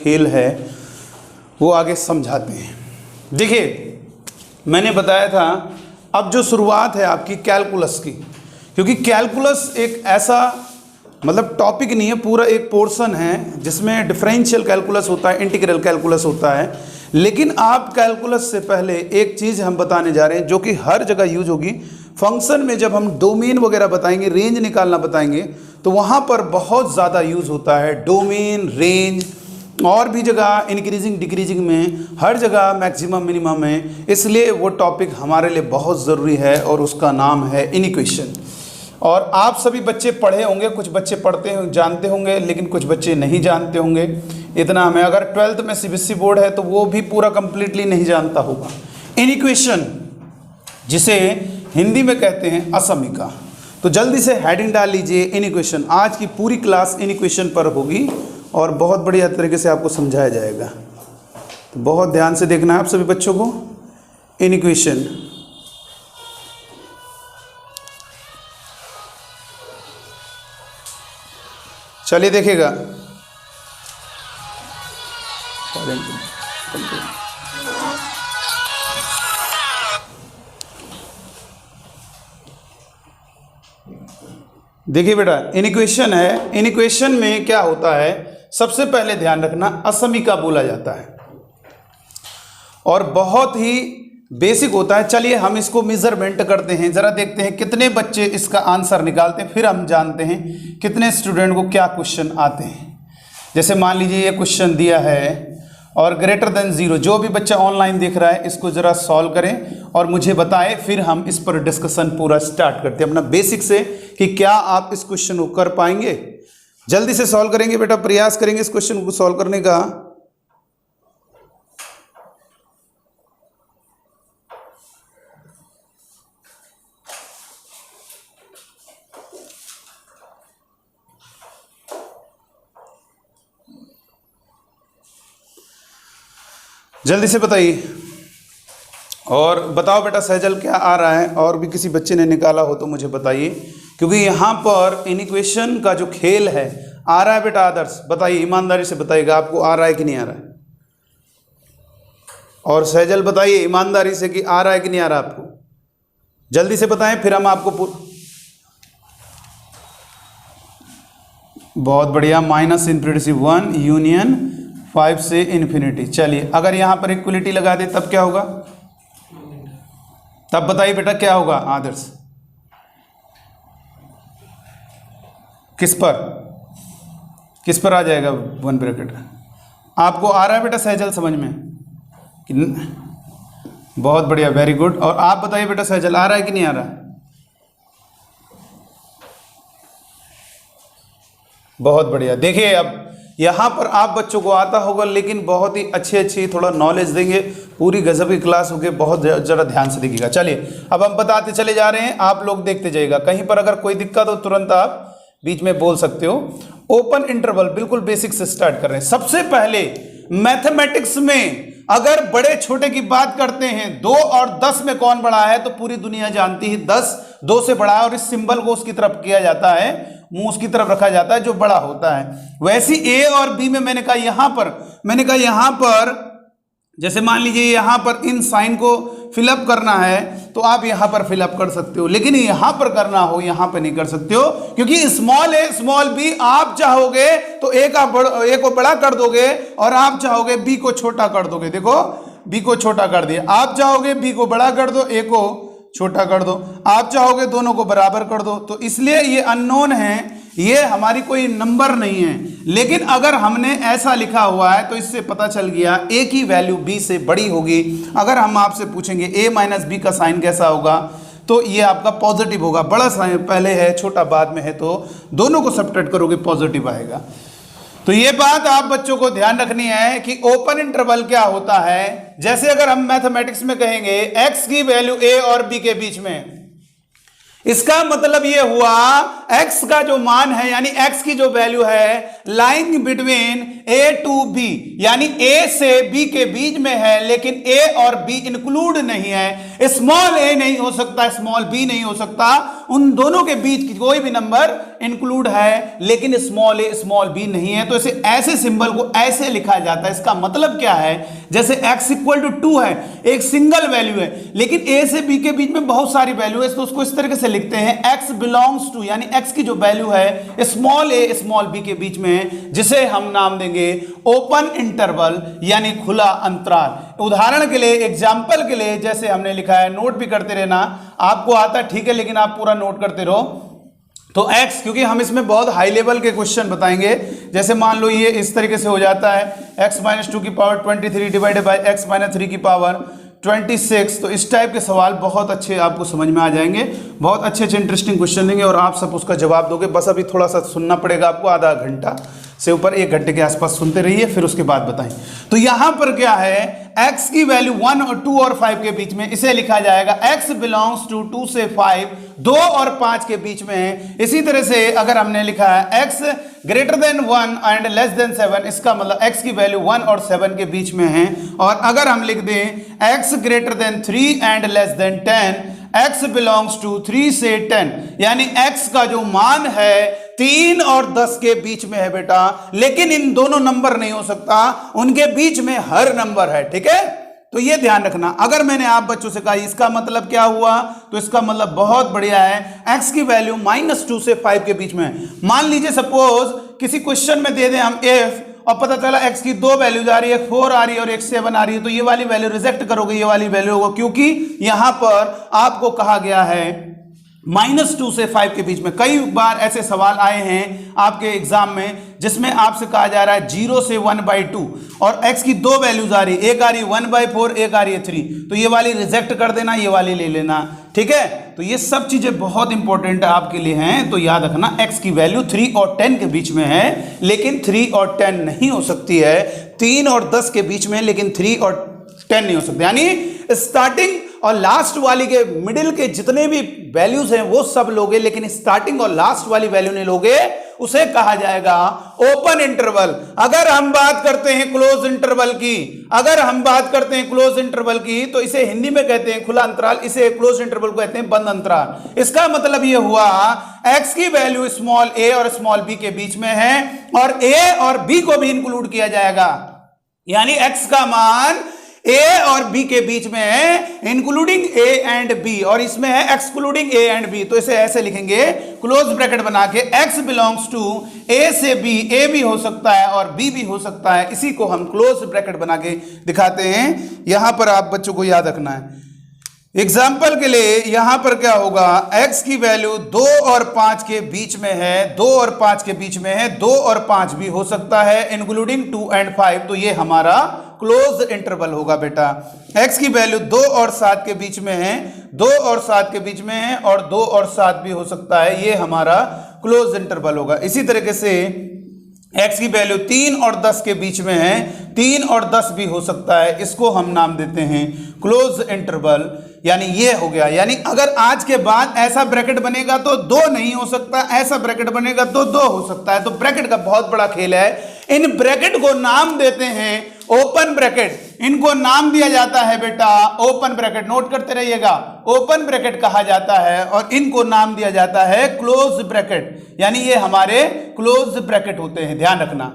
खेल है वो आगे समझाते हैं। देखिए मैंने बताया था अब जो शुरुआत है आपकी कैलकुलस की, क्योंकि कैलकुलस एक ऐसा मतलब टॉपिक नहीं है, पूरा एक पोर्शन है जिसमें डिफरेंशियल कैलकुलस होता है, इंटीग्रल कैलकुलस होता है। लेकिन आप कैलकुलस से पहले एक चीज़ हम बताने जा रहे हैं जो कि हर जगह यूज होगी। फंक्शन में जब हम डोमेन वगैरह बताएंगे, रेंज निकालना बताएंगे, तो वहाँ पर बहुत ज़्यादा यूज होता है डोमेन, रेंज, और भी जगह इंक्रीजिंग डिक्रीजिंग में, हर जगह मैक्सिमम मिनिमम में। इसलिए वो टॉपिक हमारे लिए बहुत ज़रूरी है और उसका नाम है इनिक्वेशन। और आप सभी बच्चे पढ़े होंगे, कुछ बच्चे पढ़ते हैं जानते होंगे, लेकिन कुछ बच्चे नहीं जानते होंगे। इतना हमें, अगर 12th में सीबीएसई बोर्ड है तो वो भी पूरा कंप्लीटली नहीं जानता होगा। इनिक्वेशन जिसे हिंदी में कहते हैं असमीका। तो जल्दी से हेडिंग डाल लीजिए इनिक्वेशन। आज की पूरी क्लास इनिक्वेशन पर होगी और बहुत बढ़िया तरीके से आपको समझाया जाएगा, तो बहुत ध्यान से देखना है आप सभी बच्चों को। इनिक्वेशन चलिए देखिएगा। देखिए बेटा, इनिक्वेशन है। इनिक्वेशन में क्या होता है, सबसे पहले ध्यान रखना असमीका बोला जाता है और बहुत ही बेसिक होता है। चलिए हम इसको मेजरमेंट करते हैं, जरा देखते हैं कितने बच्चे इसका आंसर निकालते हैं, फिर हम जानते हैं कितने स्टूडेंट को क्या क्वेश्चन आते हैं। जैसे मान लीजिए ये क्वेश्चन दिया है और ग्रेटर देन 0, जो भी बच्चा ऑनलाइन देख रहा है इसको ज़रा सॉल्व करें और मुझे बताएं, फिर हम इस पर डिस्कशन पूरा स्टार्ट करते हैं अपना बेसिक से कि क्या आप इस क्वेश्चन को कर पाएंगे। जल्दी से सॉल्व करेंगे बेटा, प्रयास करेंगे इस क्वेश्चन को सॉल्व करने का। जल्दी से बताइए और बताओ बेटा सहजल क्या आ रहा है, और भी किसी बच्चे ने निकाला हो तो मुझे बताइए, क्योंकि यहाँ पर इनिक्वेशन का जो खेल है आ रहा है बेटा। आदर्श बताइए, ईमानदारी से बताइएगा आपको आ रहा है कि नहीं आ रहा है। और सहजल बताइए ईमानदारी से कि आ रहा है कि नहीं आ रहा आपको, जल्दी से बताएं, फिर हम आपको बहुत बढ़िया। माइनस इन्फिनिटी 1 यूनियन 5 से इन्फिनिटी। चलिए अगर यहाँ पर इक्वलिटी लगा दे तब क्या होगा, तब बताइए बेटा क्या होगा। आदर्श किस पर आ जाएगा 1 ब्रैकेट, आपको आ रहा है बेटा सहजल समझ में कि? बहुत बढ़िया, वेरी गुड। और आप बताइए बेटा सहजल आ रहा है कि नहीं आ रहा है? बहुत बढ़िया। देखिए अब यहाँ पर आप बच्चों को आता होगा, लेकिन बहुत ही अच्छी थोड़ा नॉलेज देंगे, पूरी गजब की क्लास होगी, बहुत ज़रा ध्यान से देखिएगा। चलिए अब हम बताते चले जा रहे हैं, आप लोग देखते जाइएगा। कहीं पर अगर कोई दिक्कत हो तुरंत आप बीच में बोल सकते हो। ओपन इंटरवल बिल्कुल बेसिक से स्टार्ट कर रहे हैं। सबसे पहले मैथमेटिक्स में अगर बड़े छोटे की बात करते हैं, 2 और 10 में कौन बड़ा है, तो पूरी दुनिया जानती है 10 2 से बड़ा है, और इस सिंबल को उसकी तरफ किया जाता है, मुंह उसकी तरफ रखा जाता है जो बड़ा होता है। वैसी ए और बी में मैंने कहा यहां पर जैसे मान लीजिए यहाँ पर इन साइन को फिलअप करना है तो आप यहाँ पर फिलअप कर सकते हो, लेकिन यहाँ पर करना हो यहाँ पर नहीं कर सकते हो, क्योंकि स्मॉल ए स्मॉल बी आप चाहोगे तो ए को बड़ा कर दोगे और आप चाहोगे बी को छोटा कर दोगे। देखो बी को छोटा कर दिया, आप चाहोगे बी को बड़ा कर दो, ए को छोटा कर दो, आप चाहोगे दोनों को बराबर कर दो। तो इसलिए ये अननोन है, ये हमारी कोई नंबर नहीं है। लेकिन अगर हमने ऐसा लिखा हुआ है तो इससे पता चल गया ए की वैल्यू बी से बड़ी होगी। अगर हम आपसे पूछेंगे ए माइनस बी का साइन कैसा होगा, तो ये आपका पॉजिटिव होगा। बड़ा साइन पहले है, छोटा बाद में है, तो दोनों को सब्ट्रैक्ट करोगे पॉजिटिव आएगा। तो ये बात आप बच्चों को ध्यान रखनी है कि ओपन इंटरवल क्या होता है। जैसे अगर हम मैथमेटिक्स में कहेंगे x की वैल्यू a और b के बीच में, इसका मतलब ये हुआ x का जो मान है यानी x की जो वैल्यू है lying between a to b, यानी a से b के बीच में है, लेकिन a और b इंक्लूड नहीं है। स्मॉल a नहीं हो सकता, स्मॉल b नहीं हो सकता, उन दोनों के बीच की कोई भी नंबर इंक्लूड है, लेकिन स्मॉल ए स्मॉल बी नहीं है, तो इसे ऐसे सिंबल को ऐसे लिखा जाता है। इसका मतलब क्या है, जैसे x इक्वल टू 2 है, एक सिंगल वैल्यू है, लेकिन a से b के बीच में बहुत सारी वैल्यू है, तो उसको इस तरीके से लिखते हैं x बिलोंग्स टू, यानी x की जो वैल्यू है स्मॉल a स्मॉल b के बीच में, जिसे हम नाम देंगे ओपन इंटरवल यानी खुला अंतराल। उदाहरण के लिए, एग्जाम्पल के लिए, जैसे हमने लिखा है, नोट भी करते रहना, आपको आता ठीक है लेकिन आप पूरा नोट करते रहो। तो x, क्योंकि हम इसमें बहुत हाई लेवल के क्वेश्चन बताएंगे, जैसे मान लो ये इस तरीके से हो जाता है x माइनस 2 की power 23 divided by x minus 3 की पावर 26। तो इस टाइप के सवाल बहुत अच्छे आपको समझ में आ जाएंगे, बहुत अच्छे अच्छे इंटरेस्टिंग क्वेश्चन देंगे और आप सब उसका जवाब दोगे। बस अभी थोड़ा सा सुनना पड़ेगा आपको, आधा घंटा से ऊपर, 1 घंटे के आसपास सुनते रहिए, फिर उसके बाद बताएं। तो यहां पर क्या है, x की वैल्यू 1 और 2 और 5 के बीच में, इसे लिखा जाएगा x बिलोंग्स टू 2 से 5, 2 और 5 के बीच में है। इसी तरह से अगर हमने लिखा है x greater then 1 and less then 7, इसका मतलब x की वैल्यू 1 और 7 के बीच में है। और अगर हम लिख दें x greater than 3 and less than 10, x belongs to 3 से 10, यानी x का जो मान है 3 और 10 के बीच में है बेटा, लेकिन इन दोनों नंबर नहीं हो सकता, उनके बीच में हर नंबर है। ठीक है, तो ये ध्यान रखना। अगर मैंने आप बच्चों से कहा इसका मतलब क्या हुआ, तो इसका मतलब बहुत बढ़िया है, x की वैल्यू -2 से 5 के बीच में है। मान लीजिए सपोज किसी क्वेश्चन में दे दें हम f, और पता चला x की 2 वैल्यूज आ रही है, 4 आ रही है और एक 7 आ रही है, तो ये वाली वैल्यू रिजेक्ट करोगे, ये वाली वैल्यू होगा, क्योंकि यहां पर आपको कहा गया है -2 से 5 के बीच में। कई बार ऐसे सवाल आए हैं आपके एग्जाम में जिसमें आपसे कहा जा रहा है 0 से 1/2 और x की 2 वैल्यूज आ रही है, एक आ रही है 1/4, एक आ रही है 3, तो ये वाली रिजेक्ट कर देना, ये वाली ले लेना। ठीक है, तो ये सब चीजें बहुत इंपॉर्टेंट आपके लिए हैं, तो याद रखना x की वैल्यू 3 और 10 के बीच में है, लेकिन 3 और 10 नहीं हो सकती है, 3 और 10 के बीच में, लेकिन 3 और 10 नहीं हो सकते। यानी स्टार्टिंग और लास्ट वाली के मिडिल के जितने भी वैल्यूज हैं वो सब लोगे, लेकिन स्टार्टिंग और लास्ट वाली वैल्यू नहीं लोगे, उसे कहा जाएगा ओपन इंटरवल। अगर हम बात करते हैं क्लोज इंटरवल की, अगर हम बात करते हैं क्लोज इंटरवल की, तो इसे हिंदी में कहते हैं खुला अंतराल, इसे क्लोज इंटरवल को कहते हैं बंद अंतराल। इसका मतलब यह हुआ x की वैल्यू स्मॉल a और स्मॉल b के बीच में है, और a और b को भी इंक्लूड किया जाएगा, यानी x का मान a और b के बीच में है, इंक्लूडिंग a एंड b, और इसमें है एक्सक्लूडिंग a एंड b। तो इसे ऐसे लिखेंगे क्लोज ब्रैकेट बना के, x बिलोंग्स टू a से b, a भी हो सकता है और b भी हो सकता है, इसी को हम क्लोज ब्रैकेट बना के दिखाते हैं। यहां पर आप बच्चों को याद रखना है, एग्जाम्पल के लिए यहां पर क्या होगा, x की वैल्यू 2 और 5 के बीच में है, 2 और 5 के बीच में है, 2 और 5 भी हो सकता है, इंक्लूडिंग 2 एंड 5, तो ये हमारा क्लोज इंटरवल होगा बेटा। x की वैल्यू 2 और 7 के बीच में है, 2 और 7 के बीच में है, और 2 और 7 भी हो सकता है, ये हमारा क्लोज इंटरवल होगा। इसी तरीके से x की वैल्यू 3 और 10 के बीच में है, 3 और 10 भी हो सकता है, इसको हम नाम देते हैं क्लोज इंटरवल। यानी ये हो गया, यानी अगर आज के बाद ऐसा ब्रैकेट बनेगा तो 2 नहीं हो सकता, ऐसा ब्रैकेट बनेगा तो 2 हो सकता है। तो ब्रैकेट का बहुत बड़ा खेल है। इन ब्रैकेट को नाम देते हैं ओपन ब्रैकेट, इनको नाम दिया जाता है बेटा ओपन ब्रैकेट, नोट करते रहिएगा, ओपन ब्रैकेट कहा जाता है, और इनको नाम दिया जाता है क्लोज ब्रैकेट, यानी ये हमारे क्लोज ब्रैकेट होते हैं, ध्यान रखना।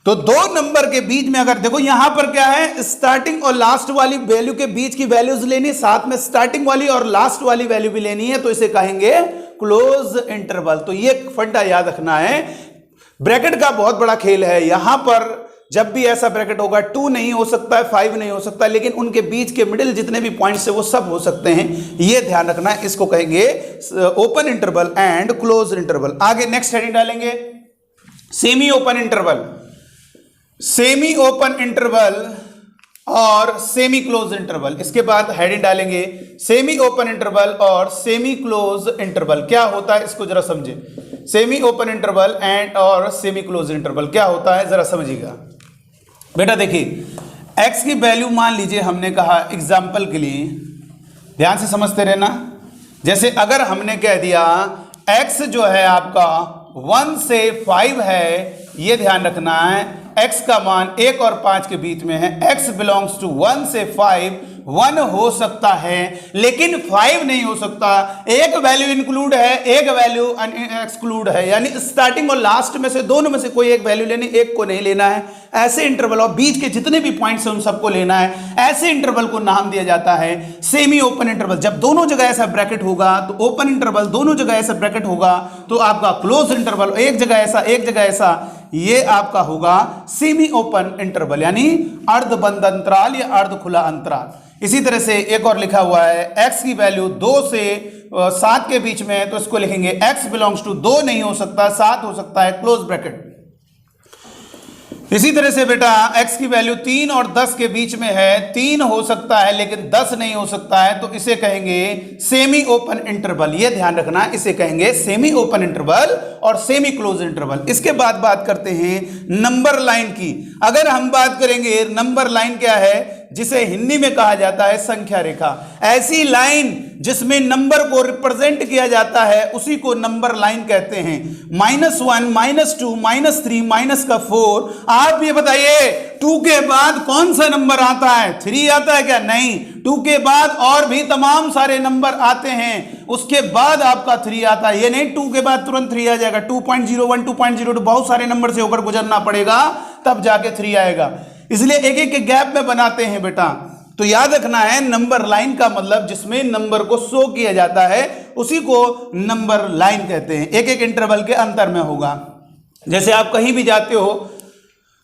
तो 2 नंबर के बीच में अगर देखो यहां पर क्या है, स्टार्टिंग और लास्ट वाली वैल्यू के बीच की वैल्यूज लेनी, साथ में स्टार्टिंग वाली और लास्ट वाली वैल्यू भी लेनी है, तो इसे कहेंगे क्लोज इंटरवल। तो ये फंडा याद रखना है, ब्रैकेट का बहुत बड़ा खेल है। यहां पर जब भी ऐसा ब्रैकेट होगा 2 नहीं हो सकता है, 5 नहीं हो सकता, लेकिन उनके बीच के मिडिल जितने भी पॉइंट्स है वो सब हो सकते हैं, ये ध्यान रखना है। इसको कहेंगे open interval and close interval. आगे नेक्स्ट हेडिंग डालेंगे semi open interval, semi open interval और सेमी क्लोज इंटरवल। इसके बाद हेडिंग डालेंगे सेमी ओपन इंटरवल और सेमी क्लोज इंटरवल। क्या होता है इसको जरा समझे, सेमी ओपन इंटरवल एंड और सेमी क्लोज इंटरवल क्या होता है जरा समझिएगा बेटा। देखिए x की वैल्यू मान लीजिए हमने कहा एग्जाम्पल के लिए, ध्यान से समझते रहना। जैसे अगर हमने कह दिया x जो है आपका 1 से 5 है, ये ध्यान रखना है, x का मान 1 और 5 के बीच में है, x बिलोंग्स टू 1 से 5, 1 हो सकता है लेकिन 5 नहीं हो सकता। एक वैल्यू इंक्लूड है, एक वैल्यू एक्सक्लूड है, यानी स्टार्टिंग और लास्ट में से दोनों में से कोई एक वैल्यू लेनी, एक को नहीं लेना है। ऐसे इंटरवल और बीच के जितने भी पॉइंट्स हैं उन सबको लेना है। ऐसे इंटरवल को नाम दिया जाता है सेमी ओपन इंटरवल। जब दोनों जगह ऐसा ब्रैकेट होगा तो ओपन इंटरवल, दोनों जगह ऐसा ब्रैकेट होगा तो आपका क्लोज इंटरवल, एक जगह ऐसा एक जगह ऐसा, ये आपका होगा सेमी ओपन इंटरवल यानी अर्धबंद अंतराल या अर्ध खुला अंतराल। इसी तरह से एक और लिखा हुआ है x की वैल्यू 2 से 7 के बीच में है तो इसको लिखेंगे x बिलोंग्स टू 2 नहीं हो सकता, 7 हो सकता है, क्लोज ब्रैकेट। इसी तरह से बेटा x की वैल्यू 3 और 10 के बीच में है, 3 हो सकता है लेकिन 10 नहीं हो सकता है तो इसे कहेंगे सेमी ओपन इंटरवल। ये ध्यान रखना, इसे कहेंगे सेमी ओपन इंटरवल और सेमी क्लोज इंटरवल। इसके बाद बात करते हैं नंबर लाइन की। अगर हम बात करेंगे नंबर लाइन क्या है, जिसे हिंदी में कहा जाता है संख्या रेखा। ऐसी लाइन जिसमें नंबर को रिप्रेजेंट किया जाता है उसी को नंबर लाइन कहते हैं। -1, -2, -3, -4। आप ये बताइए 2 के बाद कौन सा नंबर आता है? 3 आता है क्या? नहीं। 2 के बाद और भी तमाम सारे नंबर आते हैं, उसके बाद आपका 3 आता है। ये नहीं 2 के बाद तुरंत 3 आ जाएगा। 2.01, 2.02 बहुत सारे नंबर से होकर गुजरना पड़ेगा तब जाके 3 आएगा। इसलिए एक एक के गैप में बनाते हैं बेटा। तो याद रखना है नंबर लाइन का मतलब जिसमें नंबर को शो किया जाता है उसी को नंबर लाइन कहते हैं। एक एक इंटरवल के अंतर में होगा। जैसे आप कहीं भी जाते हो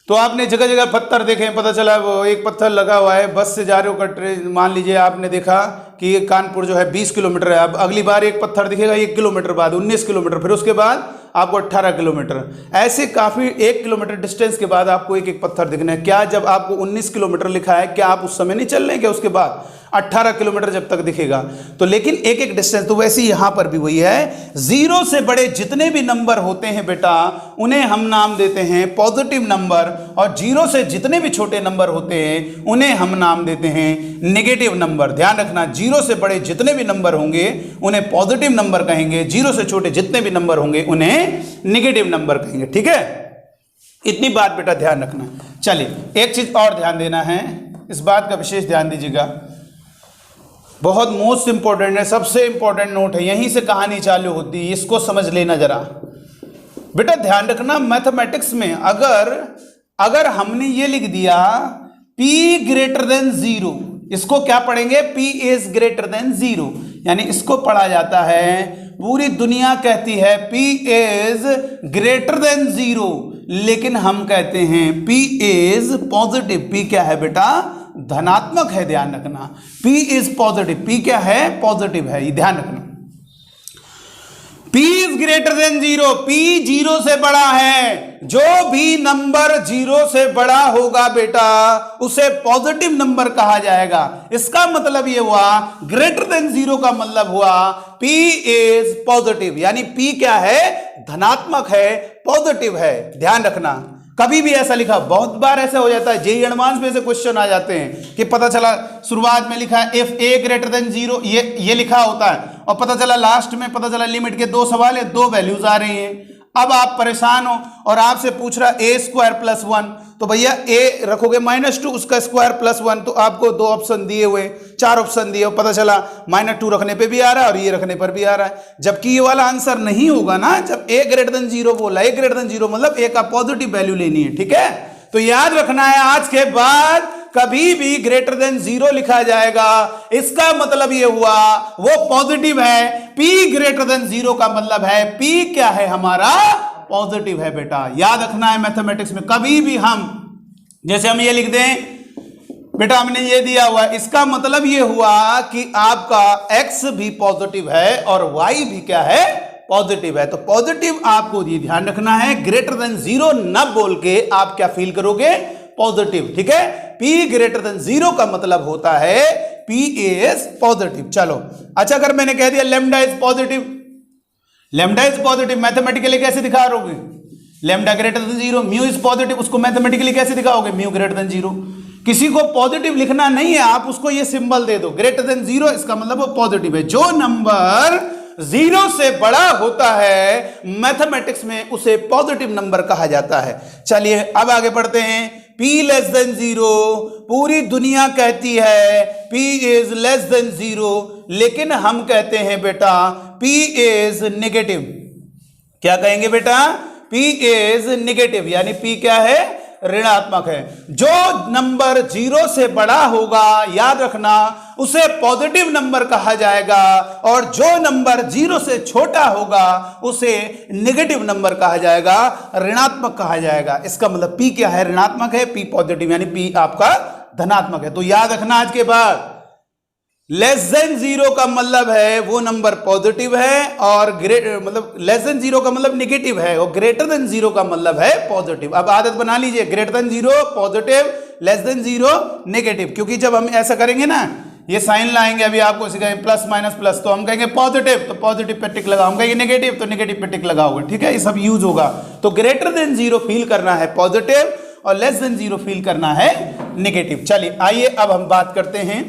तो आपने जगह जगह पत्थर देखे, पता चला वो एक पत्थर लगा हुआ है, बस से जा रहे हो ट्रेन, मान लीजिए आपने देखा कि कानपुर जो है 20 किलोमीटर है, अब अगली बार एक पत्थर दिखेगा 1 किलोमीटर बाद 19 किलोमीटर, फिर उसके बाद आपको 18 किलोमीटर, ऐसे काफ़ी 1 किलोमीटर डिस्टेंस के बाद आपको एक एक पत्थर दिखना है। क्या जब आपको 19 किलोमीटर लिखा है क्या आप उस समय नहीं चल रहे हैं क्या? उसके बाद 18 किलोमीटर जब तक दिखेगा तो, लेकिन एक एक डिस्टेंस। तो वैसे ही यहां पर भी वही है, 0 से बड़े जितने भी नंबर होते हैं बेटा उन्हें हम नाम देते हैं पॉजिटिव नंबर, और 0 से जितने भी छोटे नंबर होते हैं उन्हें हम नाम देते हैं नेगेटिव नंबर। ध्यान रखना, 0 से बड़े जितने भी नंबर होंगे उन्हें पॉजिटिव नंबर कहेंगे, 0 से छोटे जितने भी नंबर होंगे उन्हें नेगेटिव नंबर कहेंगे। ठीक है, इतनी बात बेटा ध्यान रखना। चलिए एक चीज और ध्यान देना है, इस बात का विशेष ध्यान दीजिएगा, बहुत मोस्ट इंपॉर्टेंट है, सबसे इंपॉर्टेंट नोट है, यहीं से कहानी चालू होती है, इसको समझ लेना जरा बेटा। ध्यान रखना मैथमेटिक्स में अगर हमने ये लिख दिया P ग्रेटर देन 0, इसको क्या पढ़ेंगे? P इज ग्रेटर देन 0, यानी इसको पढ़ा जाता है, पूरी दुनिया कहती है P इज ग्रेटर देन 0, लेकिन हम कहते हैं P इज पॉजिटिव। P क्या है बेटा? धनात्मक है। ध्यान रखना, P इज पॉजिटिव। P क्या है? पॉजिटिव है, ये ध्यान रखना। P is greater than 0, P 0 से बड़ा है। जो भी नंबर 0 से बड़ा होगा बेटा उसे पॉजिटिव नंबर कहा जाएगा। इसका मतलब ये हुआ ग्रेटर देन 0 का मतलब हुआ P इज पॉजिटिव, यानी P क्या है? धनात्मक है, पॉजिटिव है। ध्यान रखना, कभी भी ऐसा लिखा, बहुत बार ऐसा हो जाता है, जेईई एडवांस में से क्वेश्चन आ जाते हैं कि पता चला शुरुआत में लिखा है इफ a ग्रेटर देन 0, ये लिखा होता है, और पता चला लास्ट में पता चला लिमिट के 2 सवाल है, 2 वैल्यूज आ रही हैं। अब आप परेशान हो और आपसे पूछ रहा a² + 1, तो भैया a रखोगे -2 उसका स्क्वायर +1, तो आपको 2 ऑप्शन दिए हुए, 4 ऑप्शन दिए, पता चला -2 रखने पे भी आ रहा है और ये रखने पर भी आ रहा है, जबकि ये वाला आंसर नहीं होगा ना। जब a ग्रेटर देन 0 बोला, a ग्रेटर देन 0 मतलब a का पॉजिटिव वैल्यू लेनी है। ठीक है, तो याद रखना है आज के बाद कभी भी ग्रेटर देन 0 लिखा जाएगा, इसका मतलब ये हुआ वो पॉजिटिव है। P ग्रेटर देन 0 का मतलब है P क्या है? हमारा पॉजिटिव है बेटा। याद रखना है मैथमेटिक्स में कभी भी हम, जैसे हम ये लिख दें बेटा, हमने ये दिया हुआ, इसका मतलब ये हुआ कि आपका x भी पॉजिटिव है और y भी क्या है? पॉजिटिव है। तो पॉजिटिव आपको ये ध्यान रखना है, ग्रेटर देन 0 न बोल के आप क्या फील करोगे? पॉजिटिव। ठीक है, P ग्रेटर देन 0 का मतलब होता है P इज पॉजिटिव। चलो अच्छा, अगर मैंने कह दिया lambda is positive, lambda is positive, mathematically कैसे दिखा रहोगे? Lambda greater than 0, mu is positive, उसको मैथमेटिकली कैसे दिखाओगे? Mu greater than 0। किसी को पॉजिटिव लिखना नहीं है, आप उसको ये सिंबल दे दो ग्रेटर देन 0, इसका मतलब वो पॉजिटिव है। जो नंबर 0 से बड़ा होता है मैथमेटिक्स में उसे पॉजिटिव नंबर कहा जाता है। चलिए अब आगे बढ़ते हैं। P P लेस देन 0, पूरी दुनिया कहती है P इज लेस देन 0, लेकिन हम कहते हैं बेटा P इज नेगेटिव। क्या कहेंगे बेटा? P इज नेगेटिव, यानी P क्या है? ऋणात्मक है। जो नंबर 0 से बड़ा होगा, याद रखना, उसे पॉजिटिव नंबर कहा जाएगा, और जो नंबर 0 से छोटा होगा उसे नेगेटिव नंबर कहा जाएगा, ऋणात्मक कहा जाएगा। इसका मतलब P क्या है? ऋणात्मक है, P पॉजिटिव, यानी P आपका धनात्मक है। तो याद रखना आज के बाद, लेस देन 0 का मतलब है वो नंबर पॉजिटिव है, और मतलब लेस देन 0 का मतलब नेगेटिव है, और ग्रेटर देन 0 का मतलब है पॉजिटिव। अब आदत बना लीजिए, greater than 0 positive, less than 0 negative. क्योंकि जब हम ऐसा करेंगे ना, ये साइन लाएंगे, अभी आपको सिखाएंगे प्लस माइनस प्लस, तो हम कहेंगे पॉजिटिव तो पॉजिटिव पे टिक लगाओ, हम कहेंगे नेगेटिव तो नेगेटिव पे टिक लगाओगे। ठीक है, ये सब यूज होगा। तो ग्रेटर देन 0 फील करना है पॉजिटिव, और लेस देन 0 फील करना है नेगेटिव। चलिए आइए अब हम बात करते हैं।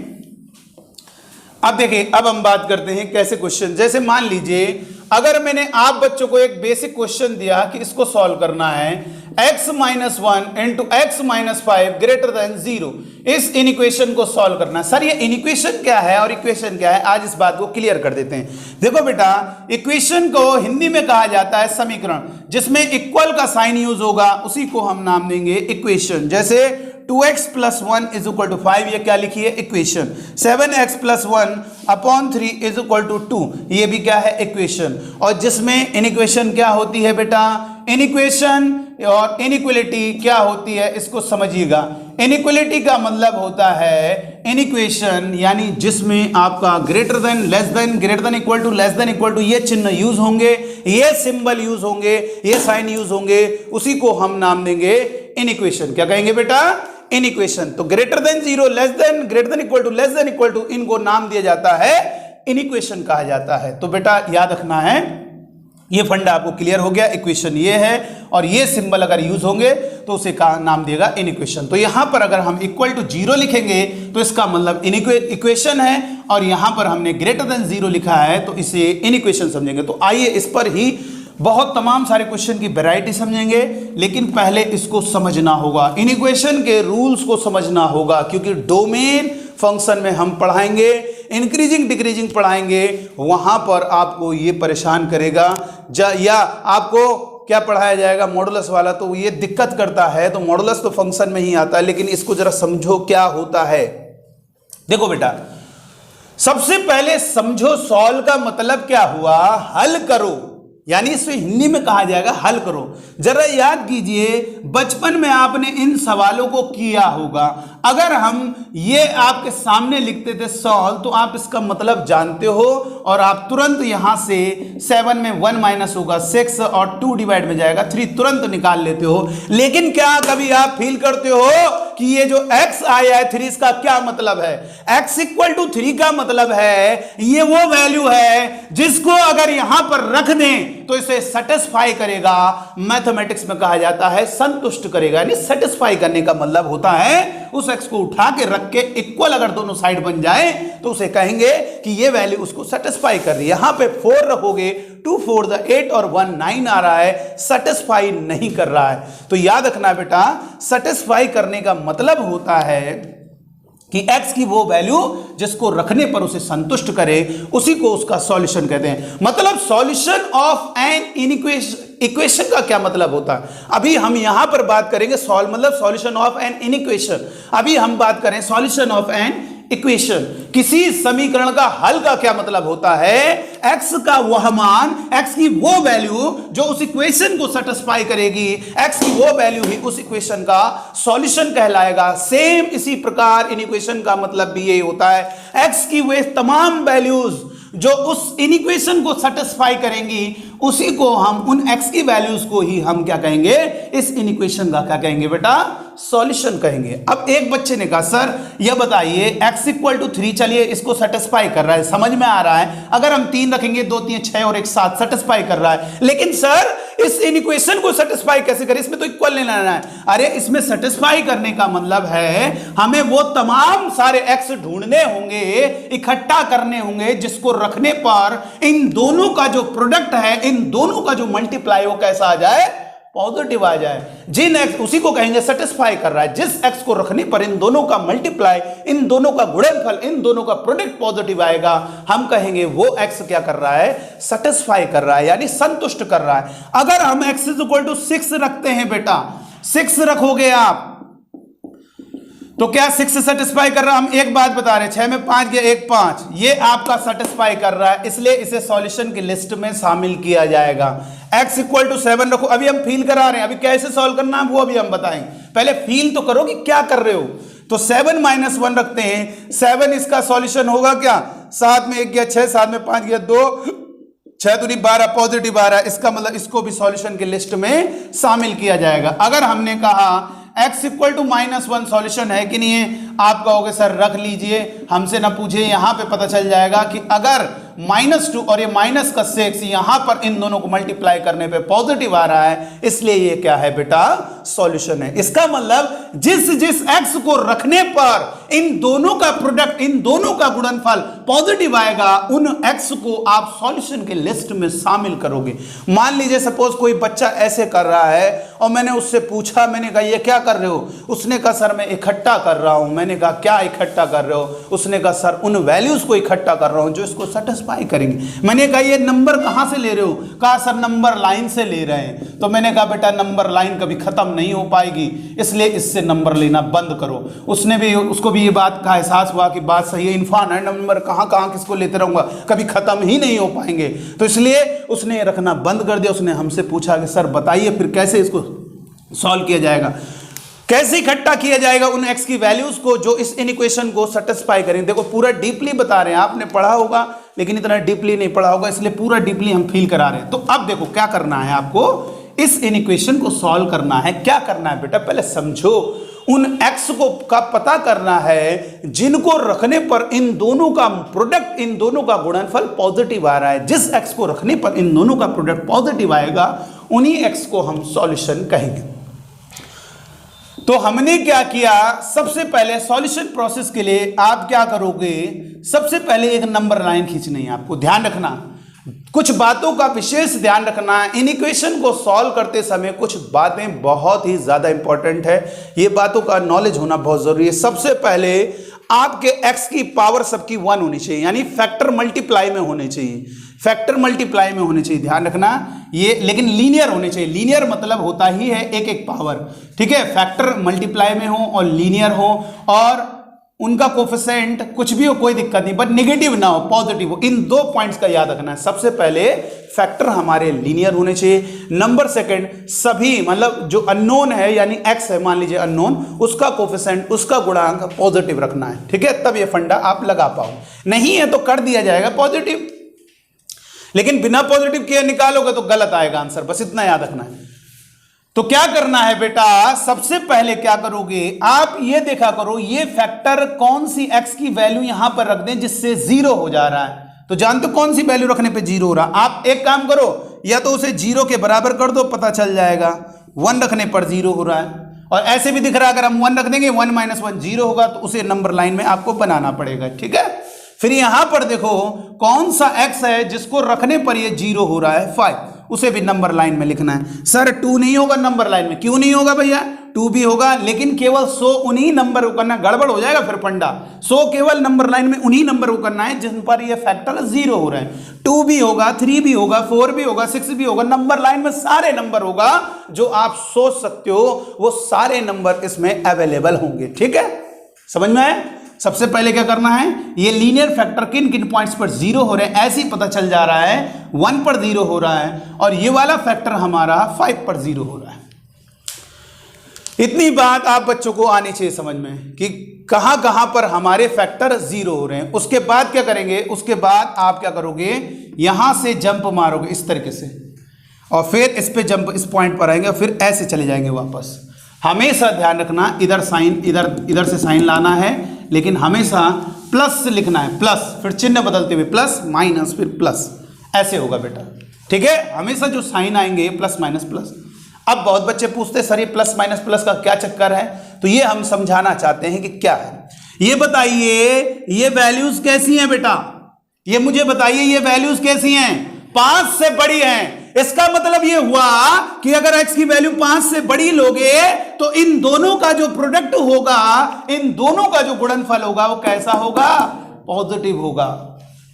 अब देखिए, अब हम बात करते हैं कैसे क्वेश्चन। जैसे मान लीजिए अगर मैंने आप बच्चों को एक बेसिक क्वेश्चन दिया कि इसको सॉल्व करना है, x - 1 into x - 5 greater than 0, इस इनइक्वेशन को सॉल्व करना। सर ये इनइक्वेशन क्या है और इक्वेशन क्या है, आज इस बात को क्लियर कर देते हैं। देखो बेटा, इक्वेशन को हिंदी में कहा जाता है समीकरण, जिसमें इक्वल का साइन यूज होगा, उसी को हम नाम देंगे इक्वेशन। जैसे 2x + 1 = 5, ये क्या लिखिए? इक्वेशन। 7x + 1 अपॉन 3 = 2, ये भी क्या है? इक्वेशन। और जिसमें इनइक्वेशन क्या होती है बेटा? इनइक्वेशन और इनइक्वलिटी क्या होती है, इसको समझिएगा। इनइक्वलिटी का मतलब होता है इनइक्वेशन, यानी जिसमें आपका greater than, less than, greater than equal to, less than equal to, ये चिन्ह यूज होंगे, ये सिंबल यूज होंगे, ये साइन यूज होंगे, उसी को हम नाम देंगे इनइक्वेशन। क्या कहेंगे बेटा? इनइक्वेशन। तो greater than 0, less than, greater than equal to, less than equal to, इनको नाम दिया जाता है इनइक्वेशन कहा जाता है। तो बेटा याद रखना है, ये फंडा आपको क्लियर हो गया। इक्वेशन ये है, और ये सिंबल अगर यूज होंगे तो उसे का नाम देगा इनइक्वेशन। तो यहां पर अगर हम इक्वल टू 0 लिखेंगे तो इसका मतलब इक्वेशन है, और यहां पर हमने ग्रेटर देन 0 लिखा है तो इसे इनइक्वेशन समझेंगे। तो आइए इस पर ही बहुत तमाम सारे क्वेश्चन की वैरायटी समझेंगे, लेकिन पहले इसको समझना होगा, इनइक्वेशन के रूल्स को समझना होगा, क्योंकि डोमेन फंक्शन में हम पढ़ाएंगे, इंक्रीजिंग डिक्रीजिंग पढ़ाएंगे, वहां पर आपको ये परेशान करेगा, या आपको क्या पढ़ाया जाएगा? मॉडुलस वाला, तो ये दिक्कत करता है। तो मॉडुलस तो फंक्शन में ही आता है, लेकिन इसको जरा समझो क्या होता है। देखो बेटा, सबसे पहले समझो सॉल्व का मतलब क्या हुआ? हल करो, यानी इसे हिंदी में कहा जाएगा हल करो। जरा याद कीजिए, बचपन में आपने इन सवालों को किया होगा। अगर हम ये आपके सामने लिखते थे सॉल्व, तो आप इसका मतलब जानते हो, और आप तुरंत यहां से 7 में 1 माइनस होगा 6, और 2 डिवाइड में जाएगा 3, तुरंत निकाल लेते हो। लेकिन क्या कभी आप फील करते हो कि ये जो x आया है 3, इसका क्या मतलब है? x = 3 का मतलब है ये वो वैल्यू है जिसको अगर यहां पर रख दें तो इसे सेटिस्फाई करेगा। मैथमेटिक्स में कहा जाता है संतुष्ट करेगा, यानी सेटिस्फाई करने का मतलब होता है उस x को उठा के रख के इक्वल अगर दोनों साइड बन जाए तो उसे कहेंगे कि ये वैल्यू उसको सेटिस्फाई कर रही है। यहां पे 4 रखोगे, 2 4 8 और 1 9 आ रहा है, सेटिस्फाई नहीं कर रहा है। तो याद रखना बेटा, सेटिस्फाई करने का मतलब होता है कि x की वो वैल्यू जिसको रखने पर उसे संतुष्ट करे, उसी को उसका सॉल्यूशन कहते हैं। मतलब सॉल्यूशन ऑफ एन इक्वेशन का क्या मतलब होता है? अभी हम यहां पर बात करेंगे सॉल्व मतलब सॉल्यूशन ऑफ एन इनइक्वेशन। अभी हम बात करें सॉल्यूशन ऑफ एन इक्वेशन, किसी समीकरण का हल का क्या मतलब होता है? x का वह मान, x की वो वैल्यू जो उस इक्वेशन को सेटिस्फाई करेगी, x की वो वैल्यू ही उस इक्वेशन का सॉल्यूशन कहलाएगा। सेम इसी प्रकार इन इक्वेशन का मतलब भी यही होता है, x की वे तमाम वैल्यूज जो उस इनइक्वेशन को सेटिस्फाई करेंगी, उसी को हम उन x की वैल्यूज को ही हम क्या कहेंगे? इस इनइक्वेशन का क्या कहेंगे बेटा? सॉल्यूशन कहेंगे। अब एक बच्चे ने कहा सर यह बताइए x = 3, चलिए इसको सेटिस्फाई कर रहा है, समझ में आ रहा है। अगर हम 3 रखेंगे, 2 3 6 और 1 7, सेटिस्फाई कर रहा है। लेकिन सर इस इनइक्वेशन को सेटिस्फाई कैसे करें? इसमें तो इक्वल नहीं लाना है। अरे इसमें सेटिस्फाई करने का मतलब है हमें वो तमाम सारे x ढूंढने होंगे, इकट्ठा करने होंगे, जिसको रखने पर इन दोनों का जो प्रोडक्ट है, इन दोनों का जो मल्टीप्लाई वो कैसा आ जाए? पॉजिटिव आ जाए। जिन एक्स, उसी को कहेंगे सेटिस्फाई कर रहा है। जिस एक्स को रखने पर इन दोनों का मल्टीप्लाई, इन दोनों का गुणनफल, इन दोनों का प्रोडक्ट पॉजिटिव आएगा, हम कहेंगे वो एक्स क्या कर रहा है, सेटिस्फाई कर रहा है, यानी संतुष्ट कर रहा है। अगर हम एक्स इज इक्वल टू 6 रखते हैं बेटा, 6 रखोगे आप तो क्या 6 सेटिस्फाई कर रहा है? हम एक बात बता रहे हैं, 6 में 5 गया 1 5, ये आपका सेटिस्फाई कर रहा है, इसलिए इसे सॉल्यूशन की लिस्ट में शामिल किया जाएगा। x इक्वल टू 7 रखो, अभी हम फील करा रहे हैं, अभी कैसे सॉल्व करना है वो अभी हम बताएंगे, पहले फील तो करो कि क्या कर रहे हो। तो 7 - 1 रखते हैं, 7 इसका सॉल्यूशन होगा क्या, 7 में 1 गया 6, 7 में 5 गया 2, 6 दूनी 12, पॉजिटिव आ रहा है, इसका मतलब इसको भी सॉल्यूशन की लिस्ट में शामिल किया जाएगा। अगर हमने कहा x इक्वल टू -1 सॉल्यूशन है कि नहीं है, आप कहोगे सर रख लीजिए, हमसे ना पूछे, यहां पे पता चल जाएगा कि अगर -2 और ये -6 यहां पर इन दोनों को मल्टीप्लाई करने पे पॉजिटिव आ रहा है, इसलिए ये क्या है बेटा, सॉल्यूशन है। इसका मतलब जिस x को रखने पर इन दोनों का प्रोडक्ट, इन दोनों का गुणनफल पॉजिटिव आएगा, उन x को आप सॉल्यूशन के लिस्ट में शामिल करोगे। मान लीजिए सपोज कोई बच्चा ऐसे कर रहा है और मैंने उससे पूछा, मैंने कहा ये क्या कर रहे हो, उसने कहा सर मैं इकट्ठा कर रहा हूं। मैंने कहा क्या इकट्ठा कर रहे हो, उसने कहा सर उन वैल्यूज को इकट्ठा कर रहा हूं जो इसको सेटिस्फाई करेंगे। मैंने कहा ये नंबर कहां से ले रहे हो, कहा सर नंबर लाइन से ले रहे हैं। तो मैंने कहा बेटा नंबर लाइन कभी खत्म नहीं हो पाएगी, इसलिए इससे नंबर लेना बंद करो। उसको भी ये बात का एहसास हुआ कि बात सही है, इनफाइनाइट नंबर कहां किसको लेते रहूंगा, कभी खत्म ही नहीं हो पाएंगे। तो इसलिए उसने रखना बंद कर दिया। उसने हमसे पूछा कि सर बताइए फिर कैसे इसको सॉल्व किया जाएगा, कैसे इकट्ठा किया जाएगा उन x की वैल्यूज को जो इस इक्वेशन को सेटिस्फाई करें। देखो पूरा डीपली बता रहे हैं, आपने पढ़ा होगा लेकिन इतना डीपली नहीं पढ़ा होगा, इसलिए पूरा डीपली हम फील करा रहे हैं। तो अब देखो क्या करना है, आपको इस इक्वेशन को सॉल्व करना है। क्या करना है बेटा, पहले समझो, उन x को का पता करना है जिनको रखने पर इन दोनों का प्रोडक्ट, इन दोनों का गुणनफल पॉजिटिव आ रहा है। जिस x को रखने पर इन दोनों का प्रोडक्ट पॉजिटिव आएगा, उन्हीं x को हम सॉल्यूशन कहेंगे। तो हमने क्या किया, सबसे पहले सॉल्यूशन प्रोसेस के लिए आप क्या करोगे, सबसे पहले एक नंबर लाइन खींचनी है आपको। ध्यान रखना, कुछ बातों का विशेष ध्यान रखना है। इन इक्वेशन को सॉल्व करते समय कुछ बातें बहुत ही ज्यादा इंपॉर्टेंट है, ये बातों का नॉलेज होना बहुत जरूरी है। सबसे पहले आपके x की पावर सबकी 1 होनी चाहिए, यानी फैक्टर मल्टीप्लाई में होने चाहिए, फैक्टर मल्टीप्लाई में होने चाहिए। ध्यान रखना ये, लेकिन लीनियर होने चाहिए। लीनियर मतलब होता ही है एक एक पावर, ठीक है। फैक्टर मल्टीप्लाई में हो और लीनियर हो, और उनका कोफिशिएंट कुछ भी हो कोई दिक्कत नहीं, बट नेगेटिव ना हो, पॉजिटिव हो। इन 2 पॉइंट्स का याद रखना है। सबसे पहले फैक्टर हमारे लीनियर होने चाहिए। नंबर सेकंड, सभी मतलब जो अननोन है यानी x है, मान लीजिए अननोन, उसका कोफिशिएंट, उसका गुणांक पॉजिटिव रखना है, ठीक है। तब ये फंडा आप लगा पाओ, नहीं है तो कर दिया जाएगा पॉजिटिव, लेकिन बिना पॉजिटिव किए निकालोगे तो गलत आएगा आंसर, बस इतना याद रखना है। तो क्या करना है बेटा, सबसे पहले क्या करोगे आप, ये देखा करो ये फैक्टर कौन सी x की वैल्यू यहां पर रख दें जिससे 0 हो जा रहा है। तो जानते हो कौन सी वैल्यू रखने पे 0 हो रहा। आप एक काम करो, या तो उसे 0 के बराबर कर दो, पता चल जाएगा 1 रखने पर 0 हो रहा है। और ऐसे भी दिख रहा है, अगर हम 1 रख देंगे 1 - 1 0 होगा, तो उसे नंबर लाइन में आपको बनाना पड़ेगा, ठीक है। फिर यहां पर देखो कौन सा x है जिसको रखने पर ये 0 हो रहा है, 5, उसे भी नंबर लाइन में लिखना है। सर 2 नहीं होगा नंबर लाइन में, क्यों नहीं होगा भैया, 2 भी होगा, लेकिन केवल 100 उन्हीं नंबर को करना, गड़बड़ हो जाएगा फिर पंडा। 100 केवल नंबर लाइन में उन्हीं नंबर को करना है जिन पर ये फैक्टर 0 हो रहे हैं। 2 भी होगा, 3 भी होगा, 4 भी होगा, 6 भी होगा, नंबर लाइन में सारे नंबर होगा जो आप सोच सकते हो, वो सारे नंबर इसमें अवेलेबल होंगे, ठीक है। समझ में आए। सबसे पहले क्या करना है, ये लीनियर फैक्टर किन किन पॉइंट्स पर 0 हो रहे हैं ऐसे ही पता चल जा रहा है। 1 पर 0 हो रहा है, और ये वाला फैक्टर हमारा 5 पर 0 हो रहा है। इतनी बात आप बच्चों को आनी चाहिए समझ में कि कहां कहां पर हमारे फैक्टर 0 हो रहे हैं। उसके बाद क्या करेंगे, उसके बाद आप क्या करोगे, यहां से जंप मारोगे इस तरीके से, और फिर इस पे जंप, इस पॉइंट पर आएंगे, फिर ऐसे चले जाएंगे वापस। हमेशा ध्यान रखना, इधर साइन, इधर से साइन लाना है, लेकिन हमेशा प्लस लिखना है, प्लस, फिर चिन्ह बदलते हुए प्लस माइनस फिर प्लस, ऐसे होगा बेटा, ठीक है। हमेशा जो साइन आएंगे प्लस माइनस प्लस। अब बहुत बच्चे पूछते हैं सर ये प्लस माइनस प्लस का क्या चक्कर है, तो ये हम समझाना चाहते हैं कि क्या है। ये बताइए ये वैल्यूज कैसी हैं बेटा, ये मुझे बताइए ये वैल्यूज कैसी हैं, 5 से बड़ी हैं। इसका मतलब ये हुआ कि अगर x की वैल्यू 5 से बड़ी लोगे तो इन दोनों का जो प्रोडक्ट होगा, इन दोनों का जो गुणनफल होगा वो कैसा होगा? पॉजिटिव होगा।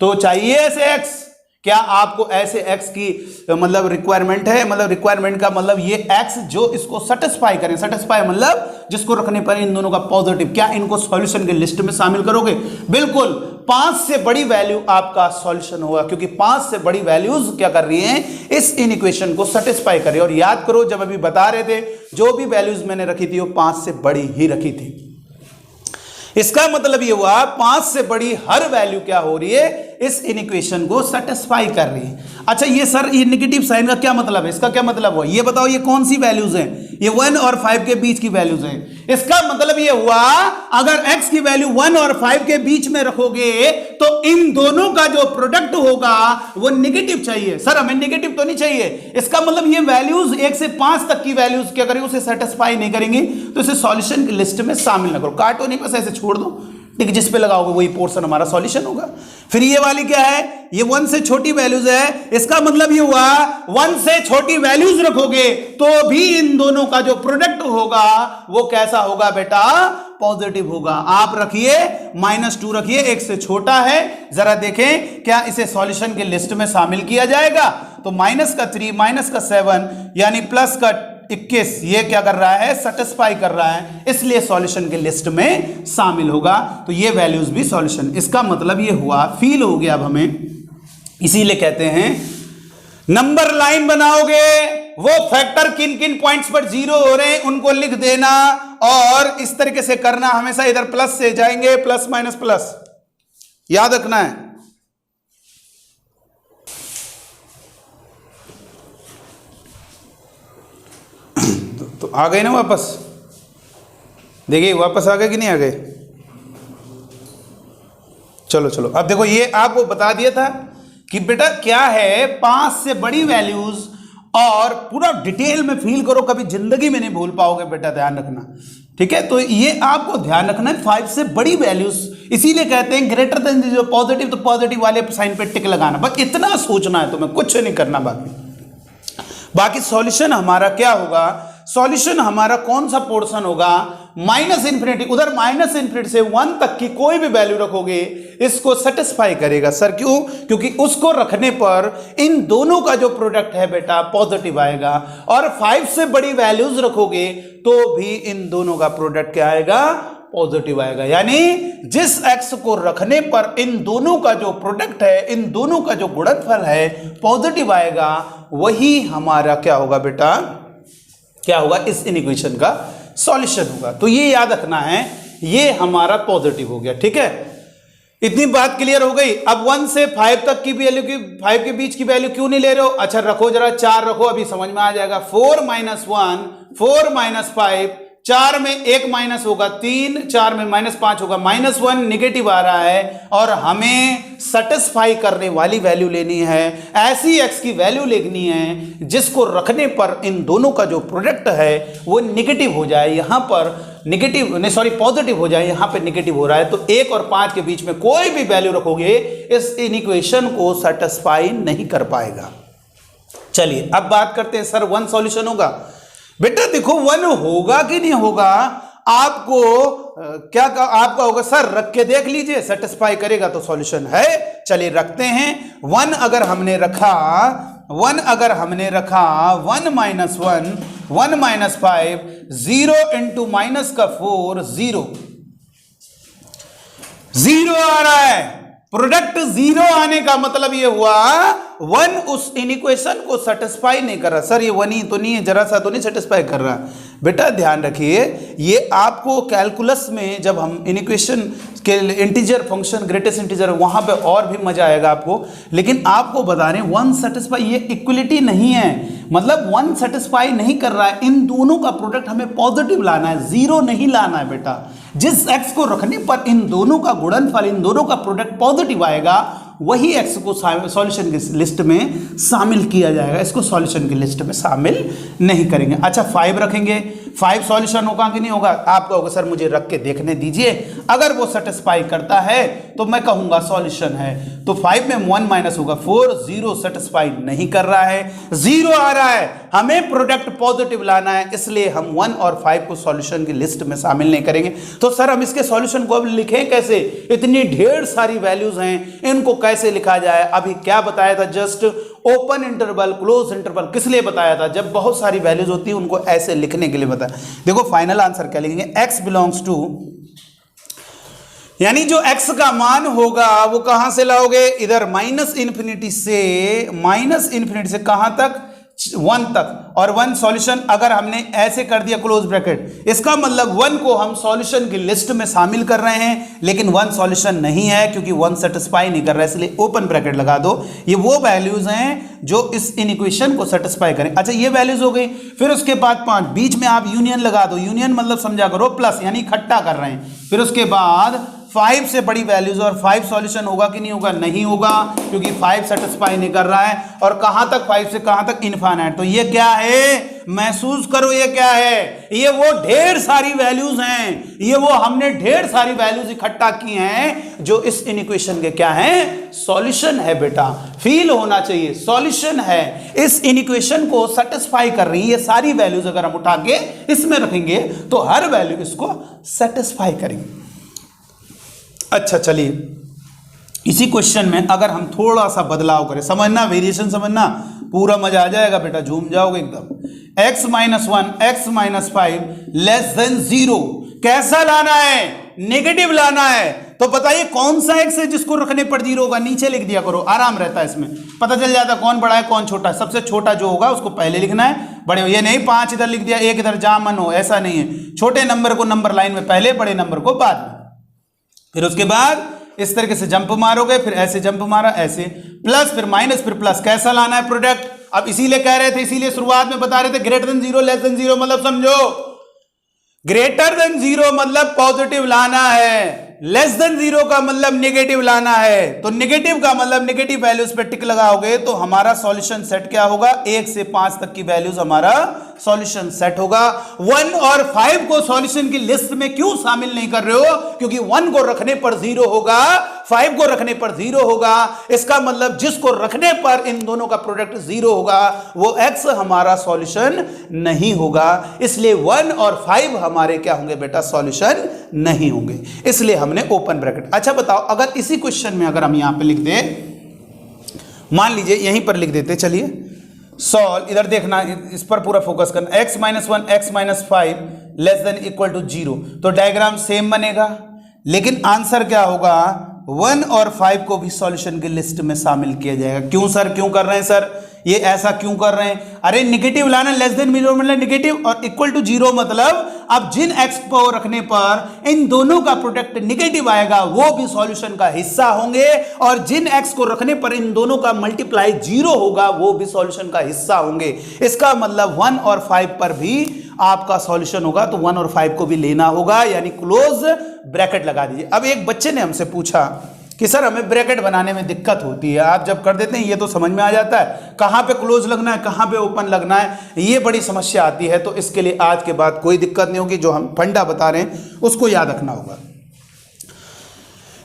तो चाहिए ऐसे x? क्या आपको ऐसे x की मतलब रिक्वायरमेंट है? मतलब रिक्वायरमेंट का मतलब ये x जो इसको सेटिस्फाई करें, सेटिस्फाई मतलब जिसको रखने पर इन दोनों का पॉजिटिव, क्या इनको सॉल्यूशन के लिस्ट में शामिल करोगे? बिल्कुल, 5 से बड़ी वैल्यू आपका सॉल्यूशन होगा, क्योंकि 5 से बड़ी वैल्यूज क्या कर रही हैं? इस इन इक्वेशन को सेटिस्फाई कर रही है। और याद करो, जब अभी बता रहे थे, जो भी वैल्यूज मैंने रखी थी वो 5 से बड़ी ही रखी थी। इसका मतलब ये हुआ 5 से बड़ी हर वैल्यू क्या हो रही है? इस इक्वेशन को सेटिस्फाई कर रही है। अच्छा, ये सर ये नेगेटिव साइन का क्या मतलब है? इसका क्या मतलब हुआ? ये बताओ, ये कौन सी वैल्यूज हैं? ये 1 और 5 के बीच की वैल्यूज हैं। इसका मतलब ये हुआ अगर x की वैल्यू 1 और 5 के बीच में रखोगे तो इन दोनों का जो प्रोडक्ट होगा वो नेगेटिव चाहिए। सर हमें नेगेटिव तो नहीं चाहिए। इसका मतलब ये वैल्यूज 1 से 5 तक की वैल्यूज क्या करेंगे? उसे सेटिस्फाई नहीं करेंगी, तो इसे सॉल्यूशन की लिस्ट में शामिल ना करो। काटो नहीं, बस ऐसे छोड़ दो, ठीक, जिस पे लगाओगे वही पोर्शन हमारा सॉल्यूशन होगा। फिर ये वाली क्या है? ये 1 से छोटी वैल्यूज है। इसका मतलब ये हुआ 1 से छोटी वैल्यूज रखोगे तो भी इन दोनों का जो प्रोडक्ट होगा वो कैसा होगा बेटा? पॉजिटिव होगा। आप रखिए -2 रखिए, 1 से छोटा है। जरा देखें क्या इसे सॉल्यूशन के लिस्ट में शामिल किया जाएगा? तो -3 -7 यानी +21 ये क्या कर रहा है? सेटिस्फाई कर रहा है, इसलिए सॉल्यूशन के लिस्ट में शामिल होगा। तो ये वैल्यूज भी सॉल्यूशन। इसका मतलब ये हुआ, फील हो गया अब हमें, इसीलिए कहते हैं नंबर लाइन बनाओगे, वो फैक्टर किन किन पॉइंट्स पर 0 हो रहे हैं उनको लिख देना, और इस तरीके से करना। हमेशा इधर प्लस से जाएंगे, प्लस माइनस प्लस, याद रखना है। तो आ गए ना वापस? देखिए वापस आ गए कि नहीं आ गए? चलो चलो, अब देखो ये आपको बता दिया था कि बेटा क्या है 5 से बड़ी वैल्यूज, और पूरा डिटेल में फील करो, कभी जिंदगी में नहीं भूल पाओगे बेटा, ध्यान रखना, ठीक है? तो ये आपको ध्यान रखना है 5 से बड़ी वैल्यूज, इसीलिए कहते हैं ग्रेटर देन जो पॉजिटिव, तो पॉजिटिव वाले साइन पे टिक लगाना, बस इतना सोचना है तुम्हें, कुछ नहीं करना। बाकी सॉल्यूशन हमारा क्या होगा? सॉल्यूशन हमारा कौन सा पोर्शन होगा? -∞, उधर -∞ से 1 तक की कोई भी वैल्यू रखोगे इसको सेटिस्फाई करेगा। सर क्यों? क्योंकि उसको रखने पर इन दोनों का जो प्रोडक्ट है बेटा पॉजिटिव आएगा, और 5 से बड़ी वैल्यूज रखोगे तो भी इन दोनों का प्रोडक्ट क्या आएगा? पॉजिटिव आएगा। यानी जिस x को रखने पर इन दोनों का जो प्रोडक्ट है, इन दोनों का जो गुणनफल है पॉजिटिव आएगा, वही हमारा क्या होगा बेटा? क्या होगा? इस इक्वेशन का सॉल्यूशन होगा। तो ये याद रखना है, ये हमारा पॉजिटिव हो गया, ठीक है? इतनी बात क्लियर हो गई। अब 1 से 5 तक की वैल्यू की, 5 के बीच की वैल्यू क्यों नहीं ले रहे हो? अच्छा रखो, जरा 4 रखो, अभी समझ में आ जाएगा। 4 - 1 4 - 5, 4 में 1 माइनस होगा 3, 4 में -5 होगा, -1 निगेटिव आ रहा है, और हमें सेटिस्फाई करने वाली वैल्यू लेनी है। ऐसी x की वैल्यू लेनी है जिसको रखने पर इन दोनों का जो प्रोडक्ट है वो निगेटिव हो जाए। यहां पर निगेटिव नहीं, सॉरी पॉजिटिव हो जाए, यहां पे निगेटिव हो रहा है। तो 1 और 5 के बीच में कोई भी वैल्यू रखोगे इस इक्वेशन को सेटिस्फाई नहीं कर पाएगा। चलिए अब बात करते हैं, सर 1 सॉल्यूशन होगा? बेटा देखो 1 होगा कि नहीं होगा, आपको क्या आपका होगा? सर रख के देख लीजिए, सेटिस्फाई करेगा तो सॉल्यूशन है। चलिए रखते हैं। 1 अगर हमने रखा 1 अगर हमने रखा 1 - 1 1 - 5 0 इंटू -4 0 0 आ रहा है। प्रोडक्ट 0 आने का मतलब ये हुआ 1 उस इक्वेशन को सेटिस्फाई नहीं कर रहा। सर ये 1 ही तो नहीं है, जरा सा तो नहीं सेटिस्फाई कर रहा। बेटा ध्यान रखिए, ये आपको कैलकुलस में जब हम इक्वेशन के इंटीजर फंक्शन ग्रेटेस्ट इंटीजर वहां पे और भी मजा आएगा आपको, लेकिन आपको बता रहे हैं 1 सेटिस्फाई, ये इक्वलिटी नहीं है, मतलब 1 सेटिस्फाई नहीं कर रहा है। इन दोनों का प्रोडक्ट हमें पॉजिटिव लाना है, 0 नहीं लाना है बेटा। जिस x को रखने पर इन दोनों का गुणनफल, इन दोनों का प्रोडक्ट पॉजिटिव आएगा, वही x को सॉल्यूशन की लिस्ट में शामिल किया जाएगा। इसको सॉल्यूशन की लिस्ट में शामिल नहीं करेंगे। अच्छा 5 रखेंगे, 5 सॉल्यूशन होगा कि नहीं होगा? आप कहोगे सर मुझे रख के देखने दीजिए, अगर वो सेटिस्फाई करता है तो मैं कहूंगा सॉल्यूशन है। तो 5 में 1 माइनस होगा 4, 0 सेटिस्फाई नहीं कर रहा है, 0 आ रहा है, हमें प्रोडक्ट पॉजिटिव लाना है, इसलिए हम 1 और 5 को सॉल्यूशन की लिस्ट में शामिल नहीं करेंगे। तो सर हम इसके सॉल्यूशन को अब लिखें कैसे? इतनी ढेर सारी वैल्यूज हैं, इनको कैसे लिखा जाए? अभी क्या बताया था? Just open interval, close interval. किस लिए बताया था? जब बहुत सारी वैल्यूज होती है उनको ऐसे लिखने के लिए बताया। देखो फाइनल आंसर क्या लिखेंगे? x बिलोंग्स टू, यानी जो x का मान होगा वो कहां से लाओगे? इधर माइनस इंफिनिटी से कहां तक? 1 तक। और 1 सॉल्यूशन अगर हमने ऐसे कर दिया क्लोज ब्रैकेट, इसका मतलब 1 को हम सॉल्यूशन की लिस्ट में शामिल कर रहे हैं, लेकिन 1 सॉल्यूशन नहीं है क्योंकि 1 सेटिस्फाई नहीं कर रहा है, इसलिए ओपन ब्रैकेट लगा दो। ये वो वैल्यूज हैं जो इस इनइक्वेशन को सेटिस्फाई करें। अच्छा ये वैल्यूज हो गई, फिर उसके बाद 5, बीच में आप यूनियन लगा दो। यूनियन मतलब समझा करो प्लस, यानी इकट्ठा कर रहे हैं। फिर उसके बाद 5 से बड़ी वैल्यूज, और 5 सॉल्यूशन होगा कि नहीं होगा? नहीं होगा, क्योंकि 5 सेटिस्फाई नहीं कर रहा है। और कहां तक? 5 से कहां तक? इनफाइनाइट। तो ये क्या है? महसूस करो ये क्या है? ये वो ढेर सारी वैल्यूज हैं, ये वो हमने ढेर सारी वैल्यूज इकट्ठा की हैं जो इस इनइक्वेशन के क्या हैं? सॉल्यूशन है बेटा। फील होना चाहिए, सॉल्यूशन है, इस इनइक्वेशन को सेटिस्फाई कर रही है। ये सारी वैल्यूज अगर हम उठा के इसमें रखेंगे तो हर वैल्यू इसको सेटिस्फाई करेंगे। अच्छा चलिए, इसी क्वेश्चन में अगर हम थोड़ा सा बदलाव करें, समझना, वेरिएशन समझना, पूरा मजा आ जाएगा बेटा, झूम जाओगे एकदम। x minus 1, x minus 5 less then 0 कैसा लाना है? नेगेटिव लाना है। तो बताइए कौन सा x है जिसको रखने पर 0 होगा? नीचे लिख दिया करो, आराम रहता है, इसमें पता चल जाता है कौन बड़ा है कौन छोटा है। सबसे छोटा जो होगा उसको पहले लिखना है, बड़े ये नहीं 5 इधर लिख दिया 1 इधर जहां मन हो, ऐसा नहीं है। छोटे नंबर को नंबर लाइन में पहले, बड़े नंबर को बाद में। फिर उसके बाद इस तरीके से जंप मारोगे, फिर ऐसे जंप मारा, ऐसे प्लस, फिर माइनस, फिर प्लस। कैसा लाना है प्रोडक्ट? अब इसीलिए कह रहे थे, इसीलिए शुरुआत में बता रहे थे ग्रेटर देन 0 लेस देन 0 मतलब समझो, ग्रेटर देन 0 मतलब पॉजिटिव लाना है, लेस देन 0 का मतलब नेगेटिव लाना है। तो नेगेटिव का मतलब नेगेटिव वैल्यूज पे टिक लगाओगे तो हमारा सॉल्यूशन सेट क्या होगा? 1 से 5 तक की वैल्यूज हमारा सॉल्यूशन सेट होगा। 1 और 5 को सॉल्यूशन की लिस्ट में क्यों शामिल नहीं कर रहे हो? क्योंकि 1 को रखने पर 0 होगा, 5 को रखने पर 0 होगा। इसका मतलब जिसको रखने पर इन दोनों का प्रोडक्ट 0 होगा वो x हमारा सॉल्यूशन नहीं होगा। इसलिए 1 और 5 हमारे क्या होंगे बेटा? सॉल्यूशन नहीं होंगे, इसलिए हमने ओपन ब्रैकेट। अच्छा बताओ, अगर इसी क्वेश्चन में अगर हम यहां पे लिख दें, मान लीजिए यहीं पर लिख देते, चलिए सॉल्व, इधर देखना, इस पर पूरा फोकस करना, x minus 1 x minus 5 less than equal to 0। तो डायग्राम सेम बनेगा, लेकिन आंसर क्या होगा? 1 और 5 को भी सॉल्यूशन की लिस्ट में शामिल किया जाएगा। क्यों सर, क्यों कर रहे हैं सर? ये ऐसा क्यों कर रहे हैं? अरे नेगेटिव लाना, लेस देन 0 मतलब नेगेटिव, और इक्वल टू 0 मतलब अब जिन x को रखने पर इन दोनों का प्रोडक्ट नेगेटिव आएगा वो भी सॉल्यूशन का हिस्सा होंगे, और जिन x को रखने पर इन दोनों का मल्टीप्लाई 0 होगा वो भी सॉल्यूशन का हिस्सा होंगे। इसका मतलब 1 और 5 पर भी आपका सॉल्यूशन होगा, तो 1 और 5 को भी लेना होगा, यानी क्लोज ब्रैकेट लगा दीजिए। अब एक बच्चे ने हमसे पूछा कि सर हमें ब्रैकेट बनाने में दिक्कत होती है, आप जब कर देते हैं ये तो समझ में आ जाता है, कहां पे क्लोज लगना है कहां पे ओपन लगना है, ये बड़ी समस्या आती है। तो इसके लिए आज के बाद कोई दिक्कत नहीं होगी, जो हम फंडा बता रहे हैं उसको याद रखना होगा।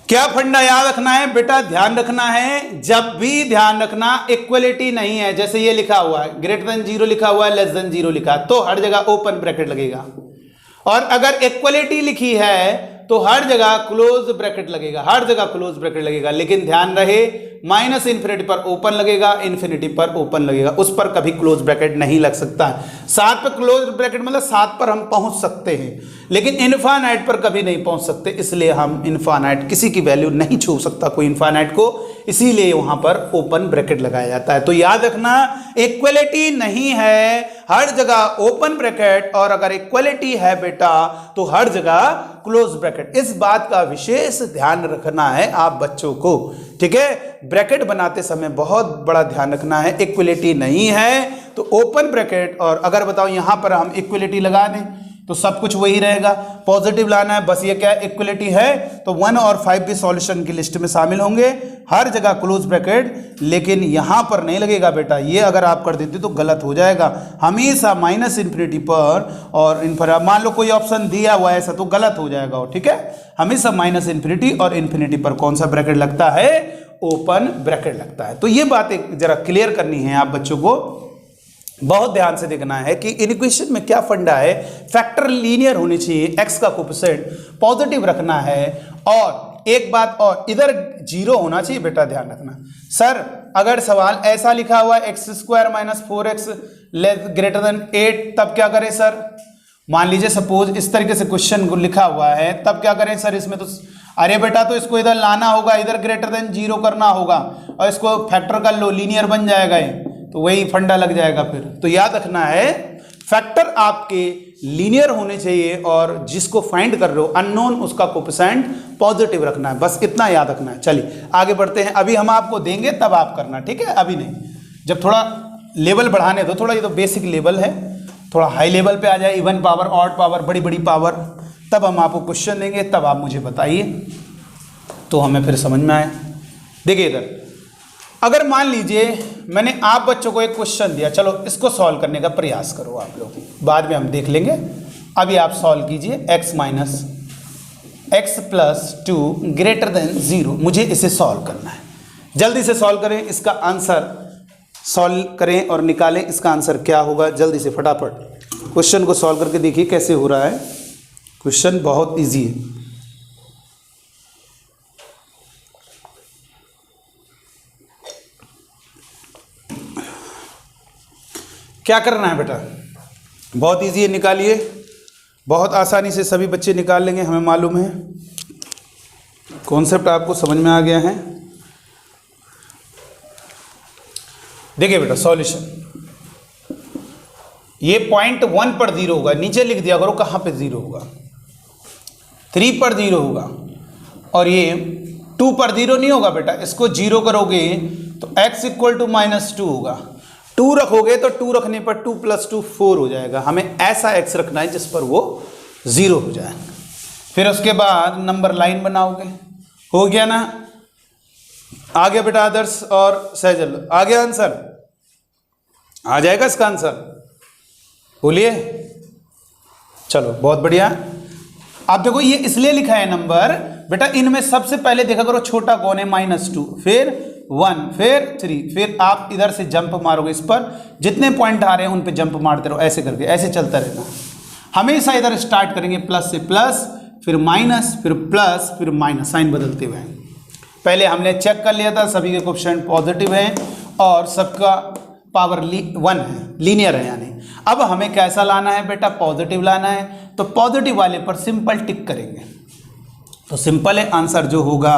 क्या फंडा याद रखना है बेटा? ध्यान रखना है, जब भी ध्यान रखना, इक्वलिटी नहीं है, जैसे ये लिखा हुआ है ग्रेटर देन 0 लिखा हुआ है, लेस देन 0 लिखा है, तो हर जगह ओपन ब्रैकेट लगेगा। और अगर इक्वलिटी लिखी है तो हर जगह क्लोज ब्रैकेट लगेगा, हर जगह क्लोज ब्रैकेट लगेगा। लेकिन ध्यान रहे, माइनस इन्फिनिटी पर ओपन लगेगा, इन्फिनिटी पर ओपन लगेगा, उस पर कभी क्लोज ब्रैकेट नहीं लग सकता है। 7 पर क्लोज ब्रैकेट मतलब 7 पर हम पहुंच सकते हैं, लेकिन इनफाइनाइट पर कभी नहीं पहुंच सकते, इसलिए हम इनफाइनाइट, किसी की वैल्यू नहीं छू सकता कोई इनफाइनाइट को, इसीलिए वहां पर ओपन ब्रैकेट लगाया जाता है। तो याद रखना, इक्वलिटी नहीं है, हर जगह ओपन ब्रैकेट, और अगर इक्वलिटी है बेटा तो हर जगह क्लोज ब्रैकेट। इस बात का विशेष ध्यान रखना है आप बच्चों को, ठीक है? ब्रैकेट बनाते समय बहुत बड़ा ध्यान रखना है, इक्वलिटी नहीं है तो ओपन ब्रैकेट। और अगर बताओ यहां पर हम इक्वलिटी लगा दें, तो सब कुछ वही रहेगा, पॉजिटिव लाना है, बस ये क्या इक्वलिटी है तो 1 और 5 भी सॉल्यूशन की लिस्ट में शामिल होंगे, हर जगह क्लोज ब्रैकेट, लेकिन यहाँ पर नहीं लगेगा बेटा, ये अगर आप कर देते तो गलत हो जाएगा, हमेशा माइनस इन्फिनिटी पर और इन्फिनिटी, मान लो कोई ऑप्शन दिया हुआ है ऐसा तो गलत हो जाएगा, ठीक है, हमेशा माइनस इन्फिनिटी और इन्फिनिटी पर कौन सा ब्रैकेट लगता है, ओपन ब्रैकेट लगता है। तो ये बात एक जरा क्लियर करनी है आप बच्चों को, बहुत ध्यान से देखना है कि इन इक्वेशन में क्या फंडा है, फैक्टर लीनियर होनी चाहिए, एक्स का कोएफिशिएंट पॉजिटिव रखना है, और एक बात और इधर जीरो होना चाहिए बेटा, ध्यान रखना। सर अगर सवाल ऐसा लिखा हुआ है x square minus 4x greater than 8 तब क्या करें सर, मान लीजिए सपोज इस तरीके से क्वेश्चन लिखा हुआ है, तब क्या करें सर इसमें तो, अरे बेटा तो इसको इधर लाना होगा, इधर ग्रेटर देन 0 करना होगा और इसको फैक्टर कर लो, लीनियर बन जाएगा ये, तो वही फंडा लग जाएगा फिर। तो याद रखना है फैक्टर आपके लीनियर होने चाहिए और जिसको फाइंड कर रहे हो अननोन उसका कोएफिशिएंट पॉजिटिव रखना है, बस इतना याद रखना है। चलिए आगे बढ़ते हैं, अभी हम आपको देंगे तब आप करना, ठीक है, अभी नहीं, जब थोड़ा लेवल बढ़ाने दो, थोड़ा ये तो बेसिक लेवल है, थोड़ा हाई लेवल पे आ जाए, इवन पावर, ऑड पावर, बड़ी बड़ी पावर, तब हम आपको क्वेश्चन देंगे, तब आप मुझे बताइए तो हमें फिर समझ में आए। देखिए इधर अगर मान लीजिए मैंने आप बच्चों को एक क्वेश्चन दिया, चलो इसको सॉल्व करने का प्रयास करो आप लोग, बाद में हम देख लेंगे, अभी आप सॉल्व कीजिए x minus x plus 2 greater than 0, मुझे इसे सॉल्व करना है, जल्दी से सॉल्व करें, इसका आंसर सॉल्व करें और निकालें इसका आंसर क्या होगा, जल्दी से फटाफट क्वेश्चन को सॉल्व करके देखिए कैसे हो रहा है, क्वेश्चन बहुत ईजी है। क्या करना है बेटा, बहुत इजी है, निकालिए, बहुत आसानी से सभी बच्चे निकाल लेंगे, हमें मालूम है कॉन्सेप्ट आपको समझ में आ गया है। देखिए बेटा सॉल्यूशन, ये पॉइंट 1 पर 0 होगा, नीचे लिख दिया करो कहाँ पे 0 होगा, 3 पर 0 होगा, और ये 2 पर 0 नहीं होगा बेटा, इसको 0 करोगे तो x इक्वल टू -2 होगा, 2 रखोगे तो 2 रखने पर 2 + 2 4 हो जाएगा, हमें ऐसा x रखना है जिस पर वो 0 हो जाए। फिर उसके बाद नंबर लाइन बनाओगे, हो गया ना, आ गया बेटा आदर्श और सहजल, आ गया आंसर, आ जाएगा इसका आंसर, बोलिए, चलो बहुत बढ़िया। आप देखो ये इसलिए लिखा है नंबर बेटा, इनमें सबसे पहले देखा करो छोटा कौन है, -2, फिर 1, फिर 3, फिर आप इधर से जंप मारोगे, इस पर जितने पॉइंट आ रहे हैं उन पे जंप मारते रहो, ऐसे करके ऐसे चलता रहना, हमेशा इधर स्टार्ट करेंगे प्लस से प्लस, फिर माइनस, फिर प्लस, फिर माइनस, साइन बदलते हुए। पहले हमने चेक कर लिया था सभी के कोएफिशिएंट पॉजिटिव हैं और सबका पावर 1 है, लीनियर है, यानी अब हमें कैसा लाना है बेटा, पॉजिटिव लाना है, तो पॉजिटिव वाले पर सिंपल टिक करेंगे, तो सिंपल है, आंसर जो होगा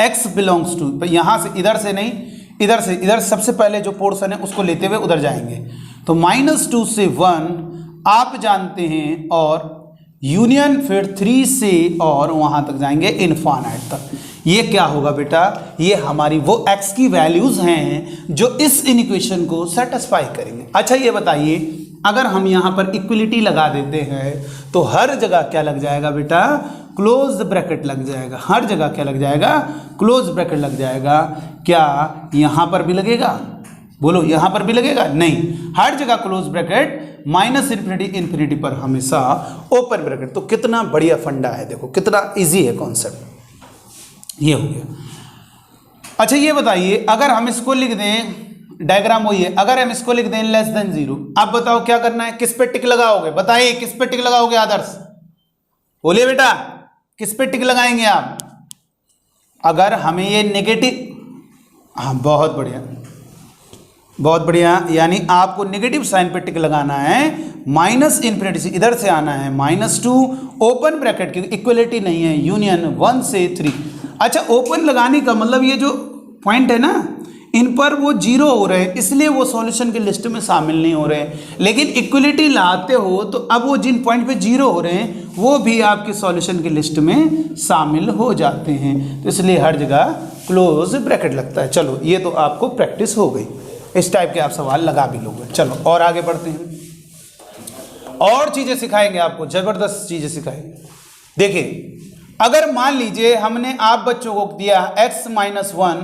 x बिलोंग्स टू, यहाँ से इधर से नहीं, इधर से, इधर सबसे पहले जो पोर्शन है उसको लेते हुए उधर जाएंगे, तो -2 से 1 आप जानते हैं, और यूनियन फिर 3 से और वहाँ तक जाएंगे इनफाइनाइट तक। ये क्या होगा बेटा, ये हमारी वो x की वैल्यूज़ हैं जो इस इक्वेशन को सेटिस्फाई करेंगे। अच्छा ये बताइए, अगर हम यहाँ पर इक्वलिटी लगा देते हैं तो हर जगह क्या लग जाएगा बेटा, क्लोज ब्रैकेट लग जाएगा, हर जगह क्या लग जाएगा, क्लोज ब्रैकेट लग जाएगा। क्या यहाँ पर भी लगेगा, बोलो यहाँ पर भी लगेगा, नहीं, हर जगह क्लोज ब्रैकेट, -∞ इन्फिनिटी पर हमेशा ओपन ब्रैकेट। तो कितना बढ़िया फंडा है, देखो कितना इजी है कॉन्सेप्ट, ये हो गया। अच्छा ये बताइए, अगर हम इसको लिख दें, डायग्राम वही है, अगर हम इसको लिख दें <0, अब बताओ क्या करना है, किस पे टिक लगाओगे, बताइए किस पे टिक लगाओगे आदर्श, बोलिए बेटा किस पे टिक लगाएंगे आप, अगर हमें ये नेगेटिव, हाँ बहुत बढ़िया बहुत बढ़िया, यानी आपको नेगेटिव साइन पे टिक लगाना है, -∞ से इधर से आना है -2, ओपन ब्रैकेट की इक्वलिटी नहीं है, यूनियन 1 से 3। अच्छा ओपन लगाने का मतलब ये जो पॉइंट है ना, इन पर वो 0 हो रहे हैं, इसलिए वो सॉल्यूशन की लिस्ट में शामिल नहीं हो रहे हैं, लेकिन इक्वलिटी लाते हो तो अब वो जिन पॉइंट पे 0 हो रहे हैं वो भी आपके सॉल्यूशन की लिस्ट में शामिल हो जाते हैं, तो इसलिए हर जगह क्लोज ब्रैकेट लगता है। चलो ये तो आपको प्रैक्टिस हो गई, इस टाइप के आप सवाल लगा भी लोगे। चलो और आगे बढ़ते हैं। और चीजें सिखाएंगे आपको, जबरदस्त चीजें सिखाएंगे। देखिए अगर मान लीजिए हमने आप बच्चों को दिया x माइनस 1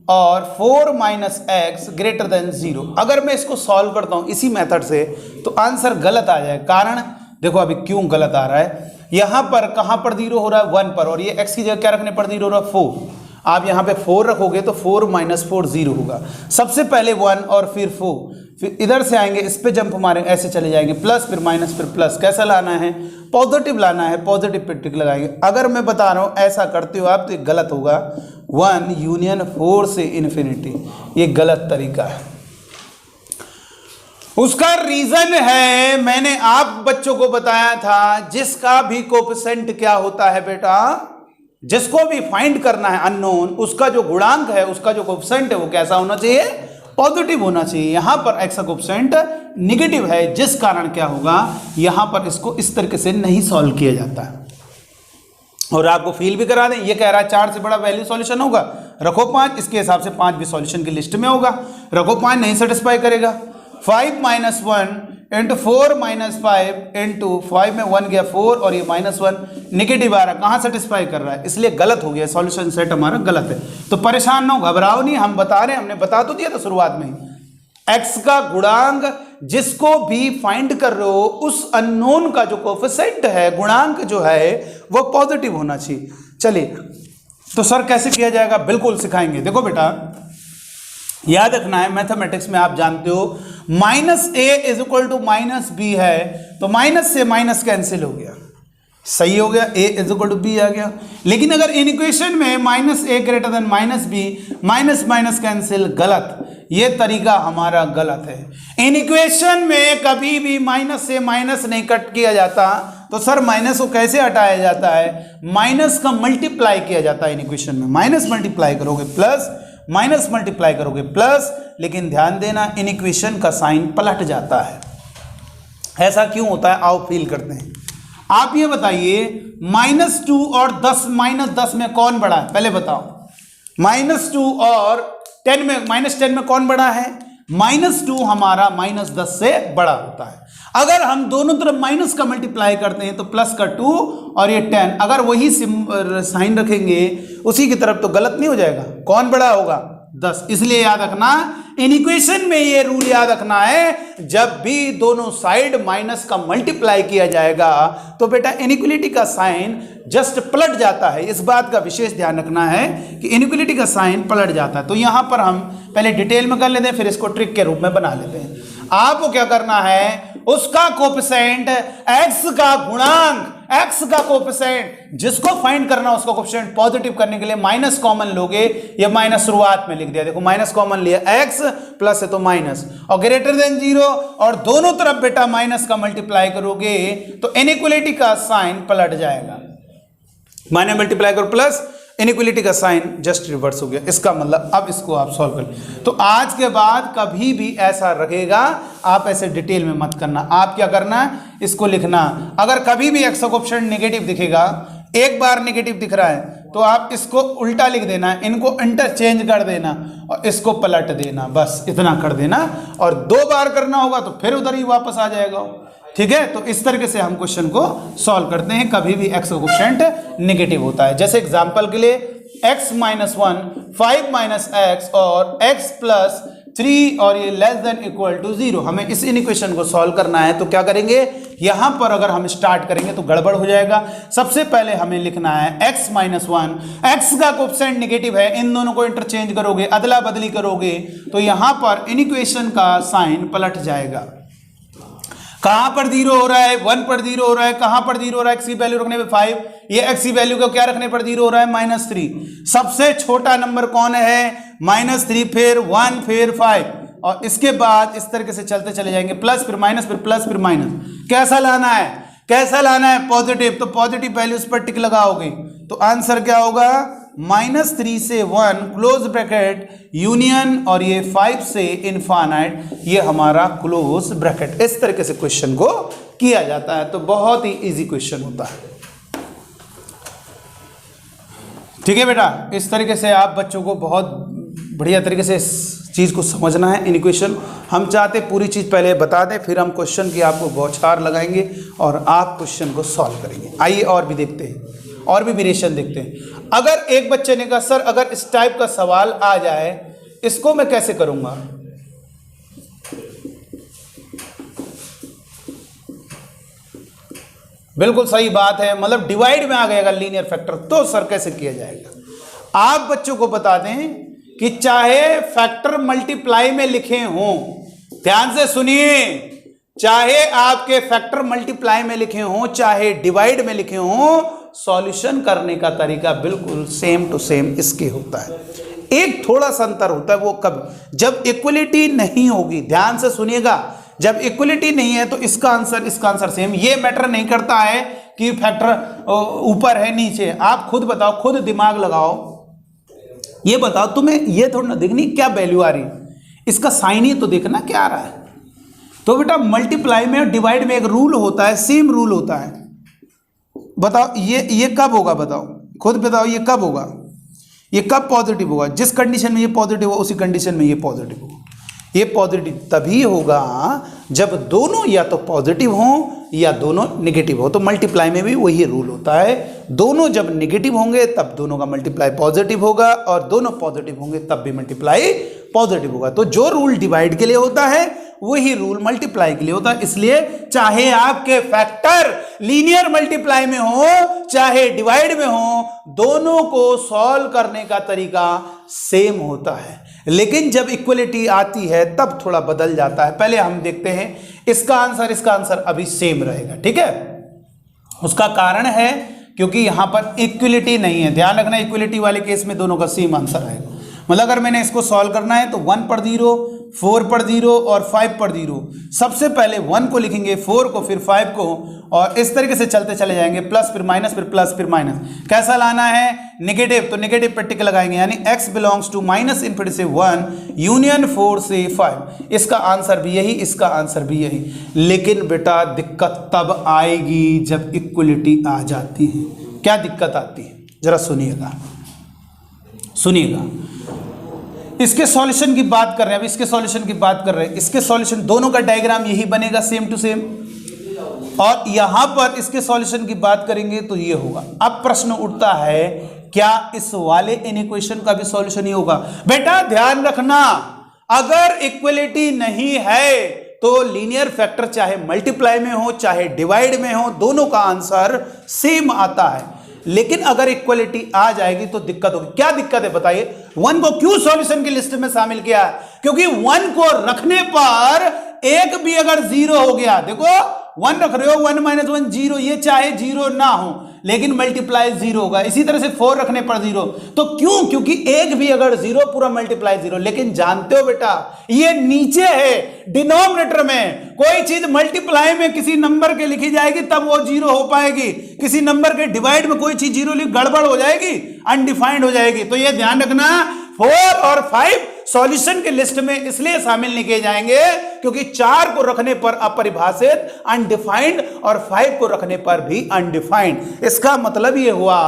और 4 माइनस एक्स ग्रेटर देन 0, अगर मैं इसको सॉल्व करता हूं इसी मेथड से तो आंसर गलत आ जाए। कारण देखो अभी क्यों गलत आ रहा है, यहां पर कहां पर 0 हो रहा है 1 पर, और ये x की जगह क्या रखने पर 0 हो रहा है 4। आप यहां पे 4 रखोगे तो 4 माइनस 4 0 होगा। सबसे पहले 1 और फिर 4, फिर इधर से आएंगे इस पे जंप मारेंगे, ऐसे चले जाएंगे, प्लस फिर माइनस फिर प्लस। कैसा लाना है, पॉजिटिव लाना है, पॉजिटिव पे टिक लगाएंगे। अगर मैं बता रहा हूं ऐसा करते हो आप तो ये गलत होगा। 1 यूनियन 4 से इन्फिनिटी, ये गलत तरीका है। उसका रीजन है मैंने आप बच्चों को बताया था, जिसका भी कोएफिशिएंट क्या होता है बेटा, जिसको भी फाइंड करना है अननोन, उसका जो गुणांक है, उसका जो कोएफिशिएंट है वो कैसा होना चाहिए, पॉजिटिव होना चाहिए। यहां पर x का कोएफिशिएंट निगेटिव है, जिस कारण क्या होगा, यहां पर इसको इस तरीके से नहीं सॉल्व किया जाता है। और आपको फील भी करा दें, ये कह रहा है 4 से बड़ा वैल्यू सॉल्यूशन होगा, रखो 5, इसके हिसाब से 5 भी सॉल्यूशन की लिस्ट में होगा, रखो 5 नहीं सेटिस्फाई करेगा। 5 माइनस 1 इंटू 4 माइनस 5 इंटू 5 में 1 गया 4 और ये माइनस 1 निगेटिव आ रहा है, कहाँ सेटिस्फाई कर रहा है, इसलिए गलत हो गया, सॉल्यूशन सेट हमारा गलत है। तो परेशान ना हो, घबराओ नहीं, हम बता रहे हैं, हमने बता तो दिया था शुरुआत में ही। x का गुणांक जिसको भी फाइंड कर रहे हो, उस अननोन का जो कोएफिशिएंट है, गुणांक जो है वो पॉजिटिव होना चाहिए। चलिए तो सर कैसे किया जाएगा, बिल्कुल सिखाएंगे। देखो बेटा याद रखना है, मैथमेटिक्स में आप जानते हो minus A is equal to minus B है, तो माइनस से माइनस कैंसिल हो गया, सही हो गया, A is equal to B आ गया। लेकिन अगर इन इक्वेशन में minus A greater than minus B, minus minus cancel, गलत, ये तरीका हमारा गलत है। इन इक्वेशन में कभी भी माइनस से माइनस नहीं कट किया जाता, तो सर माइनस को कैसे हटाया जाता है, माइनस का मल्टीप्लाई किया जाता है। इन इक्वेशन में माइनस मल्टीप्लाई करोगे प्लस, माइनस मल्टीप्लाई करोगे प्लस, लेकिन ध्यान देना इन इक्वेशन का साइन पलट जाता है। ऐसा क्यों होता है, आओ फील करते हैं। आप ये बताइए -2 और 10, -10 में कौन बड़ा है, पहले बताओ। -2 और 10 में, -10 में कौन बड़ा है, -2 हमारा -10 से बड़ा होता है। अगर हम दोनों तरफ माइनस का मल्टीप्लाई करते हैं तो प्लस का 2 और ये 10, अगर वही साइन रखेंगे उसी की तरफ तो गलत नहीं हो जाएगा, कौन बड़ा होगा, 10। इसलिए याद रखना, इन इक्वेशन में ये रूल याद रखना है, जब भी दोनों साइड माइनस का मल्टीप्लाई किया जाएगा तो बेटा इनइक्वालिटी का साइन जस्ट पलट जाता है। इस बात का विशेष ध्यान रखना है कि इनइक्वालिटी का साइन पलट जाता है। तो यहां पर हम पहले डिटेल में कर लेते हैं, फिर इसको ट्रिक के रूप में बना लेते हैं। आपको क्या करना है, उसका कोएफिशिएंट, x का गुणांक, x का कोएफिशिएंट जिसको फाइंड करना उसका कोएफिशिएंट पॉजिटिव करने के लिए माइनस कॉमन लोगे, ये माइनस शुरुआत में लिख दिया, देखो माइनस कॉमन लिया, x प्लस है तो माइनस, और ग्रेटर देन 0, और दोनों तरफ बेटा माइनस का मल्टीप्लाई करोगे तो इनइक्वालिटी का साइन पलट जाएगा। माइनस मल्टीप्लाई करो प्लस, इनइक्वालिटी का साइन जस्ट रिवर्स हो गया। इसका मतलब अब इसको आप सॉल्व कर, तो आज के बाद कभी भी ऐसा रखेगा, आप ऐसे डिटेल में मत करना। आप क्या करना है, इसको लिखना, अगर कभी भी x का ऑप्शन नेगेटिव दिखेगा, एक बार नेगेटिव दिख रहा है तो आप इसको उल्टा लिख देना, इनको इंटरचेंज कर देना और इसको पलट देना, बस इतना कर देना। और 2 बार करना होगा तो फिर उधर ही वापस आ जाएगा, ठीक है। तो इस तरीके से हम क्वेश्चन को सॉल्व करते हैं, कभी भी x का कोएफिशिएंट नेगेटिव होता है। जैसे एग्जांपल के लिए x माइनस 1, 5 माइनस एक्स और x प्लस 3 और ये लेस देन इक्वल टू 0, हमें इस इक्वेशन को सॉल्व करना है। तो क्या करेंगे, यहां पर अगर हम स्टार्ट करेंगे तो गड़बड़ हो जाएगा। सबसे पहले हमें लिखना है x माइनस 1, x का कोएफिशिएंट नेगेटिव है, इन दोनों को इंटरचेंज करोगे, अदला बदली करोगे तो यहां पर इन इक्वेशन का साइन पलट जाएगा। कहां पर 0 हो रहा है, 1 पर 0 हो रहा है, कहां पर 0 हो रहा है, x की वैल्यू रखने पे 5, ये x की वैल्यू को क्या रखने पर 0 हो रहा है, -3। सबसे छोटा नंबर कौन है, -3, फिर 1, फिर 5, और इसके बाद इस तरीके से चलते चले जाएंगे, प्लस फिर माइनस, फिर प्लस, फिर माइनस। कैसा लाना है, कैसा लाना है, पॉजिटिव, तो पॉजिटिव वैल्यूज पर टिक लगाओगे तो आंसर क्या होगा, -3 से 1 क्लोज ब्रैकेट यूनियन, और ये 5 से इनफाइनाइट, ये हमारा क्लोज ब्रैकेट। इस तरीके से क्वेश्चन को किया जाता है, तो बहुत ही इजी क्वेश्चन होता है, ठीक है बेटा। इस तरीके से आप बच्चों को बहुत बढ़िया तरीके से इस चीज को समझना है, इन इक्वेशन हम चाहते पूरी चीज़ पहले बता दें, फिर हम क्वेश्चन की आपको बौछार लगाएंगे और आप क्वेश्चन को सॉल्व करेंगे। आइए और भी देखते हैं, और भी वेरिएशन देखते हैं। अगर एक बच्चे ने कहा सर अगर इस टाइप का सवाल आ जाए इसको मैं कैसे करूंगा? बिल्कुल सही बात है, मतलब डिवाइड में आ गएगा लीनियर फैक्टर, तो सर कैसे किया जाएगा? आप बच्चों को बता दें कि चाहे फैक्टर मल्टीप्लाई में लिखे हों, ध्यान से सुनिए, चाहे आपके फैक्टर मल्टीप्लाई में लिखे हों चाहे डिवाइड में लिखे हों, सॉल्यूशन करने का तरीका बिल्कुल सेम टू सेम इसके होता है। एक थोड़ा सा अंतर होता है, वो कब? जब इक्वलिटी नहीं होगी। ध्यान से सुनिएगा, जब इक्वलिटी नहीं है तो इसका आंसर सेम। ये मैटर नहीं करता है कि फैक्टर ऊपर है नीचे। आप खुद बताओ, खुद दिमाग लगाओ, ये बताओ तुम्हें ये थोड़ा ना देखनी क्या वैल्यू आ रही, इसका साइन ही तो देखना क्या आ रहा है। तो बेटा मल्टीप्लाई में और डिवाइड में एक रूल होता है, सेम रूल होता है। बताओ ये कब होगा? बताओ, खुद बताओ, ये कब होगा? ये कब पॉजिटिव होगा? जिस कंडीशन में ये पॉजिटिव हो उसी कंडीशन में ये पॉजिटिव होगा। ये पॉजिटिव तभी होगा जब दोनों या तो पॉजिटिव हों या दोनों नेगेटिव हो। तो मल्टीप्लाई में भी वही रूल होता है, दोनों जब नेगेटिव होंगे तब दोनों का मल्टीप्लाई पॉजिटिव होगा, और दोनों पॉजिटिव होंगे तब भी मल्टीप्लाई पॉजिटिव होगा। तो जो रूल डिवाइड के लिए होता है वही रूल मल्टीप्लाई के लिए होता है। इसलिए चाहे आपके फैक्टर लीनियर मल्टीप्लाई में हो चाहे डिवाइड में हो, दोनों को सॉल्व करने का तरीका सेम होता है। लेकिन जब इक्वलिटी आती है तब थोड़ा बदल जाता है। पहले हम देखते हैं इसका आंसर अभी सेम रहेगा, ठीक है। उसका कारण है क्योंकि यहां पर इक्वलिटी नहीं है। ध्यान रखना, इक्वलिटी वाले केस में दोनों का सेम आंसर आएगा। मतलब अगर मैंने इसको सॉल्व करना है तो 1 पर 0, 4 पर 0 और 5 पर 0। सबसे पहले 1 को लिखेंगे, 4 को, फिर 5 को, और इस तरीके से चलते चले जाएंगे, प्लस फिर माइनस, फिर प्लस फिर माइनस। कैसा लाना है? नेगेटिव, तो नेगेटिव पर टिक लगाएंगे, यानी x बिलोंग्स टू -∞ से 1 यूनियन 4 से 5। इसका आंसर भी यही, इसका आंसर भी यही। लेकिन बेटा दिक्कत तब आएगी जब इक्वलिटी आ जाती है। क्या दिक्कत आती है जरा सुनिएगा, सुनिएगा। इसके सॉल्यूशन की बात कर रहे हैं, अब इसके सॉल्यूशन की बात कर रहे हैं। इसके सॉल्यूशन दोनों का डायग्राम यही बनेगा सेम टू सेम, और यहां पर इसके सॉल्यूशन की बात करेंगे तो ये होगा। अब प्रश्न उठता है क्या इस वाले इक्वेशन का भी सॉल्यूशन ही होगा? बेटा ध्यान रखना, अगर इक्वलिटी नहीं है तो लीनियर फैक्टर चाहे मल्टीप्लाई में हो चाहे डिवाइड में हो, दोनों का आंसर सेम आता है। लेकिन अगर इक्वलिटी आ जाएगी तो दिक्कत होगी। क्या दिक्कत है बताइए? 1 को क्यों सॉल्यूशन की लिस्ट में शामिल किया? क्योंकि 1 को रखने पर एक भी अगर 0 हो गया, देखो 1 रख रहे हो, 1 - 1 0, ये चाहे 0 ना हो लेकिन मल्टीप्लाई 0 होगा। इसी तरह से 4 रखने पर 0, तो क्यों? क्योंकि एक भी अगर 0 पूरा मल्टीप्लाई 0। लेकिन जानते हो बेटा ये नीचे है डिनोमिनेटर में, कोई चीज मल्टीप्लाई में किसी नंबर के लिखी जाएगी तब वो 0 हो पाएगी, किसी नंबर के डिवाइड में कोई चीज 0 लिख गड़बड़ हो जाएगी, अनडिफाइंड हो जाएगी। तो ये ध्यान रखना, 4 और 5 सॉल्यूशन के लिस्ट में इसलिए शामिल नहीं किए जाएंगे क्योंकि 4 को रखने पर अपरिभाषित अनडिफाइंड और 5 को रखने पर भी अनडिफाइंड। इसका मतलब यह हुआ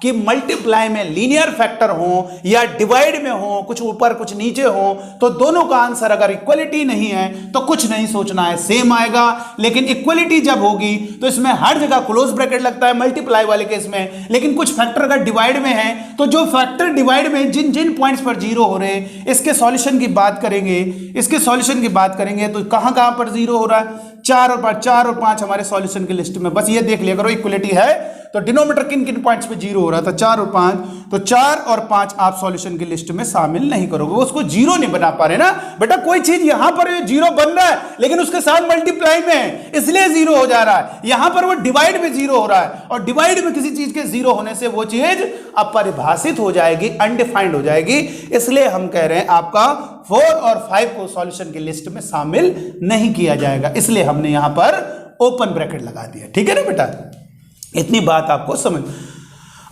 कि मल्टीप्लाई में लीनियर फैक्टर हो या डिवाइड में हो, कुछ ऊपर कुछ नीचे हो, तो दोनों का आंसर अगर इक्वलिटी नहीं है तो कुछ नहीं सोचना है, सेम आएगा। लेकिन इक्वलिटी जब होगी तो इसमें हर जगह क्लोज ब्रैकेट लगता है मल्टीप्लाई वाले केस में। लेकिन कुछ फैक्टर अगर डिवाइड में है तो जो फैक्टर डिवाइड में जिन जिन पॉइंट्स पर 0 हो रहे, इसके सॉल्यूशन की बात करेंगे, इसके सॉल्यूशन की बात करेंगे तो कहां कहां पर 0 हो रहा है? 4 और 5 हमारे सॉल्यूशन की लिस्ट में। बस ये देख लिया करो, इक्वलिटी है तो डिनोमिनेटर किन किन पॉइंट्स पे 0 हो रहा था, 4 और 5। तो 4 और 5 आप सॉल्यूशन की लिस्ट में शामिल नहीं करोगे, वो उसको 0 नहीं बना पा रहे ना बेटा। कोई चीज यहां पर 0 बन रहा है लेकिन उसके साथ मल्टीप्लाई में है इसलिए 0 हो जा रहा है। यहां पर वो डिवाइड में 0 हो रहा है, और डिवाइड में किसी चीज के 0 होने से वो चीज अपरिभाषित हो जाएगी, अनडिफाइंड हो जाएगी। इसलिए हम कह रहे हैं आपका 4 और 5 को सॉल्यूशन की लिस्ट में शामिल नहीं किया जाएगा, इसलिए हमने यहां पर ओपन ब्रैकेट लगा दिया। ठीक है ना बेटा, इतनी बात आपको समझ।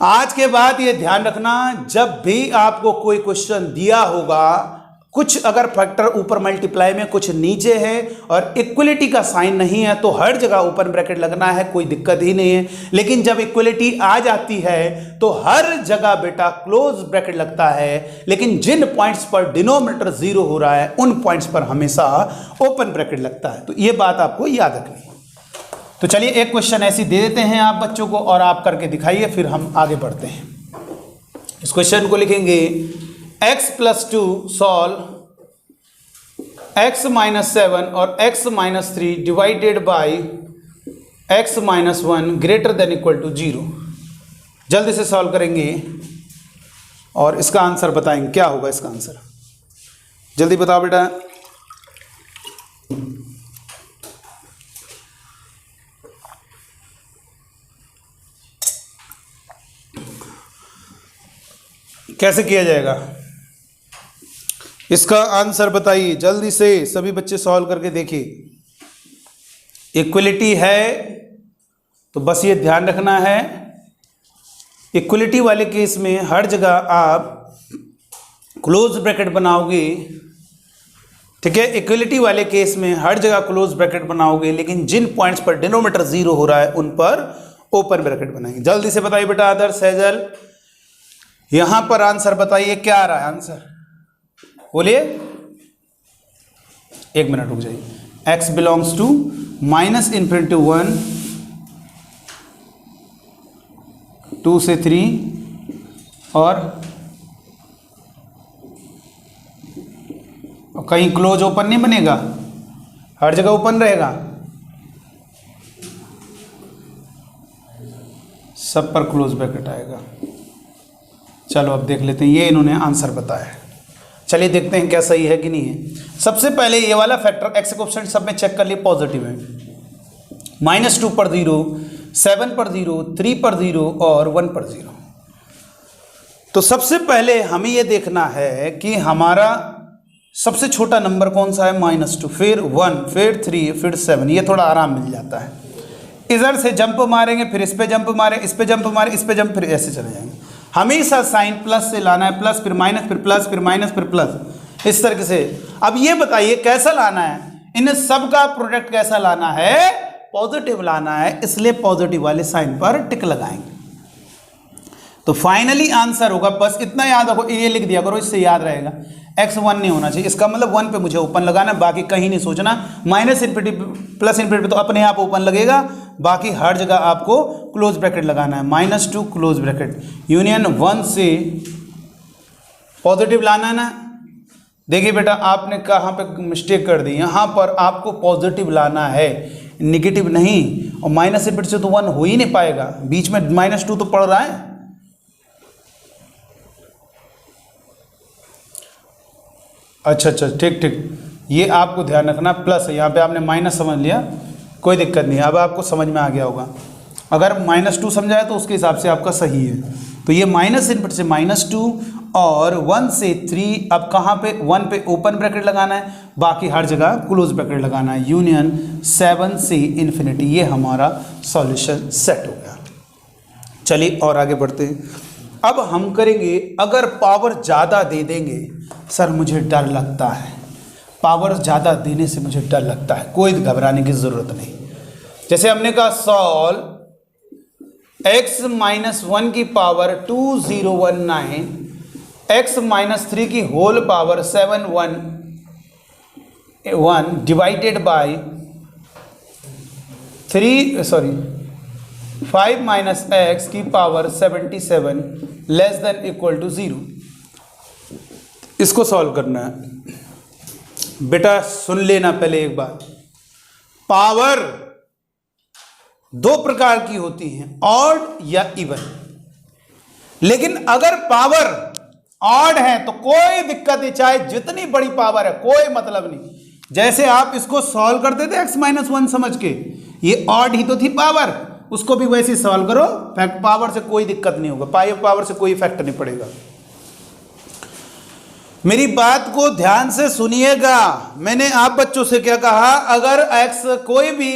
आज के बाद ये ध्यान रखना, जब भी आपको कोई क्वेश्चन दिया होगा कुछ अगर फैक्टर ऊपर मल्टीप्लाई में कुछ नीचे है और इक्वलिटी का साइन नहीं है तो हर जगह ओपन ब्रैकेट लगना है, कोई दिक्कत ही नहीं है। लेकिन जब इक्वलिटी आ जाती है तो हर जगह बेटा क्लोज ब्रैकेट लगता है, लेकिन जिन पॉइंट्स पर डिनोमिनेटर 0 हो रहा है उन पॉइंट्स पर हमेशा ओपन ब्रैकेट लगता है। तो ये बात आपको याद रखनी है। तो चलिए एक क्वेश्चन ऐसी दे देते हैं आप बच्चों को और आप करके दिखाइए, फिर हम आगे बढ़ते हैं। इस क्वेश्चन को लिखेंगे x+2 सॉल्व x-7 और x-3 divided by x-1 greater than equal to 0। जल्दी से सॉल्व करेंगे और इसका आंसर बताएंगे क्या होगा। इसका आंसर जल्दी बताओ बेटा। कैसे किया जाएगा इसका आंसर बताइए जल्दी से, सभी बच्चे सॉल्व करके देखिए। इक्वलिटी है तो बस ये ध्यान रखना है, इक्वलिटी वाले केस में हर जगह आप क्लोज ब्रैकेट बनाओगे, ठीक है। इक्वलिटी वाले केस में हर जगह क्लोज ब्रैकेट बनाओगे, लेकिन जिन पॉइंट्स पर डिनोमिनेटर 0 हो रहा है उन पर ओपन ब्रैकेट बनाएंगे। जल्दी से बताइए बेटा आदर्श, सैजल, यहां पर आंसर बताइए क्या आ रहा है आंसर, बोलिए। एक मिनट रुक जाइए। x बिलोंग्स टू -∞ 1 2 से 3 और कहीं क्लोज ओपन नहीं बनेगा, हर जगह ओपन रहेगा, सब पर क्लोज ब्रैकेट आएगा। चलो अब देख लेते हैं, ये इन्होंने आंसर बताया है। चलिए देखते हैं क्या सही है कि नहीं है। सबसे पहले ये वाला फैक्टर x कोएफिशिएंट सब में चेक कर लिए पॉजिटिव है। -2 पर 0, 7 पर 0, 3 पर 0 और 1 पर 0। तो सबसे पहले हमें ये देखना है कि हमारा सबसे छोटा नंबर कौन सा है, -2, फिर 1, फिर 3, फिर 7। ये थोड़ा आराम मिल जाता है। इधर से जंप मारेंगे, फिर इस पे जंप मारे, इस पे जंप मारे, इस पे जंप, फिर ऐसे चले जाएंगे। हमेशा साइन प्लस से लाना है, प्लस फिर माइनस फिर प्लस फिर माइनस फिर प्लस, इस तरीके से। अब ये बताइए कैसा लाना है, इन सब का प्रोडक्ट कैसा लाना है, पॉजिटिव लाना है, इसलिए पॉजिटिव वाले साइन पर टिक लगाएंगे। तो फाइनली आंसर होगा, बस इतना याद रखो, ये लिख दिया करो, इससे याद रहेगा। x1 नहीं होना चाहिए, इसका मतलब 1 पे मुझे ओपन लगाना, बाकी कहीं नहीं सोचना। -∞ +∞ पे तो अपने आप ओपन लगेगा, बाकी हर जगह आपको क्लोज ब्रैकेट लगाना है। -2 क्लोज ब्रैकेट यूनियन 1 से पॉजिटिव लाना ना। देखिए बेटा आपने कहाँ पे मिस्टेक कर दी, यहाँ पर आपको पॉजिटिव लाना है, निगेटिव नहीं। और -∞ से तो 1 हो ही नहीं पाएगा, बीच में -2 तो पड़ रहा है। अच्छा, ठीक, ये आपको ध्यान रखना, प्लस है यहाँ पे, आपने माइनस समझ लिया, कोई दिक्कत नहीं। अब आपको समझ में आ गया होगा, अगर -2 समझाया तो उसके हिसाब से आपका सही है। तो ये -∞ से -2 और 1 से 3, अब कहाँ पे 1 पे ओपन ब्रैकेट लगाना है, बाकी हर जगह क्लोज ब्रैकेट लगाना है। यूनियन 7 से ∞, ये हमारा सॉल्यूशन सेट हो गया। चलिए और आगे बढ़ते हैं। अब हम करेंगे, अगर पावर ज़्यादा दे देंगे, सर मुझे डर लगता है, पावर ज़्यादा देने से मुझे डर लगता है, कोई घबराने की ज़रूरत नहीं। जैसे हमने कहा सॉल्व x-1 की पावर 2019, x-3 की whole power 711 divided by 5 - x की power 77 less than equal to 0। इसको सॉल्व करना है बेटा, सुन लेना पहले एक बात। पावर दो प्रकार की होती हैं, ऑड या इवन। लेकिन अगर पावर ऑड है तो कोई दिक्कत नहीं, चाहे जितनी बड़ी पावर है कोई मतलब नहीं। जैसे आप इसको सॉल्व करते थे x-1 समझ के, ये ऑड ही तो थी पावर, उसको भी वैसे ही सॉल्व करो, पावर से कोई दिक्कत नहीं होगा, पावर से कोई इफेक्ट नहीं पड़ेगा। मेरी बात को ध्यान से सुनिएगा। मैंने आप बच्चों से क्या कहा, अगर x कोई भी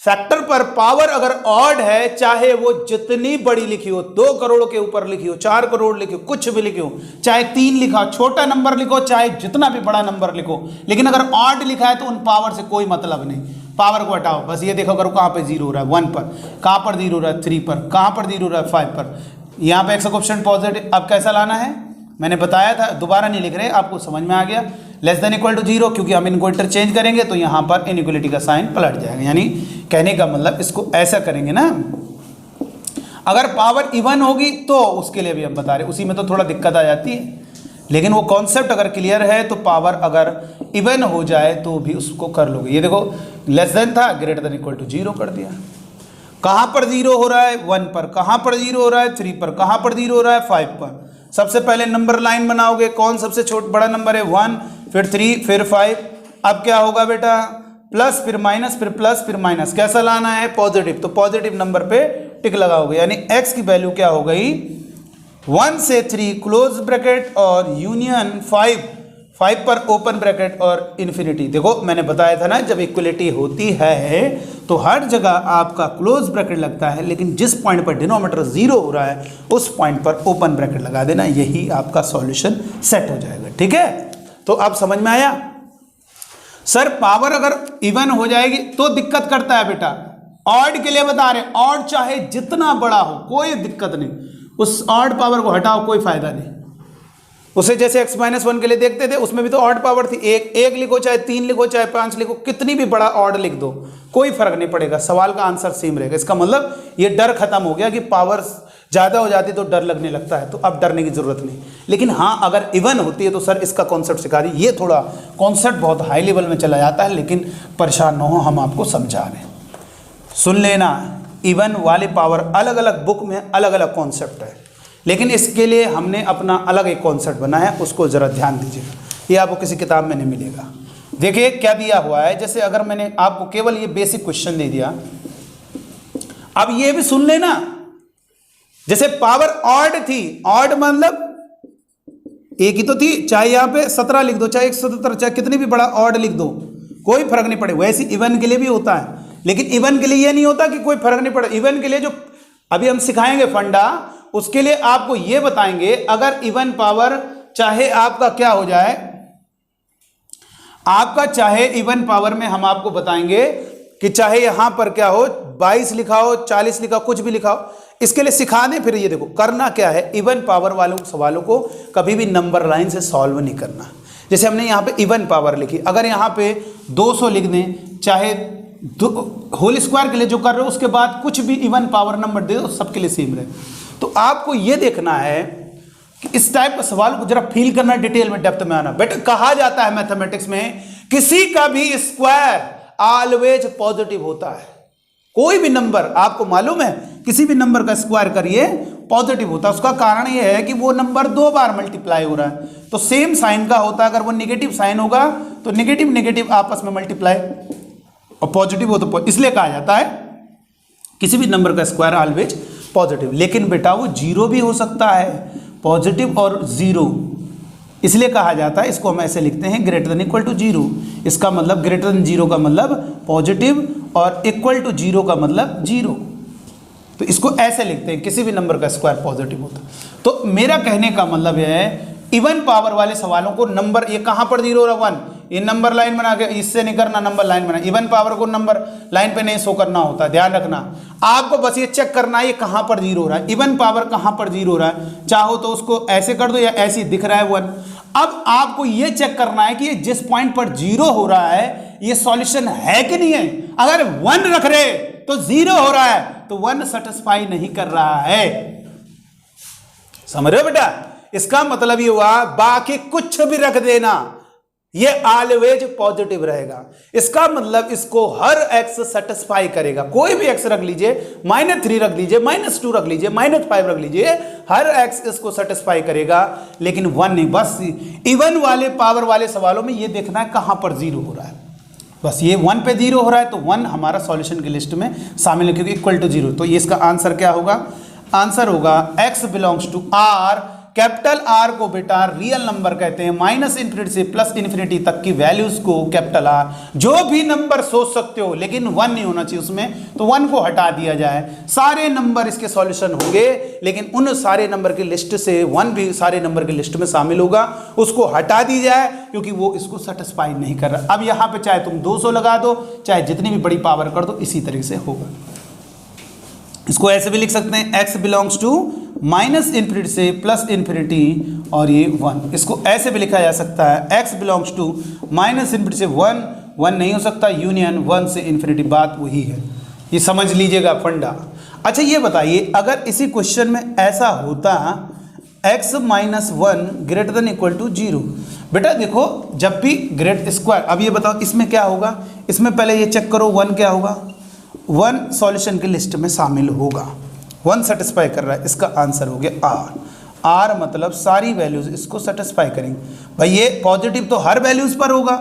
फैक्टर पर पावर अगर ऑड है, चाहे वो जितनी बड़ी लिखी हो, 2 करोड़ के ऊपर लिखी हो, 4 करोड़ लिखी हो, कुछ भी लिखी हो, चाहे 3 लिखा हो, छोटा नंबर लिखो, चाहे जितना भी बड़ा नंबर लिखो, लेकिन अगर ऑड लिखा है तो उन पावर से कोई मतलब नहीं, पावर को हटाओ। बस ये देखो करो कहां पे 0 हो रहा है, 1 पर, कहां पर 0 हो रहा है, 3 पर, कहां पर 0 हो रहा है, 5 पर। यहां पे एक्स कोएफिशिएंट पॉजिटिव। अब कैसा लाना है, मैंने बताया था, दोबारा नहीं लिख रहे, आपको समझ में आ गया। लेस देन इक्वल टू 0, क्योंकि हम इनको इंटरचेंज करेंगे तो यहां पर इनइक्वलिटी का साइन पलट जाएगा। यानी कहने का मतलब इसको ऐसा करेंगे ना, अगर पावर इवन होगी तो उसके लिए भी हम बता रहे, उसी में तो थोड़ा दिक्कत आ जाती है, लेकिन वो कॉन्सेप्ट अगर क्लियर है तो पावर अगर इवन हो जाए तो भी उसको कर लोगे। ये देखो लेस देन था, ग्रेटर देन इक्वल टू 0 कर दिया। कहां पर 0 हो रहा है, 1 पर, कहां पर 0 हो रहा है, 3 पर, कहां पर 0 हो रहा है, 5 पर। सबसे पहले नंबर लाइन बनाओगे, कौन सबसे छोटा बड़ा नंबर है, 1, फिर 3, फिर 5। अब क्या होगा बेटा, प्लस फिर माइनस, फिर प्लस फिर माइनस, कैसा लाना है, पॉजिटिव। तो पॉजिटिव नंबर पे टिक लगाओगे, यानी x की वैल्यू क्या हो गई, 1 से 3 क्लोज ब्रैकेट और यूनियन 5 पर ओपन ब्रैकेट और इन्फिनिटी। देखो मैंने बताया था ना, जब इक्वलिटी होती है तो हर जगह आपका क्लोज ब्रैकेट लगता है, लेकिन जिस पॉइंट पर डिनोमिनेटर 0 हो रहा है उस पॉइंट पर ओपन ब्रैकेट लगा देना, यही आपका सॉल्यूशन सेट हो जाएगा। ठीक है, तो अब समझ में आया। सर पावर अगर इवन हो जाएगी तो दिक्कत करता है बेटा, ऑड के लिए बता रहे, ऑड चाहे जितना बड़ा हो कोई दिक्कत नहीं, उस ऑड पावर को हटाओ, कोई फायदा नहीं। उसे जैसे x-1 के लिए देखते थे, उसमें भी तो ऑड पावर थी, एक लिखो, चाहे 3 लिखो, चाहे 5 लिखो, कितनी भी बड़ा ऑड लिख दो कोई फर्क नहीं पड़ेगा, सवाल का आंसर सेम रहेगा। इसका मतलब ये डर खत्म हो गया कि पावर ज्यादा हो जाती तो डर लगने लगता है, तो अब डरने की जरूरत नहीं। लेकिन हाँ, अगर इवन होती है तो सर इसका कॉन्सेप्ट सिखा दी, ये थोड़ा कॉन्सेप्ट बहुत हाई लेवल में चला जाता है, लेकिन परेशान न हो, हम आपको समझा रहे हैं, सुन लेना। इवन वाली पावर अलग अलग बुक में अलग अलग कॉन्सेप्ट है, लेकिन इसके लिए हमने अपना अलग एक कॉन्सेप्ट बनाया है, उसको ज़रा ध्यान दीजिएगा, ये आपको किसी किताब में नहीं मिलेगा। देखिए क्या दिया हुआ है, जैसे अगर मैंने आपको केवल ये बेसिक क्वेश्चन दे दिया, अब ये भी सुन लेना। जैसे पावर ऑड थी, ऑड मतलब एक ही तो थी, चाहे यहां पे 17 लिख दो, चाहे 117, चाहे कितनी भी बड़ा ऑड लिख दो, कोई फर्क नहीं पड़े। वैसे इवन के लिए भी होता है, लेकिन इवन के लिए ये नहीं होता कि कोई फर्क नहीं पड़े। इवन के लिए जो अभी हम सिखाएंगे फंडा, उसके लिए आपको ये बताएंगे, अगर इवन पावर चाहे आपका क्या हो जाए, आपका चाहे इवन पावर में हम आपको बताएंगे कि चाहे यहां पर क्या हो, 22 लिखा हो, 40 लिखा हो, कुछ भी लिखा हो, इसके लिए सिखा दें। फिर ये देखो करना क्या है, इवन पावर वालों सवालों को कभी भी नंबर लाइन से सॉल्व नहीं करना। जैसे हमने यहां पे इवन पावर लिखी, अगर यहां पे 200 लिख दें, चाहे होल स्क्वायर के लिए जो कर रहे हो उसके बाद कुछ भी इवन पावर नंबर दे दो, सबके लिए सेम रहे। तो आपको यह देखना है कि इस टाइप का सवाल को जरा फील करना, डिटेल में डेप्थ में आना। बेटा कहा जाता है मैथमेटिक्स में, किसी का भी स्क्वायर ऑलवेज पॉजिटिव होता है। कोई भी नंबर आपको मालूम है, किसी भी नंबर का स्क्वायर करिए पॉजिटिव होता है। उसका कारण यह है कि वो नंबर 2 बार मल्टीप्लाई हो रहा है, तो सेम साइन का होता है। अगर वो नेगेटिव साइन होगा तो नेगेटिव नेगेटिव आपस में मल्टीप्लाई, और पॉजिटिव हो तो इसलिए कहा जाता है किसी भी नंबर का स्क्वायर ऑलवेज पॉजिटिव। लेकिन बेटा वो जीरो भी हो सकता है, पॉजिटिव और जीरो, इसलिए कहा जाता है, इसको हम ऐसे लिखते हैं greater than equal to zero. इसका मतलब ग्रेटर देन जीरो का मतलब पॉजिटिव और इक्वल टू जीरो का मतलब जीरो। तो इसको ऐसे लिखते हैं, किसी भी नंबर का स्क्वायर पॉजिटिव होता है। तो मेरा कहने का मतलब यह है, इवन पावर वाले सवालों को नंबर, ये कहां पर जीरो और 1, ये नंबर लाइन बना के, इससे नहीं करना, नंबर लाइन बना। इवन पावर को नंबर लाइन पे नहीं शो करना होता, ध्यान रखना। आपको बस ये चेक करना है ये कहां पर जीरो हो रहा है, इवन पावर कहां पर जीरो हो रहा है। चाहो तो उसको ऐसे कर दो या ऐसे दिख रहा है 1। अब आपको ये चेक करना है कि ये जिस पॉइंट पर जीरो हो रहा है ये सॉल्यूशन है कि नहीं है। अगर 1 रख रहे तो जीरो हो रहा है, तो 1 सेटिस्फाई नहीं कर रहा है। समझ रहे हो बेटा? इसका मतलब ये हुआ बाकी कुछ भी रख देना, ये ऑलवेज पॉजिटिव रहेगा। इसका मतलब इसको हर x सेटिस्फाई करेगा। कोई भी x रख लीजिए, -3 रख लीजिए, -2 रख लीजिए, -5 रख लीजिए, हर x इसको सेटिस्फाई करेगा, लेकिन 1 नहीं। बस इवन वाले पावर वाले सवालों में ये देखना है कहां पर जीरो हो रहा है। बस ये 1 पे जीरो हो रहा है तो 1 हमारा सॉल्यूशन की लिस्ट में शामिल है, क्योंकि इक्वल टू जीरो। तो ये इसका आंसर क्या होगा? आंसर होगा x belongs to R capital R को बेटा रियल नंबर कहते हैं, माइनस इन्फिनिटी से प्लस इन्फिनिटी तक की वैल्यूज को कैपिटल आर, जो भी नंबर सोच सकते हो लेकिन 1 नहीं होना चाहिए उसमें, तो 1 को हटा दिया जाए। सारे नंबर इसके सॉल्यूशन होंगे, लेकिन उन सारे नंबर की लिस्ट से 1 भी सारे नंबर की लिस्ट में शामिल होगा, उसको हटा दी जाए क्योंकि वो इसको सेटिस्फाई नहीं कर रहा। अब यहां पे चाहे तुम 200 लगा दो, चाहे जितनी भी बड़ी पावर कर दो, इसी तरीके से होगा। इसको ऐसे भी लिख सकते हैं, x belongs to minus infinity से प्लस इन्फिनिटी और ये 1। इसको ऐसे भी लिखा जा सकता है, x belongs to minus infinity से 1 नहीं हो सकता, यूनियन 1 से इन्फिनिटी, बात वही है। ये समझ लीजिएगा फंडा। अच्छा ये बताइए, अगर इसी क्वेश्चन में ऐसा होता x minus 1 greater than equal to 0, बेटा देखो जब भी ग्रेट स्क्वायर, अब ये बताओ इसमें क्या होगा, इसमें पहले ये चेक करो 1 क्या होगा, 1 सॉल्यूशन की लिस्ट में शामिल होगा, 1 सेटिस्फाई कर रहा है, इसका आंसर हो गया R मतलब सारी वैल्यूज इसको सेटिस्फाई करेंगे। भाई ये पॉजिटिव तो हर वैल्यूज पर होगा,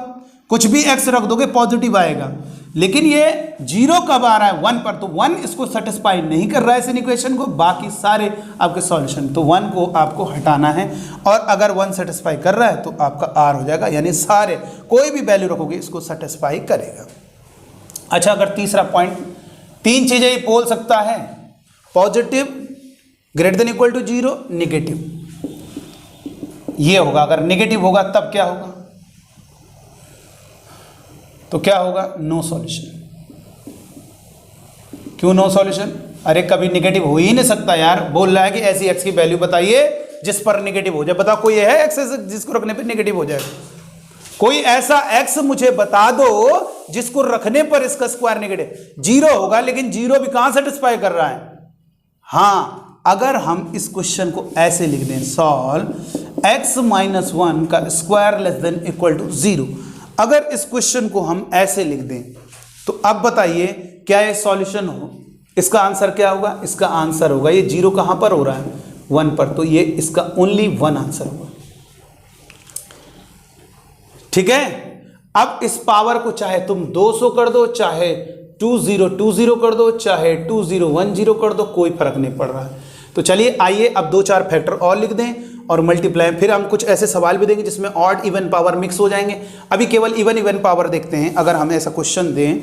कुछ भी x रख दोगे पॉजिटिव आएगा, लेकिन ये 0 कब आ रहा है, 1 पर, तो 1 इसको सेटिस्फाई नहीं कर रहा है इस इक्वेशन को, बाकी सारे आपके सॉल्यूशन, तो 1 को आपको हटाना है, और अगर 1 सेटिस्फाई कर रहा है तो आपका R हो जाएगा, यानी सारे कोई भी वैल्यू रखोगे इसको सेटिस्फाई करेगा। अच्छा अगर तीसरा पॉइंट, 3 चीजें ही बोल सकता है, positive greater than equal to 0, negative, ये होगा। अगर नेगेटिव होगा तब क्या होगा, तो क्या होगा, नो सॉल्यूशन। क्यों नो सॉल्यूशन, अरे कभी नेगेटिव हो ही नहीं सकता यार, बोल रहा है कि ऐसी x की वैल्यू बताइए जिस पर नेगेटिव हो जाए। बताओ कोई है x जिसको रखने पर नेगेटिव हो जाए, कोई ऐसा x मुझे बता दो जिसको रखने पर इसका स्क्वायर नेगेटिव, 0 होगा, लेकिन 0 भी कहां सेटिस्फाई कर रहा है। हाँ, अगर हम इस क्वेश्चन को ऐसे लिख दें, सॉल्व x माइनस 1 का square less than equal to 0, अगर इस क्वेश्चन को हम ऐसे लिख दें तो अब बताइए क्या ये सॉल्यूशन हो, इसका आंसर क्या होगा, इसका आंसर होगा, ये 0 कहां पर हो रहा है, 1 पर, तो ये इसका ओनली 1 आंसर होगा। ठीक है, अब इस पावर को चाहे तुम 200 कर दो, चाहे 2020 कर दो, चाहे 2010 कर दो, कोई फर्क नहीं पड़ रहा है। तो चलिए आइए अब 2-4 फैक्टर और लिख दें और मल्टीप्लाई, फिर हम कुछ ऐसे सवाल भी देंगे जिसमें ऑड इवन पावर मिक्स हो जाएंगे। अभी केवल इवन पावर देखते हैं, अगर हम ऐसा क्वेश्चन दें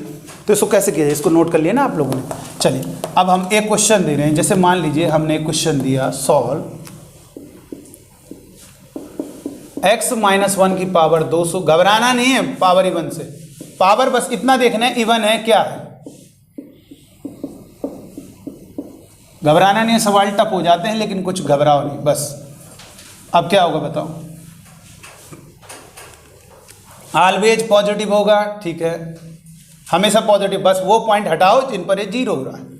तो इसको कैसे किया जाए, इसको नोट कर लिया ना आप लोगों ने। चलिए अब हम एक क्वेश्चन दे रहे हैं, जैसे मान लीजिए हमने एक क्वेश्चन दिया, सॉल्व x माइनस 1 की पावर 200, घबराना नहीं है पावर इवन से, पावर बस इतना देखना है इवन है क्या है, घबराना नहीं है, सवाल टफ हो जाते हैं लेकिन कुछ घबराओ नहीं बस। अब क्या होगा बताओ, ऑलवेज पॉजिटिव होगा, ठीक है, हमेशा पॉजिटिव, बस वो पॉइंट हटाओ जिन पर ये 0 हो रहा है।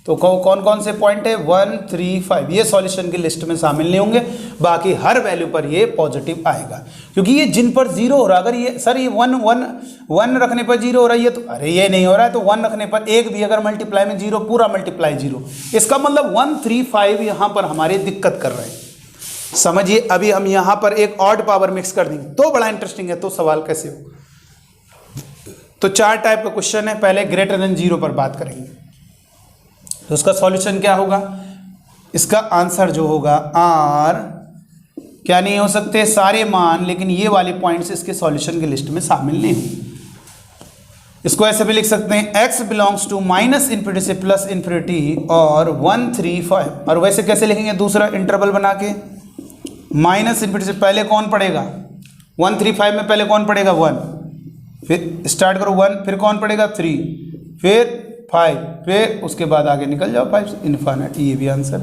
तो कौन कौन से पॉइंट है, 1, 3, 5, ये सॉल्यूशन की लिस्ट में शामिल नहीं होंगे, बाकी हर वैल्यू पर ये पॉजिटिव आएगा, क्योंकि ये जिन पर 0 हो रहा है, अगर ये सर ये 1 रखने पर 0 हो रहा है, ये तो अरे ये नहीं हो रहा है, तो 1 रखने पर एक भी अगर मल्टीप्लाई में 0, पूरा मल्टीप्लाई 0, इसका मतलब 1, 3, 5 यहाँ पर हमारे दिक्कत कर रहे हैं। समझिए अभी हम यहाँ पर एक ऑड पावर मिक्स कर देंगे तो बड़ा इंटरेस्टिंग है, तो सवाल कैसे होगा। तो 4 टाइप का क्वेश्चन है, पहले ग्रेटर देन 0 पर बात करेंगे, तो उसका सॉल्यूशन क्या होगा, इसका आंसर जो होगा R क्या नहीं हो सकते सारे मान, लेकिन ये वाले पॉइंट्स इसके सॉल्यूशन की लिस्ट में शामिल नहीं होंगे। इसको ऐसे भी लिख सकते हैं, x belongs to minus infinity से प्लस इन्फिनिटी और 1, 3, 5, और वैसे कैसे लिखेंगे, दूसरा इंटरवल बना के, माइनस इन्फिनिटी से पहले कौन पड़ेगा, 1, 3, 5 में पहले कौन पड़ेगा 1, फिर स्टार्ट करो 1, फिर कौन पड़ेगा 3, फिर 5, फिर उसके बाद आगे निकल जाओ 5 इन्फिनिट, ये भी आंसर।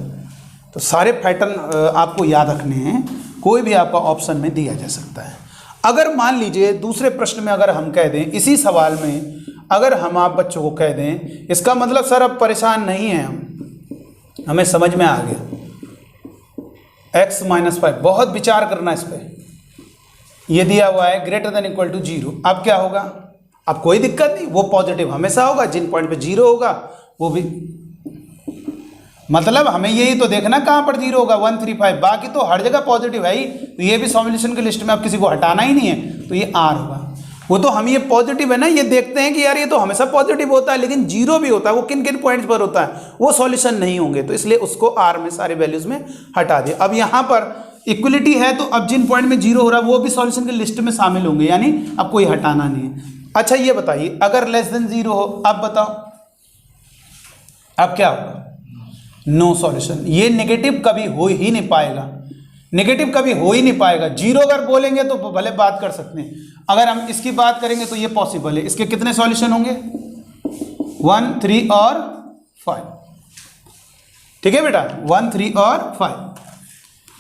तो सारे पैटर्न आपको याद रखने हैं, कोई भी आपका ऑप्शन में दिया जा सकता है। अगर मान लीजिए दूसरे प्रश्न में अगर हम कह दें, इसी सवाल में अगर हम आप बच्चों को कह दें, इसका मतलब सर अब परेशान नहीं है हमें समझ में आ गया, x माइनस 5, बहुत विचार करना इस पर, ये दिया हुआ है ग्रेटर देन इक्वल टू 0, अब क्या होगा, अब कोई दिक्कत नहीं, वो पॉजिटिव हमेशा होगा, जिन पॉइंट पे 0 होगा वो भी, मतलब हमें यही तो देखना कहाँ पर 0 होगा, 1, 3, 5, बाकी तो हर जगह पॉजिटिव है ही, तो ये भी सॉल्यूशन की लिस्ट में अब किसी को हटाना ही नहीं है, तो ये R होगा। वो तो हम ये पॉजिटिव है ना, ये देखते हैं कि यार ये तो हमेशा पॉजिटिव होता है, लेकिन 0 भी होता है, वो किन किन पॉइंट्स पर होता है, वो सॉल्यूशन नहीं होंगे, तो इसलिए उसको R में सारे वैल्यूज में हटा दिया। अब यहाँ पर इक्वलिटी है तो अब जिन पॉइंट में जीरो हो रहा है वो भी सॉल्यूशन के लिस्ट में शामिल होंगे, यानी अब कोई हटाना नहीं है। अच्छा ये बताइए अगर लेस देन जीरो हो, अब बताओ अब क्या होगा? No solution. ये नेगेटिव कभी हो ही नहीं पाएगा, नेगेटिव कभी हो ही नहीं पाएगा। जीरो अगर बोलेंगे तो भले बात कर सकते हैं, अगर हम इसकी बात करेंगे तो ये पॉसिबल है। इसके कितने सॉल्यूशन होंगे? 1, 3 और 5। ठीक है बेटा, 1, 3 और 5।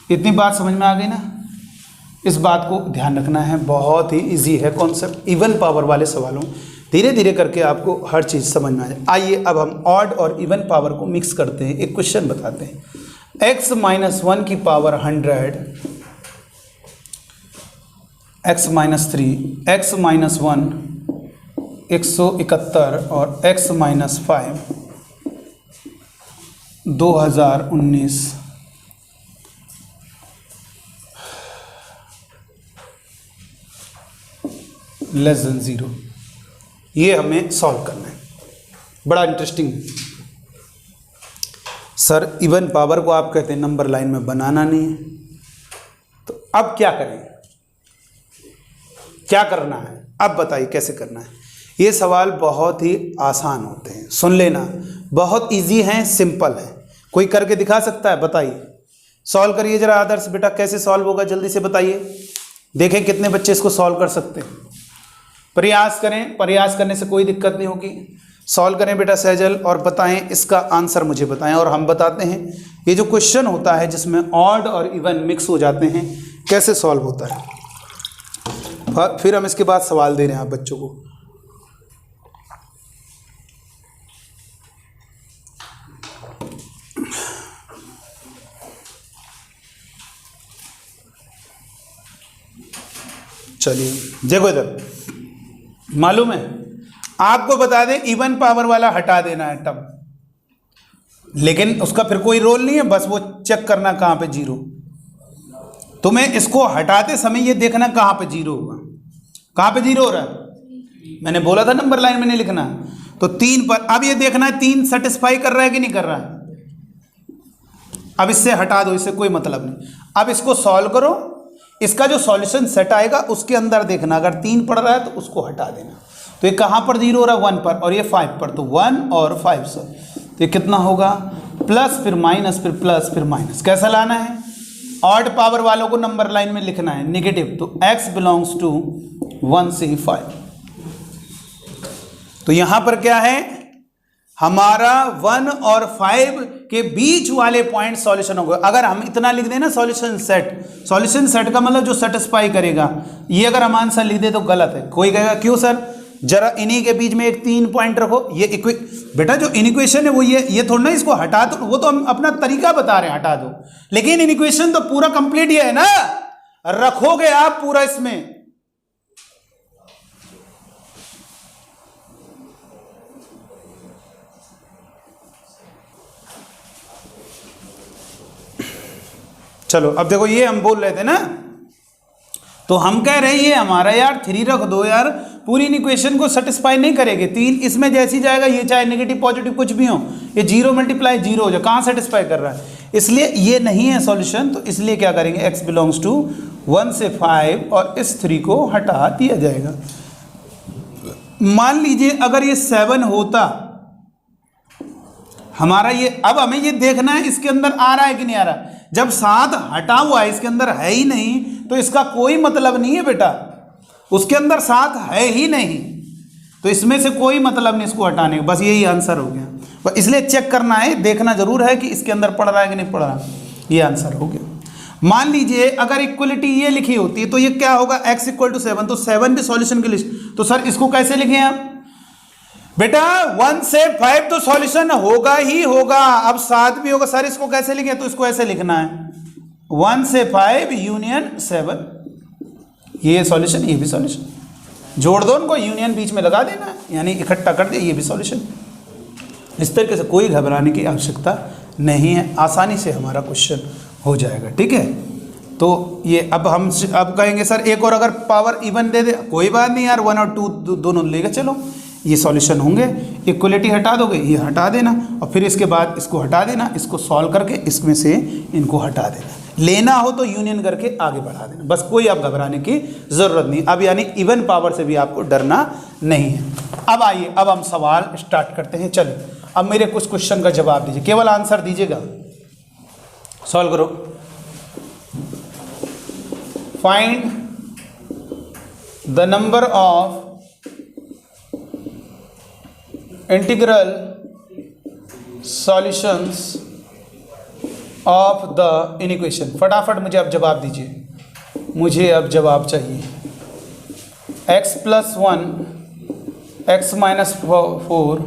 इतनी बात समझ में आ गई ना? इस बात को ध्यान रखना है, बहुत ही इजी है कॉन्सेप्ट। इवन पावर वाले सवालों धीरे धीरे करके आपको हर चीज़ समझ में आ जाए। आइए अब हम ऑड और इवन पावर को मिक्स करते हैं। एक क्वेश्चन बताते हैं। x - 1 की पावर 100, x - 3, x - 1 171 और x - 5 2019 लेस देन 0। ये हमें सॉल्व करना है। बड़ा इंटरेस्टिंग। सर इवन पावर को आप कहते हैं नंबर लाइन में बनाना नहीं है, तो अब क्या करें? क्या करना है अब बताइए कैसे करना है? ये सवाल बहुत ही आसान होते हैं, सुन लेना, बहुत इजी हैं, सिंपल है। कोई करके दिखा सकता है? बताइए, सॉल्व करिए जरा आदर्श बेटा, कैसे सॉल्व होगा जल्दी से बताइए, देखें कितने बच्चे इसको सॉल्व कर सकते हैं। प्रयास करें, प्रयास करने से कोई दिक्कत नहीं होगी। सॉल्व करें बेटा सहजल और बताएं, इसका आंसर मुझे बताएं और हम बताते हैं ये जो क्वेश्चन होता है जिसमें ऑड और इवन मिक्स हो जाते हैं कैसे सॉल्व होता है। फिर हम इसके बाद सवाल दे रहे हैं आप बच्चों को। चलिए देखो इधर, मालूम है आपको, बता दें इवन पावर वाला हटा देना है तब, लेकिन उसका फिर कोई रोल नहीं है, बस वो चेक करना कहाँ पे जीरो। तुम्हें इसको हटाते समय ये देखना कहाँ पे जीरो होगा। कहाँ पे जीरो हो रहा है? मैंने बोला था नंबर लाइन में नहीं लिखना, तो 3 पर। अब ये देखना है 3 सेटिस्फाई कर रहा है कि नहीं कर रहा है। अब इससे हटा दो, इससे कोई मतलब नहीं। अब इसको सॉल्व करो, इसका जो सॉल्यूशन सेट आएगा उसके अंदर देखना, अगर 3 पड़ रहा है तो उसको हटा देना। तो ये कहाँ पर जीरो हो रहा है? 1 पर, और ये 5 पर, तो 1 और 5 से तो ये कितना होगा? प्लस फिर माइनस फिर प्लस फिर माइनस। कैसा लाना है? ऑड पावर वालों को नंबर लाइन में लिखना है नेगेटिव, तो x बिलोंग्स टू 1 से 5। तो यहां पर क्या है? हमारा 1 और 5 के बीच वाले पॉइंट सॉल्यूशन होगा। अगर हम इतना लिख दें ना सॉल्यूशन सेट का मतलब जो सेटिस्फाई करेगा, ये अगर हम आंसर लिख दे तो गलत है। कोई कहेगा क्यों सर? जरा इन्हीं के बीच में एक 3 पॉइंट रखो। ये बेटा जो इनइक्वेशन है वो ये थोड़ा ना इसको हटा दो, वो तो हम अपना तरीका बता रहे हैं हटा दो, लेकिन इनइक्वेशन तो पूरा कंप्लीट ये है ना, रखोगे आप पूरा इसमें। चलो अब देखो, ये हम बोल रहे थे ना, तो हम कह रहे हैं ये हमारा यार 3 रख दो यार, पूरी इक्वेशन को सेटिस्फाई नहीं करेगी। 3 इसमें जैसी जाएगा, ये चाहे नेगेटिव पॉजिटिव कुछ भी हो, ये 0 × 0 हो जाए, कहाँ सेटिस्फाई कर रहा है? इसलिए ये नहीं है सॉल्यूशन। तो इसलिए क्या करेंगे? x बिलोंग्स टू 1 से 5 और इस 3 को हटा दिया जाएगा। मान लीजिए अगर ये 7 होता हमारा, ये अब हमें ये देखना है इसके अंदर आ रहा है कि नहीं आ रहा। जब 7 हटा हुआ है, इसके अंदर है ही नहीं, तो इसका कोई मतलब नहीं है बेटा, उसके अंदर 7 है ही नहीं, तो इसमें से कोई मतलब नहीं इसको हटाने का, बस यही आंसर हो गया। बस इसलिए चेक करना है, देखना जरूर है कि इसके अंदर पड़ रहा है कि नहीं पड़ रहा, ये आंसर हो गया। मान लीजिए अगर इक्वलिटी ये लिखी होती तो ये क्या होगा? x = 7, तो 7 भी सॉल्यूशन की लिस्ट। तो सर इसको कैसे लिखें आप? बेटा 1 से 5 तो सॉल्यूशन होगा ही होगा, अब 7 भी होगा। सर इसको कैसे लिखें? तो इसको ऐसे लिखना है 1 से 5 यूनियन 7, ये सॉल्यूशन, ये भी सॉल्यूशन, जोड़ दो उनको, यूनियन बीच में लगा देना, यानी इकट्ठा कर दे, ये भी सॉल्यूशन। इस तरीके से कोई घबराने की आवश्यकता नहीं है, आसानी से हमारा क्वेश्चन हो जाएगा। ठीक है, तो ये अब हम अब कहेंगे सर एक और अगर पावर इवन दे दे, कोई बात नहीं यार, 1 और 2 दोनों लेगा, चलो ये सॉल्यूशन होंगे। इक्वलिटी हटा दोगे, ये हटा देना, और फिर इसके बाद इसको हटा देना, इसको सॉल्व करके इसमें से इनको हटा देना। लेना हो तो यूनियन करके आगे बढ़ा देना, बस कोई आप घबराने की ज़रूरत नहीं। अब यानी इवन पावर से भी आपको डरना नहीं है। अब आइए, अब हम सवाल स्टार्ट करते हैं। चलिए अब मेरे कुछ क्वेश्चन का जवाब दीजिए, केवल आंसर दीजिएगा, सॉल्व करो। Find the number of integral solutions of the equation. फटाफट मुझे अब जवाब दीजिए, मुझे अब जवाब चाहिए। x + 1 x - 4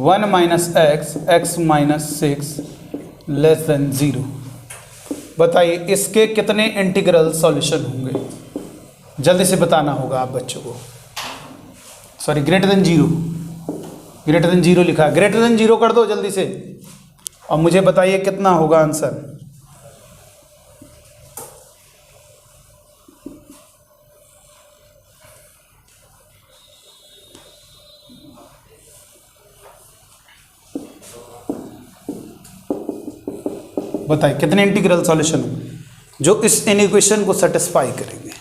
1 - x x - 6 <0। बताइए इसके कितने इंटीग्रल सॉल्यूशन होंगे, जल्दी से बताना होगा आप बच्चों को। सॉरी, ग्रेटर देन जीरो लिखा है, ग्रेटर देन जीरो कर दो जल्दी से, और मुझे बताइए कितना होगा आंसर। बताइए कितने इंटीग्रल सॉल्यूशन होंगे जो इस इक्वेशन को सेटिस्फाई करेंगे।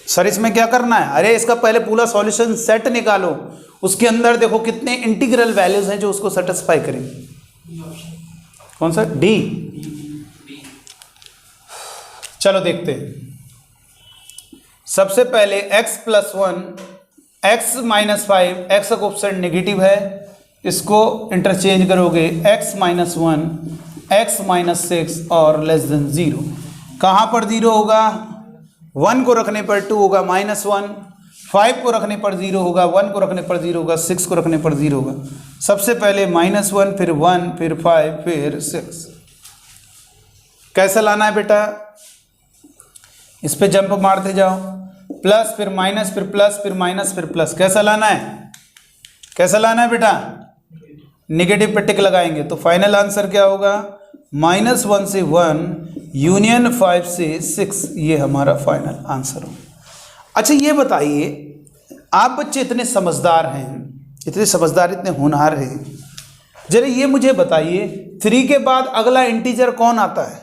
सर इसमें क्या करना है, अरे इसका पहले पूरा सॉल्यूशन सेट निकालो, उसके अंदर देखो कितने इंटीग्रल वैल्यूज हैं जो उसको सेटिस्फाई करेंगे। कौन सा, डी। चलो देखते हैं। सबसे पहले x + 1 x - 5, x का कोएफिशिएंट नेगेटिव है, इसको इंटरचेंज करोगे x - 1 x - 6 और <0। कहाँ पर 0 होगा, 1 को रखने पर 2 होगा -1, 5 को रखने पर 0 होगा, 1 को रखने पर 0 होगा, 6 को रखने पर 0 होगा। सबसे पहले -1 फिर 1 फिर 5 फिर 6। कैसा लाना है बेटा, इस पे जंप मारते जाओ, प्लस फिर माइनस फिर प्लस फिर माइनस फिर प्लस। कैसा लाना है, कैसा लाना है बेटा, नेगेटिव पे टिक लगाएंगे तो फाइनल आंसर क्या होगा, -1 से 1 यूनियन 5 से 6, ये हमारा फाइनल आंसर हो। अच्छा ये बताइए, आप बच्चे इतने समझदार हैं, इतने समझदार, इतने होनहार हैं, जरा ये मुझे बताइए 3 के बाद अगला इंटीजर कौन आता है,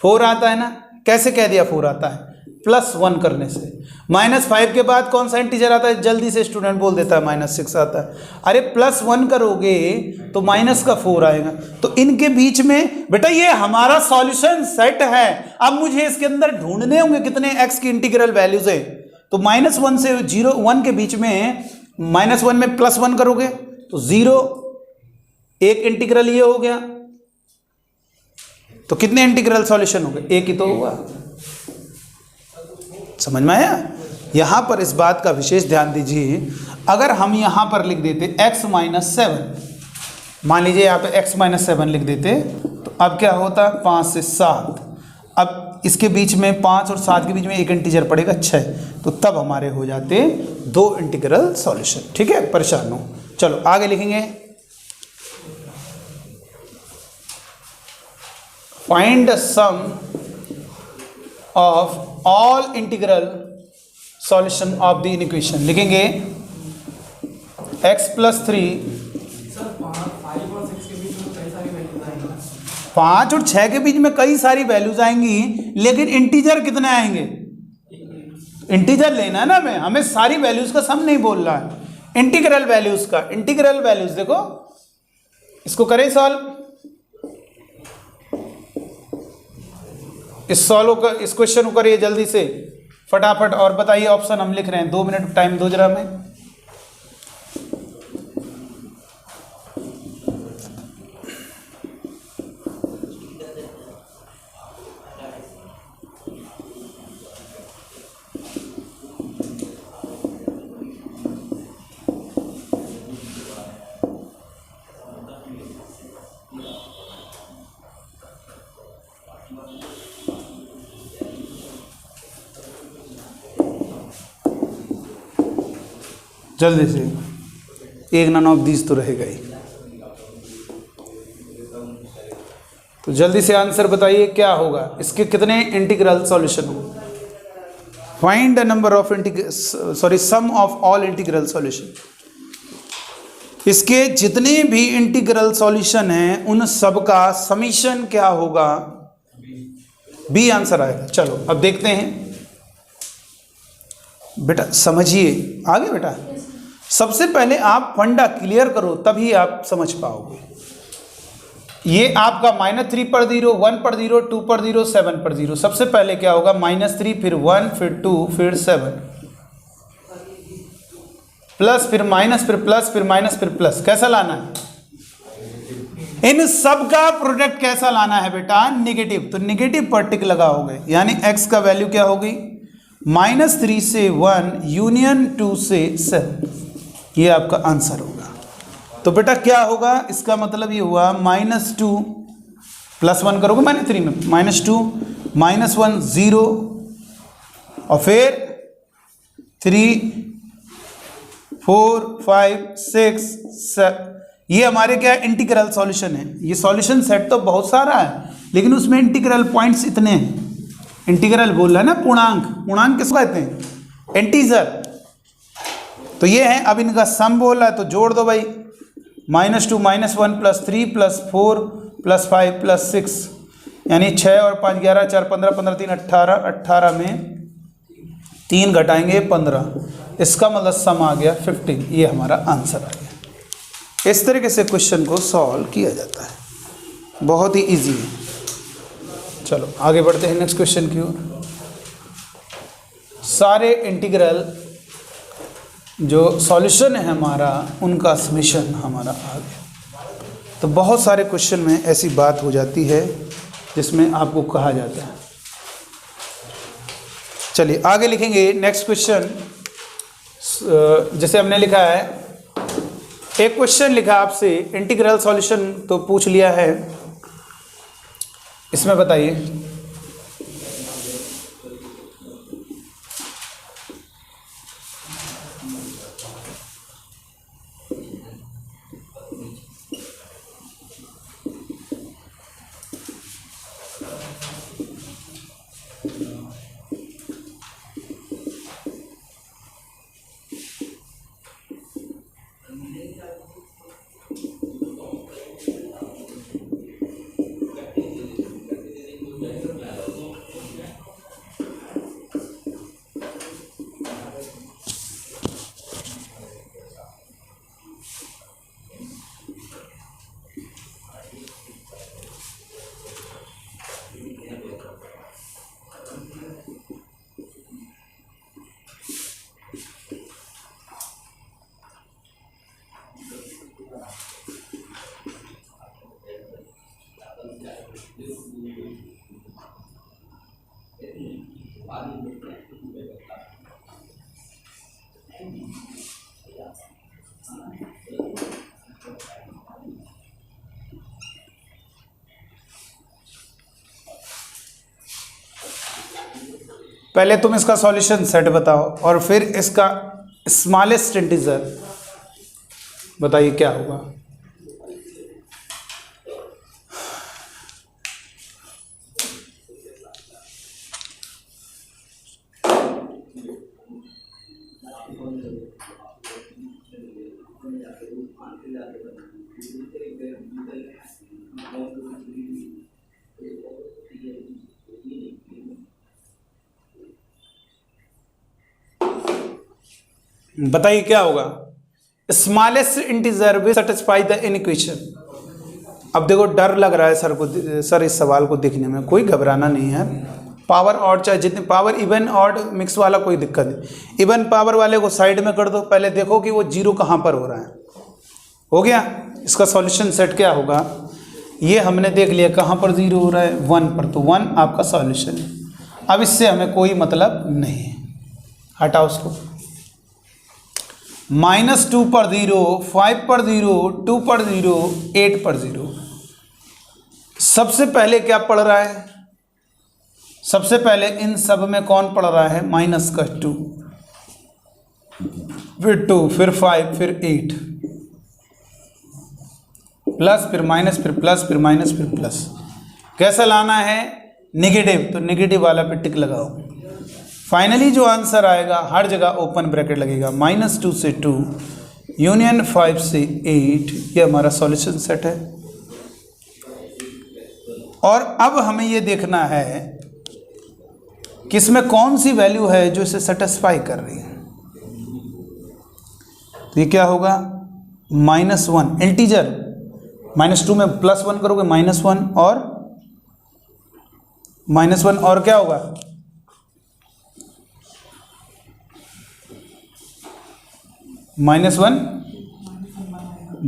4 आता है ना। कैसे कह दिया 4 आता है, +1 करने से। -5 के बाद कौन सा इंटीजर आता है, जल्दी से स्टूडेंट बोल देता है -6 आता है। अरे +1 करोगे तो माइनस का 4 आएगा, तो इनके बीच में बेटा ये हमारा सॉल्यूशन सेट है। अब मुझे इसके अंदर ढूंढने होंगे कितने x की इंटीग्रल वैल्यूज है, तो -1 से 1 के बीच में, -1 में +1 करोगे तो 0, एक इंटीग्रल ये हो गया, तो कितने इंटीग्रल सॉल्यूशन हो गए, एक ही तो हुआ। समझ में आया। यहां पर इस बात का विशेष ध्यान दीजिए, अगर हम यहां पर लिख देते x - 7, मान लीजिए यहाँ पे x - 7 लिख देते, तो अब क्या होता, 5 से 7, अब इसके बीच में 5 और 7 के बीच में एक इंटीजर पड़ेगा 6, तो तब हमारे हो जाते 2 इंटीग्रल सॉल्यूशन। ठीक है, परेशान हो। चलो आगे लिखेंगे, find the sum of all integral solution of the equation. लिखेंगे x + 3, 5 और 6 के बीच में कई सारी वैल्यूज आएंगी, लेकिन इंटीजर कितने आएंगे, इंटीजर लेना है ना, हमें सारी वैल्यूज का सम नहीं बोल रहा है, इंटीग्रल वैल्यूज का। इंटीग्रल वैल्यूज देखो, इसको करें सॉल्व, इस क्वेश्चन को करिए जल्दी से फटाफट, और बताइए ऑप्शन हम लिख रहे हैं, 2 मिनट टाइम दो जरा हमें। जल्दी से, एक नन ऑफ दीज तो रहेगा ही, तो जल्दी से आंसर बताइए क्या होगा, इसके कितने इंटीग्रल सॉल्यूशन होंगे। Find the number of sum of all integral solution. इसके जितने भी इंटीग्रल सॉल्यूशन हैं उन सब का समीशन क्या होगा, बी आंसर आएगा। चलो अब देखते हैं बेटा, समझिए आगे बेटा। सबसे पहले आप फंडा क्लियर करो तभी आप समझ पाओगे। ये आपका -3 पर 0, 1 पर 0, 2 पर 0, 7 पर 0। सबसे पहले क्या होगा, -3 फिर 1 फिर 2 फिर 7, प्लस फिर माइनस फिर प्लस फिर माइनस फिर प्लस। कैसा लाना है इन सब का प्रोडक्ट, कैसा लाना है बेटा, निगेटिव। तो निगेटिव पर टिक लगाओगे, यानी x का वैल्यू क्या होगी, -3 से 1 यूनियन 2 से 7। ये आपका आंसर होगा। तो बेटा क्या होगा, इसका मतलब ये हुआ -2 +1 करोगे -3 में, -2 -1 0 और फिर 3 4 5 6 7। ये हमारे क्या इंटीग्रल सॉल्यूशन है। ये सॉल्यूशन सेट तो बहुत सारा है लेकिन उसमें इंटीग्रल पॉइंट्स इतने हैं। इंटीग्रल बोल रहा है ना, पूर्णांक। पूर्णांक किसको कहते हैं, इंटीजर। तो ये है, अब इनका सम बोल रहा है तो जोड़ दो भाई, -2 -1 +3 +4 +5 +6, यानी 6 और 5 11 4 15 15 3 18, 18 में 3 घटाएंगे 15, इसका मतलब सम आ गया 15। ये हमारा आंसर आ गया। इस तरीके से क्वेश्चन को सॉल्व किया जाता है, बहुत ही इजी है। चलो आगे बढ़ते हैं नेक्स्ट क्वेश्चन की ओर। सारे इंटीग्रल जो सॉल्यूशन है हमारा, उनका समीशन हमारा आ गया। तो बहुत सारे क्वेश्चन में ऐसी बात हो जाती है जिसमें आपको कहा जाता है। चलिए आगे लिखेंगे नेक्स्ट क्वेश्चन। जैसे हमने लिखा है, एक क्वेश्चन लिखा आपसे इंटीग्रल सॉल्यूशन तो पूछ लिया है, इसमें बताइए पहले तुम इसका सॉल्यूशन सेट बताओ और फिर इसका स्मॉलेस्ट इंटीजर बताइए क्या होगा। बताइए क्या होगा। Smallest integer will satisfy the equation. अब देखो डर लग रहा है सर को, सर इस सवाल को देखने में, कोई घबराना नहीं है। पावर ऑड चाहे जितने पावर इवन ऑड मिक्स वाला कोई दिक्कत नहीं। इवन पावर वाले को साइड में कर दो, पहले देखो कि वो जीरो कहाँ पर हो रहा है। हो गया, इसका सॉल्यूशन सेट क्या होगा, ये हमने देख लिया कहाँ पर जीरो हो रहा है, 1 पर, तो 1 आपका सॉल्यूशन है। अब इससे हमें कोई मतलब नहीं है, हटाओ उसको। -2 पर 0, 5 पर 0, 2 पर 0, 8 पर 0। सबसे पहले क्या पढ़ रहा है, सबसे पहले इन सब में कौन पढ़ रहा है, -2, फिर 2, फिर 5, फिर 8, प्लस फिर माइनस फिर प्लस फिर माइनस फिर प्लस। कैसा लाना है, नेगेटिव, तो नेगेटिव वाला पे टिक लगाओ। फाइनली जो आंसर आएगा हर जगह ओपन ब्रैकेट लगेगा, -2 से 2 यूनियन 5 से 8, ये हमारा सॉल्यूशन सेट है। और अब हमें ये देखना है कि इसमें कौन सी वैल्यू है जो इसे सेटिस्फाई कर रही है। तो ये क्या होगा, -1 इंटीजर, -2 में +1 करोगे -1 और -1 और क्या होगा, -1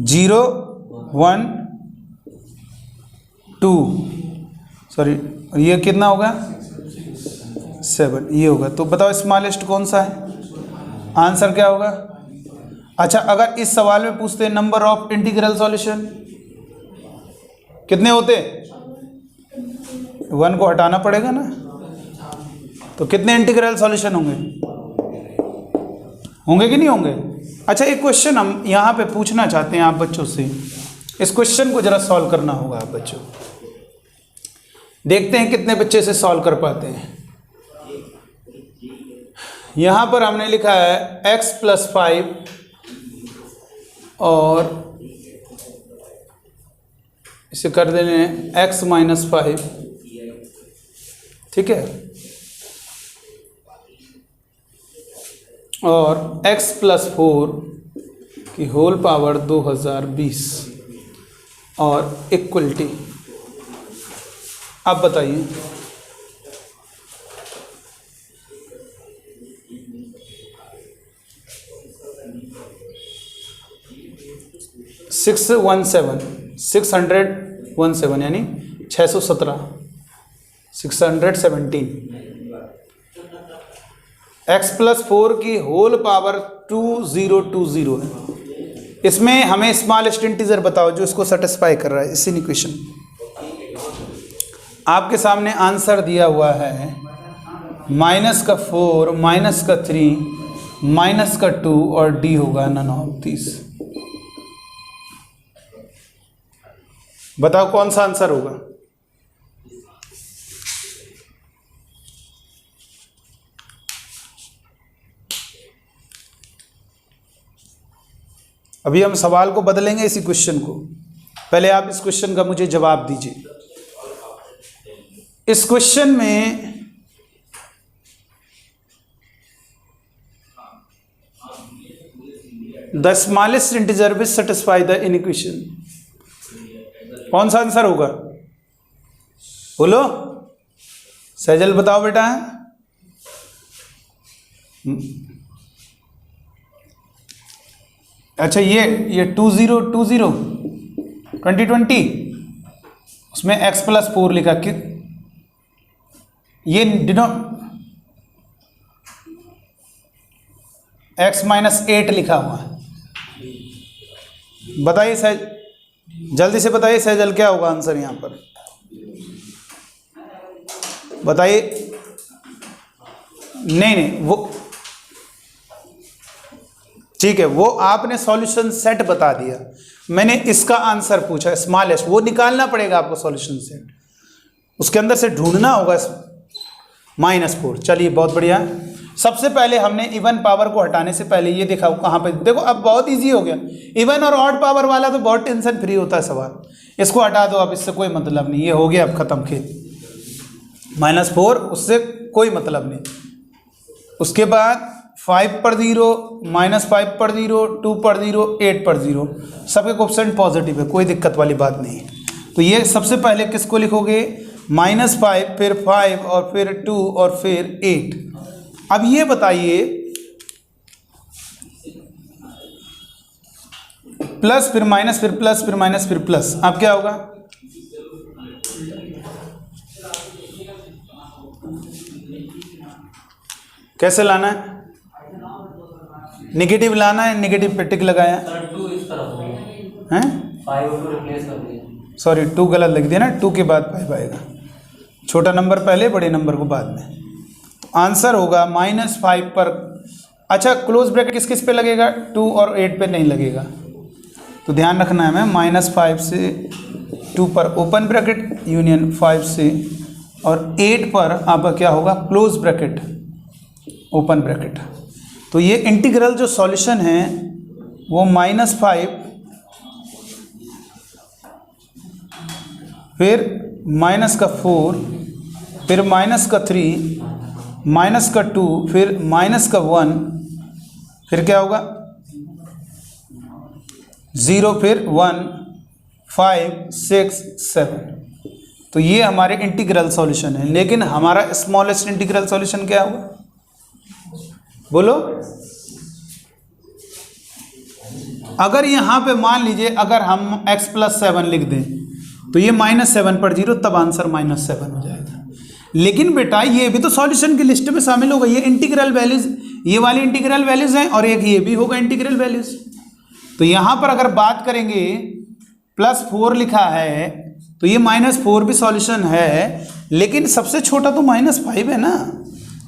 0 1 2, सॉरी, और ये कितना होगा 7, ये होगा। तो बताओ स्मॉलेस्ट कौन सा है, आंसर क्या होगा। अच्छा, अगर इस सवाल में पूछते हैं नंबर ऑफ इंटीग्रल सॉल्यूशन कितने होते, 1 को हटाना पड़ेगा ना, तो कितने इंटीग्रल सॉल्यूशन होंगे, होंगे कि नहीं होंगे। अच्छा, एक क्वेश्चन हम यहाँ पे पूछना चाहते हैं आप बच्चों से, इस क्वेश्चन को जरा सॉल्व करना होगा आप बच्चों, देखते हैं कितने बच्चे से सॉल्व कर पाते हैं। यहाँ पर हमने लिखा है x + 5 और इसे कर देने x - 5, ठीक है, और x + 4 की होल पावर 2020 और इक्वलिटी। अब बताइए, सिक्स 617 यानी 617 617, x + 4 की होल पावर 2020 है। इसमें हमें स्मॉलेस्ट इंटीजर बताओ जो इसको सेटिस्फाई कर रहा है, इसी इक्वेशन। आपके सामने आंसर दिया हुआ है -4 -3 -2 और डी होगा नन ऑफ दिस। बताओ कौन सा आंसर होगा। अभी हम सवाल को बदलेंगे इसी क्वेश्चन को, पहले आप इस क्वेश्चन का मुझे जवाब दीजिए। इस क्वेश्चन में the smallest integer which satisfy the equation, कौन सा आंसर होगा, बोलो सैजल, बताओ बेटा। अच्छा, ये 2020 उसमें x + 4 लिखा कि ये x - 8 लिखा हुआ है। बताइए सैज, जल्दी से बताइए सैजल, क्या होगा आंसर यहाँ पर, बताइए। नहीं, वो ठीक है, वो आपने सॉल्यूशन सेट बता दिया, मैंने इसका आंसर पूछा स्मॉलेस्ट, वो निकालना पड़ेगा आपको सॉल्यूशन सेट, उसके अंदर से ढूंढना होगा -4। चलिए, बहुत बढ़िया। सबसे पहले हमने इवन पावर को हटाने से पहले ये देखा कहाँ पे, देखो अब बहुत इजी हो गया। इवन और ऑड पावर वाला तो बहुत टेंशन फ्री होता है सवाल, इसको हटा दो, अब इससे कोई मतलब नहीं, ये हो गया अब खत्म खेल। -4 उससे कोई मतलब नहीं। उसके बाद 5 पर 0, -5 पर 0, 2 पर 0, 8 पर 0, सबके कोएफिशिएंट पॉजिटिव है, कोई दिक्कत वाली बात नहीं है। तो ये सबसे पहले किसको लिखोगे, -5 फिर 5 और फिर 2 और फिर 8। अब ये बताइए प्लस फिर माइनस फिर प्लस फिर माइनस फिर प्लस, अब क्या होगा, कैसे लाना है, नेगेटिव लाना है, नेगेटिव पे टिक लगाया हैं, सॉरी 2 गलत लिख दिया ना, 2 के बाद 5 आएगा, छोटा नंबर पहले बड़े नंबर को बाद में। आंसर होगा -5 पर, अच्छा क्लोज ब्रैकेट किस किस पे लगेगा, 2 और 8 पे नहीं लगेगा, तो ध्यान रखना है हमें। -5 से 2 पर ओपन ब्रैकेट यूनियन 5 से और 8 पर आपका क्या होगा, क्लोज ब्रैकेट ओपन ब्रैकेट। तो ये इंटीग्रल जो सॉल्यूशन है वो -5, फिर -4, फिर -3, -2, फिर -1, फिर क्या होगा 0, फिर 1, 5, 6, 7। तो ये हमारे इंटीग्रल सॉल्यूशन है। लेकिन हमारा स्मॉलेस्ट इंटीग्रल सॉल्यूशन क्या होगा, बोलो। अगर यहाँ पे मान लीजिए अगर हम x + 7 लिख दें तो ये -7 पर 0, तब आंसर -7 हो जाएगा। लेकिन बेटा ये भी तो सॉल्यूशन की लिस्ट में शामिल होगा। ये इंटीग्रल वैल्यूज, ये वाली इंटीग्रल वैल्यूज हैं, और एक ये भी होगा इंटीग्रल वैल्यूज। तो यहाँ पर अगर बात करेंगे +4 लिखा है तो ये -4 भी सॉल्यूशन है, लेकिन सबसे छोटा तो -5 है ना,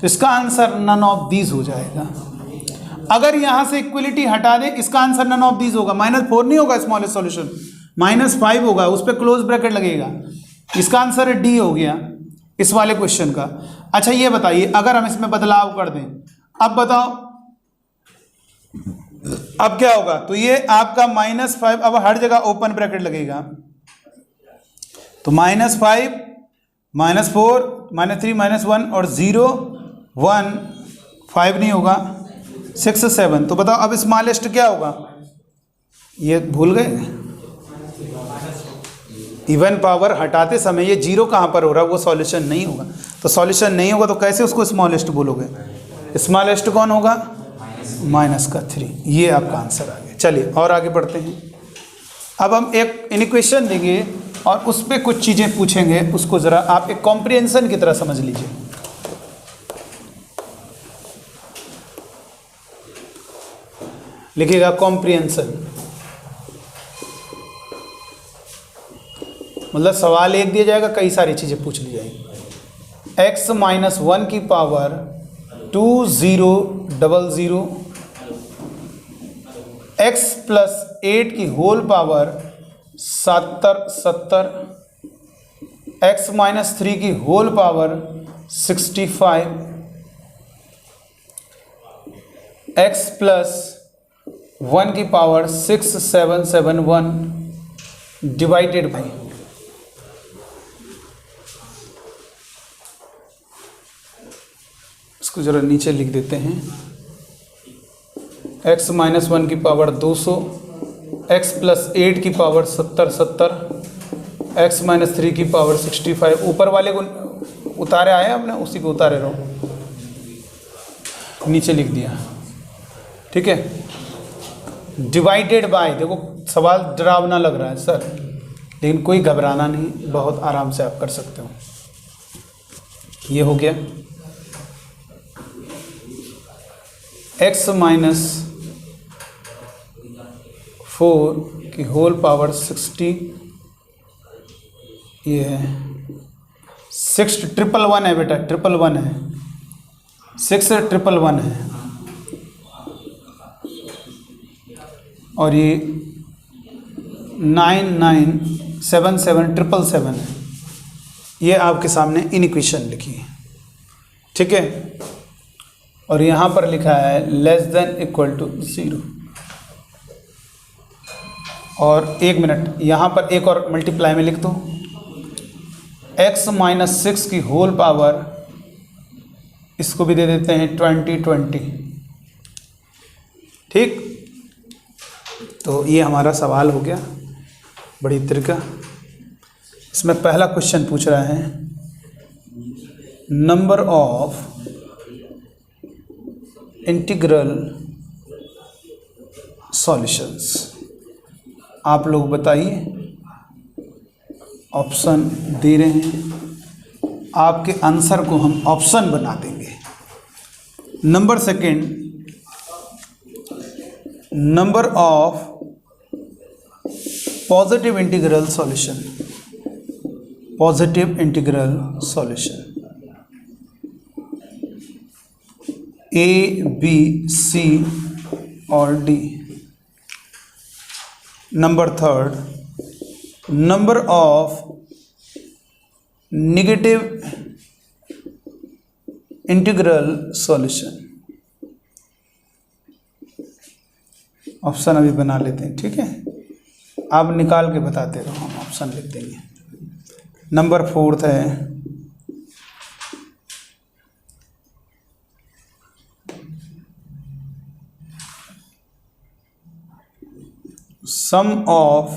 तो इसका आंसर नन ऑफ दीज हो जाएगा। अगर यहाँ से इक्वलिटी हटा दें, इसका आंसर नन ऑफ दीज होगा। -4 नहीं होगा स्मॉलेस्ट सॉल्यूशन, -5 होगा, उस पर क्लोज ब्रैकेट लगेगा। इसका आंसर है डी हो गया इस वाले क्वेश्चन का। अच्छा ये बताइए अगर हम इसमें बदलाव कर दें, अब बताओ अब क्या होगा। तो ये आपका -5, अब हर जगह ओपन ब्रैकेट लगेगा, तो -5, -4, -3, -1 और 0, 1, 5 नहीं होगा, 6, 7। तो बताओ अब स्मॉलेस्ट क्या होगा, ये भूल गए। इवन पावर हटाते समय ये 0 कहाँ पर हो रहा है, वो सॉल्यूशन नहीं होगा। तो सॉल्यूशन नहीं होगा तो कैसे उसको स्मॉलेस्ट बोलोगे। स्मॉलेस्ट कौन होगा, -3। ये आपका आंसर आ गया। चलिए और आगे बढ़ते हैं। अब हम एक इक्वेशन देंगे और उस पर कुछ चीज़ें पूछेंगे, उसको ज़रा आप एक कॉम्प्रिहेंशन की तरह समझ लीजिए। लिखिएगा कॉम्प्रिहेंशन, मतलब सवाल एक दिया जाएगा, कई सारी चीज़ें पूछ ली जाएंगी। x - 1 की पावर 2000, x + 8 की होल पावर 70, x - 3 की होल पावर 65, x + 1 की पावर 6771 डिवाइडेड बाई, इसको ज़रा नीचे लिख देते हैं, x - 1 की पावर 200, x + 8 की पावर 70, x - 3 की पावर 65। ऊपर वाले को उतारे आए आपने, उसी को उतारे रहो, नीचे लिख दिया, ठीक है। डिवाइडेड बाय, देखो सवाल डरावना लग रहा है सर, लेकिन कोई घबराना नहीं, बहुत आराम से आप कर सकते हो। ये हो गया x - 4 की होल पावर 60, ये है 6,111 है बेटा, 111 है, 6,111 है, और ये 9,977,777 है। ये आपके सामने इक्वेशन लिखी है, ठीक है। और यहाँ पर लिखा है <= 0। और 1 मिनट, यहाँ पर एक और मल्टीप्लाई में लिख दो, x - 6 की होल पावर, इसको भी दे देते हैं 2020, ठीक। तो ये हमारा सवाल हो गया बड़ी तरीका। इसमें पहला क्वेश्चन पूछ रहा है नंबर ऑफ इंटीग्रल सॉल्यूशंस। आप लोग बताइए, ऑप्शन दे रहे हैं, आपके आंसर को हम ऑप्शन बना देंगे। Number second, number of positive integral solution, positive integral solution A, B, C और D। Number third, number of negative integral solution option अभी बना लेते हैं, ठीक है। आप निकाल के बताते रहो, हम ऑप्शन लिख देंगे। नंबर 4 है sum of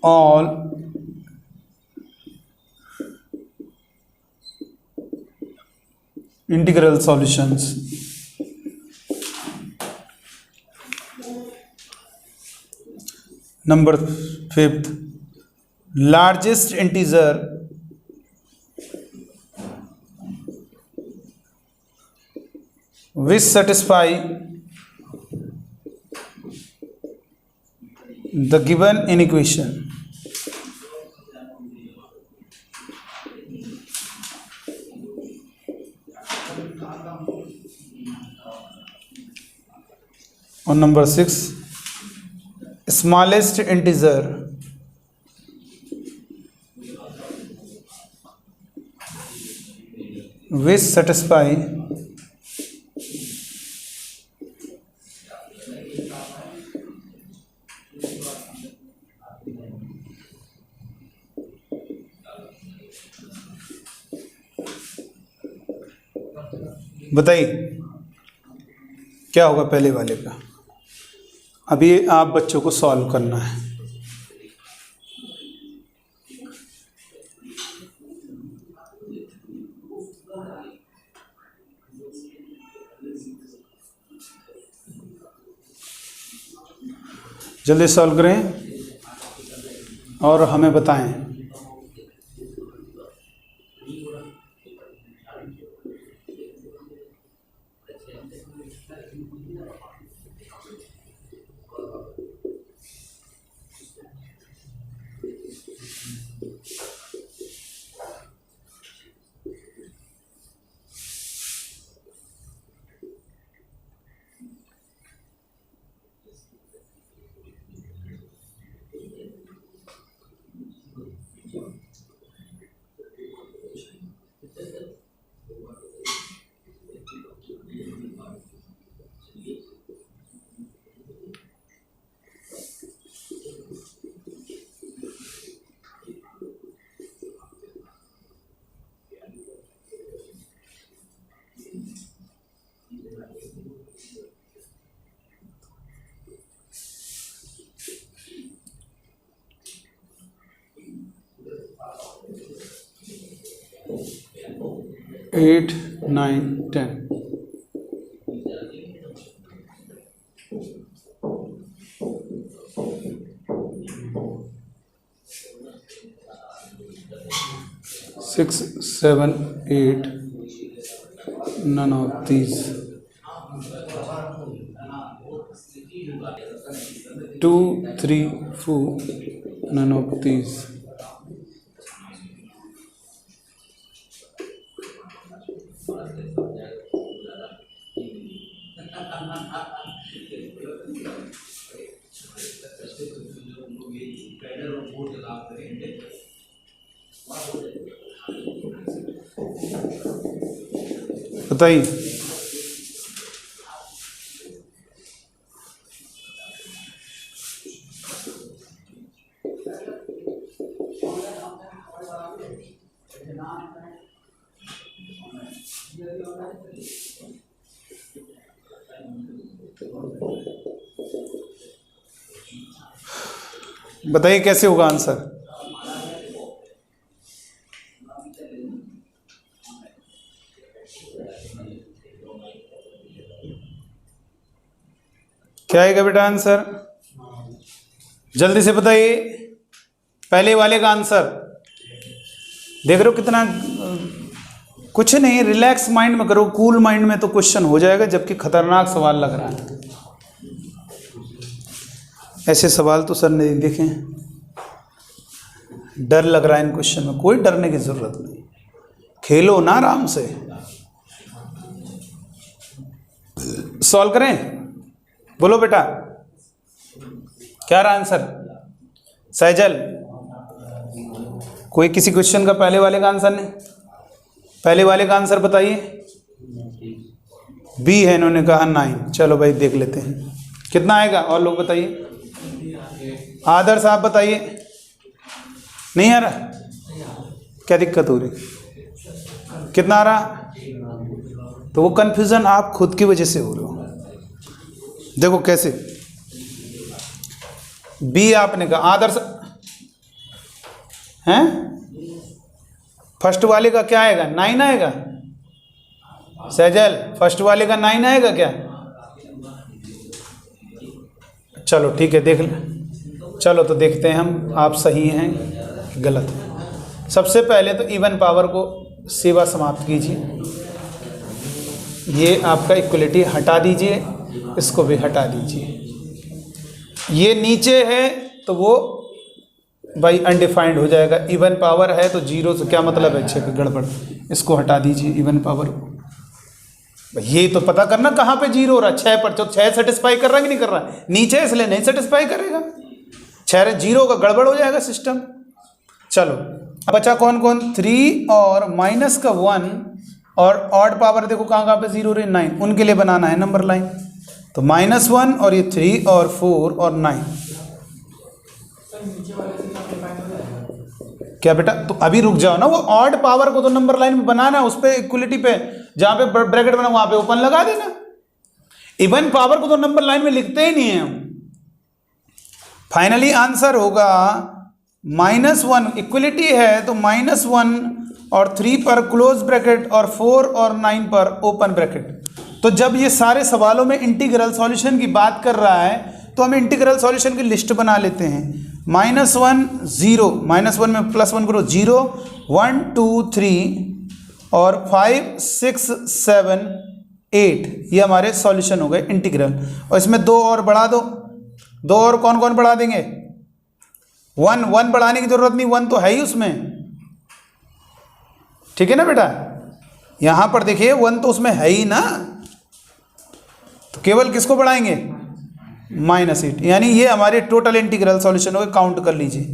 all integral solutions. Number 5, largest integer which satisfy the given inequation. और number 6, smallest integer which satisfy बताइए क्या होगा पहले वाले का। अभी आप बच्चों को सॉल्व करना है। जल्दी सॉल्व करें और हमें बताएं। Eight 9 10 6 7 8 none of these 2 3 4 none of these बताइए। बताइए कैसे होगा आंसर। क्या आएगा बेटा आंसर, जल्दी से बताइए। पहले वाले का आंसर देख रहे हो कितना, कुछ नहीं, रिलैक्स माइंड में करो, कूल माइंड में तो क्वेश्चन हो जाएगा, जबकि खतरनाक सवाल लग रहा है। ऐसे सवाल तो सर नहीं देखे, डर लग रहा है इन क्वेश्चन में। कोई डरने की जरूरत नहीं, खेलो ना आराम से। सॉल्व करें, बोलो बेटा क्या रहा आंसर। सैजल, कोई किसी क्वेश्चन का पहले वाले का आंसर नहीं, पहले वाले का आंसर बताइए। बी है, इन्होंने कहा 9। चलो भाई देख लेते हैं। कितना आएगा? और लोग बताइए, आदर्श आप बताइए। नहीं आ रहा? क्या दिक्कत हो रही? कितना आ रहा? तो वो कंफ्यूजन आप खुद की वजह से हो रहे हो। देखो कैसे, बी आपने कहा आदर्श हैं, फर्स्ट वाले का क्या आएगा? 9 आएगा। सहजल, फर्स्ट वाले का 9 आएगा क्या? चलो ठीक है, देख लें। चलो तो देखते हैं हम आप सही हैं गलत हैं। सबसे पहले तो इवन पावर को सेवा समाप्त कीजिए, ये आपका इक्वलिटी हटा दीजिए, इसको भी हटा दीजिए। ये नीचे है तो वो भाई अनडिफाइंड हो जाएगा। इवन पावर है तो जीरो से क्या मतलब है? 6 गड़बड़, इसको हटा दीजिए इवन पावर को। ये तो पता करना कहाँ पे जीरो हो रहा है। 6 पर, तो 6 सेटिस्फाई कर रहा है कि नहीं कर रहा है? नीचे इसलिए नहीं सेटिस्फाई करेगा, 6 जीरो का गड़बड़ हो जाएगा सिस्टम। चलो अब बचा कौन कौन? 3 और माइनस का 1 और ऑड पावर देखो कहाँ पे जीरो रही 9, उनके लिए बनाना है नंबर लाइन। तो -1 और ये 3 और 4 और 9। क्या बेटा? तो अभी रुक जाओ ना, वो ऑड पावर को तो नंबर लाइन में बनाना, उस पे इक्वलिटी पे जहां पे ब्रैकेट बना वहां पे ओपन लगा देना। इवन पावर को तो नंबर लाइन में लिखते ही नहीं है हम। फाइनली आंसर होगा -1, इक्वलिटी है तो -1 और 3 पर क्लोज ब्रैकेट और 4 और 9 पर ओपन ब्रैकेट। तो जब ये सारे सवालों में इंटीग्रल सॉल्यूशन की बात कर रहा है तो हम इंटीग्रल सॉल्यूशन की लिस्ट बना लेते हैं। -1 0, -1 में +1 करो 0, 1 2 3 और 5 6 7 8, ये हमारे सॉल्यूशन हो गए इंटीग्रल। और इसमें 2 और बढ़ा दो, 2 और कौन कौन बढ़ा देंगे? 1 बढ़ाने की जरूरत नहीं, 1 तो है ही उसमें, ठीक है ना बेटा? यहां पर देखिए 1 तो उसमें है ही ना, तो केवल किसको बढ़ाएंगे? -8, यानी ये हमारे टोटल इंटीग्रल सॉल्यूशन हो गए। काउंट कर लीजिए,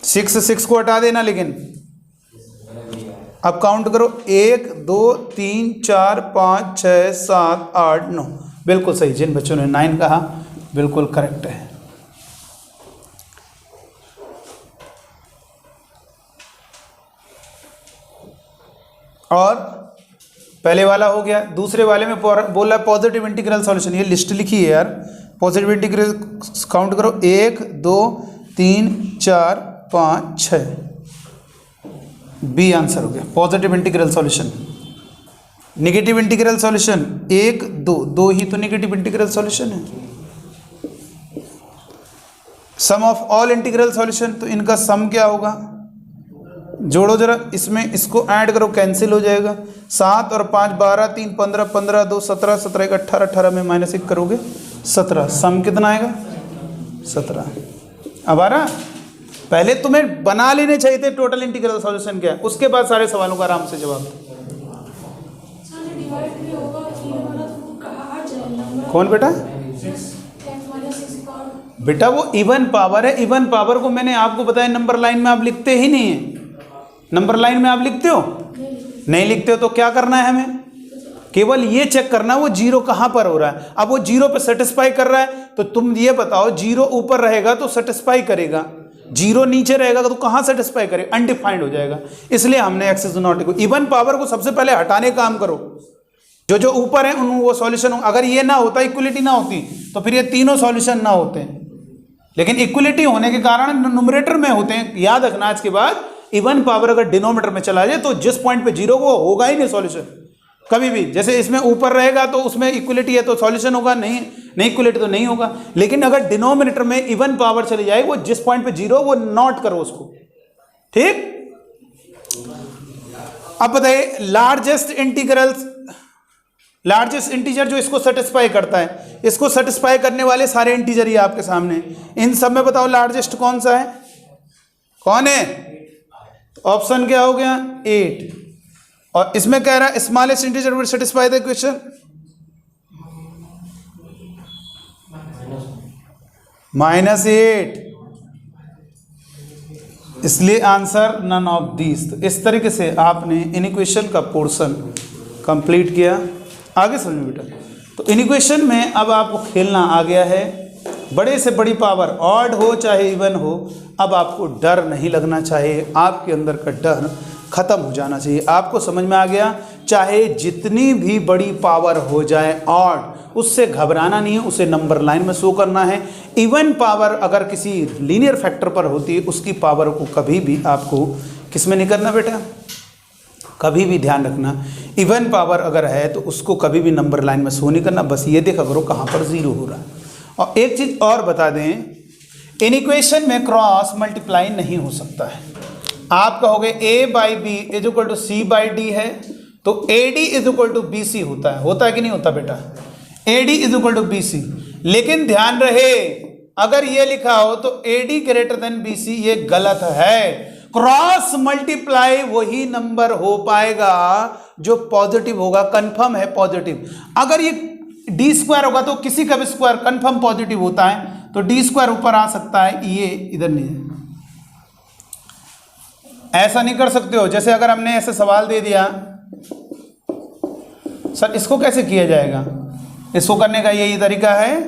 6 को हटा देना, लेकिन अब काउंट करो 1 2 3 4 5 6 7 8 9। बिल्कुल सही, जिन बच्चों ने 9 कहा बिल्कुल करेक्ट है। और पहले वाला हो गया। दूसरे वाले में बोला पॉजिटिव इंटीग्रल सॉल्यूशन, ये लिस्ट लिखी है यार। पॉजिटिव इंटीग्रल काउंट करो 1 2 3 4 5 6, बी आंसर हो गया positive integral solution. Negative integral solution 1 2 ही तो नेगेटिव इंटीग्रल सॉल्यूशन है। सम ऑफ ऑल इंटीग्रल सॉल्यूशन, तो इनका सम क्या होगा? जोड़ो जरा, इसमें इसको ऐड करो, कैंसिल हो जाएगा। 7 और 5 12, 3 15, 15 2 17, 17 1 18, 18 में -1 करोगे 17, सम कितना आएगा? 17। अब आ रहा? पहले तुम्हें बना लेने चाहिए थे टोटल इंटीग्रल सॉल्यूशन क्या है, उसके बाद सारे सवालों का आराम से जवाब। कौन बेटा? बेटा वो इवन पावर है, इवन पावर को मैंने आपको बताया नंबर लाइन में आप लिखते ही नहीं है। नंबर लाइन में आप लिखते हो? नहीं लिखते हो तो क्या करना है हमें? केवल ये चेक करना वो जीरो कहां पर हो रहा है। अब वो जीरो पे सेटिस्फाई कर रहा है तो तुम ये बताओ, जीरो ऊपर रहेगा तो सेटिस्फाई करेगा, जीरो नीचे रहेगा तो कहां सेटिस्फाई करेगा? अनडिफाइंड हो जाएगा। इसलिए हमने x is not equal. Even power को सबसे पहले हटाने का काम करो, जो जो ऊपर है उन वो सॉल्यूशन। अगर ये ना होता, इक्वलिटी ना होती, तो फिर ये तीनों सॉल्यूशन ना होते, लेकिन इक्वलिटी होने के कारण न्यूमरेटर में होते हैं। याद रखना आज के बाद, इवन पावर अगर डिनोमिनेटर में चला जाए तो जिस पॉइंट पे जीरो वो होगा ही नहीं सॉल्यूशन कभी भी। जैसे इसमें ऊपर रहेगा तो उसमें इक्वलिटी है तो सॉल्यूशन होगा, नहीं इक्वलिटी तो नहीं होगा। लेकिन अगर डिनोमिनेटर में इवन पावर चली जाए, वो जिस पॉइंट पे जीरो वो नोट करो उसको, ठीक। अब बताइए लार्जेस्ट इंटीजर जो इसको सेटिस्फाई करता है, इसको सेटिस्फाई करने वाले सारे इंटीजर ही आपके सामने। इन सब में बताओ लार्जेस्ट कौन सा है? कौन है? ऑप्शन क्या हो गया? 8। और इसमें कह रहा है smallest integer will satisfy the equation, -8। इसलिए आंसर नन ऑफ दीज। तो इस तरीके से आपने इन इक्वेशन का पोर्शन कंप्लीट किया। आगे समझो बेटा। तो इन इक्वेशन में अब आपको खेलना आ गया है। बड़े से बड़ी पावर ऑड हो चाहे इवन हो, अब आपको डर नहीं लगना चाहिए, आपके अंदर का डर खत्म हो जाना चाहिए। आपको समझ में आ गया, चाहे जितनी भी बड़ी पावर हो जाए ऑड, उससे घबराना नहीं है, उसे नंबर लाइन में शो करना है। इवन पावर अगर किसी लीनियर फैक्टर पर होती है, उसकी पावर को कभी भी आपको किस में नहीं करना बेटा, कभी भी ध्यान रखना, इवन पावर अगर है तो उसको कभी भी नंबर लाइन में शो नहीं करना। बस ये देखा करो कहाँ पर जीरो हो रहा है। और एक चीज़ और बता दें, इन इक्वेशन में क्रॉस मल्टीप्लाई नहीं हो सकता है। आप कहोगे a by B is equal to C by D है, तो AD is equal to BC होता है कि नहीं होता बेटा, AD is equal to BC। लेकिन ध्यान रहे, अगर ये लिखा हो तो AD ग्रेटर देन BC, ये गलत है। क्रॉस मल्टीप्लाई वही नंबर हो पाएगा जो पॉजिटिव होगा, कंफर्म है पॉजिटिव। अगर ये डी स्क्वायर होगा तो किसी का भी स्क्वायर कंफर्म पॉजिटिव होता है, तो डी स्क्वायर ऊपर आ सकता है, ये इधर नहीं है। ऐसा नहीं कर सकते हो, जैसे अगर हमने ऐसे सवाल दे दिया, सर इसको कैसे किया जाएगा, इसको करने का यही तरीका है,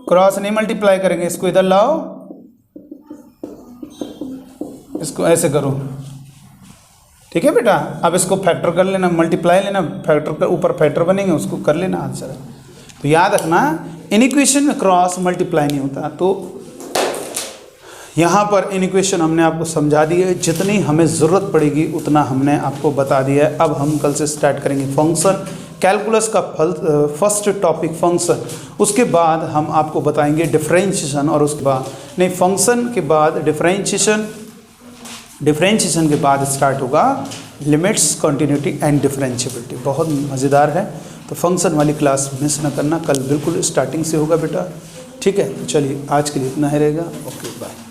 क्रॉस नहीं मल्टीप्लाई करेंगे, इसको इधर लाओ, इसको ऐसे करो, ठीक है बेटा। अब इसको फैक्टर कर लेना, मल्टीप्लाई लेना, फैक्टर के ऊपर फैक्टर बनेंगे, उसको कर लेना आंसर। तो याद रखना, इन इक्वेशन में क्रॉस मल्टीप्लाई नहीं होता। तो यहाँ पर इन इक्वेशन हमने आपको समझा दी है, जितनी हमें ज़रूरत पड़ेगी उतना हमने आपको बता दिया है। अब हम कल से स्टार्ट करेंगे फंक्शन, कैलकुलस का फर्स्ट टॉपिक फंक्शन, उसके बाद हम आपको बताएंगे डिफरेंशिएशन, और उसके बाद नहीं, फंक्शन के बाद डिफरेंशिएशन के बाद स्टार्ट होगा लिमिट्स, कंटिन्यूटी एंड डिफरेंशिएबिलिटी। बहुत मज़ेदार है, तो फंक्शन वाली क्लास मिस ना करना, कल बिल्कुल स्टार्टिंग से होगा बेटा, ठीक है। चलिए आज के लिए इतना ही रहेगा, ओके बाय।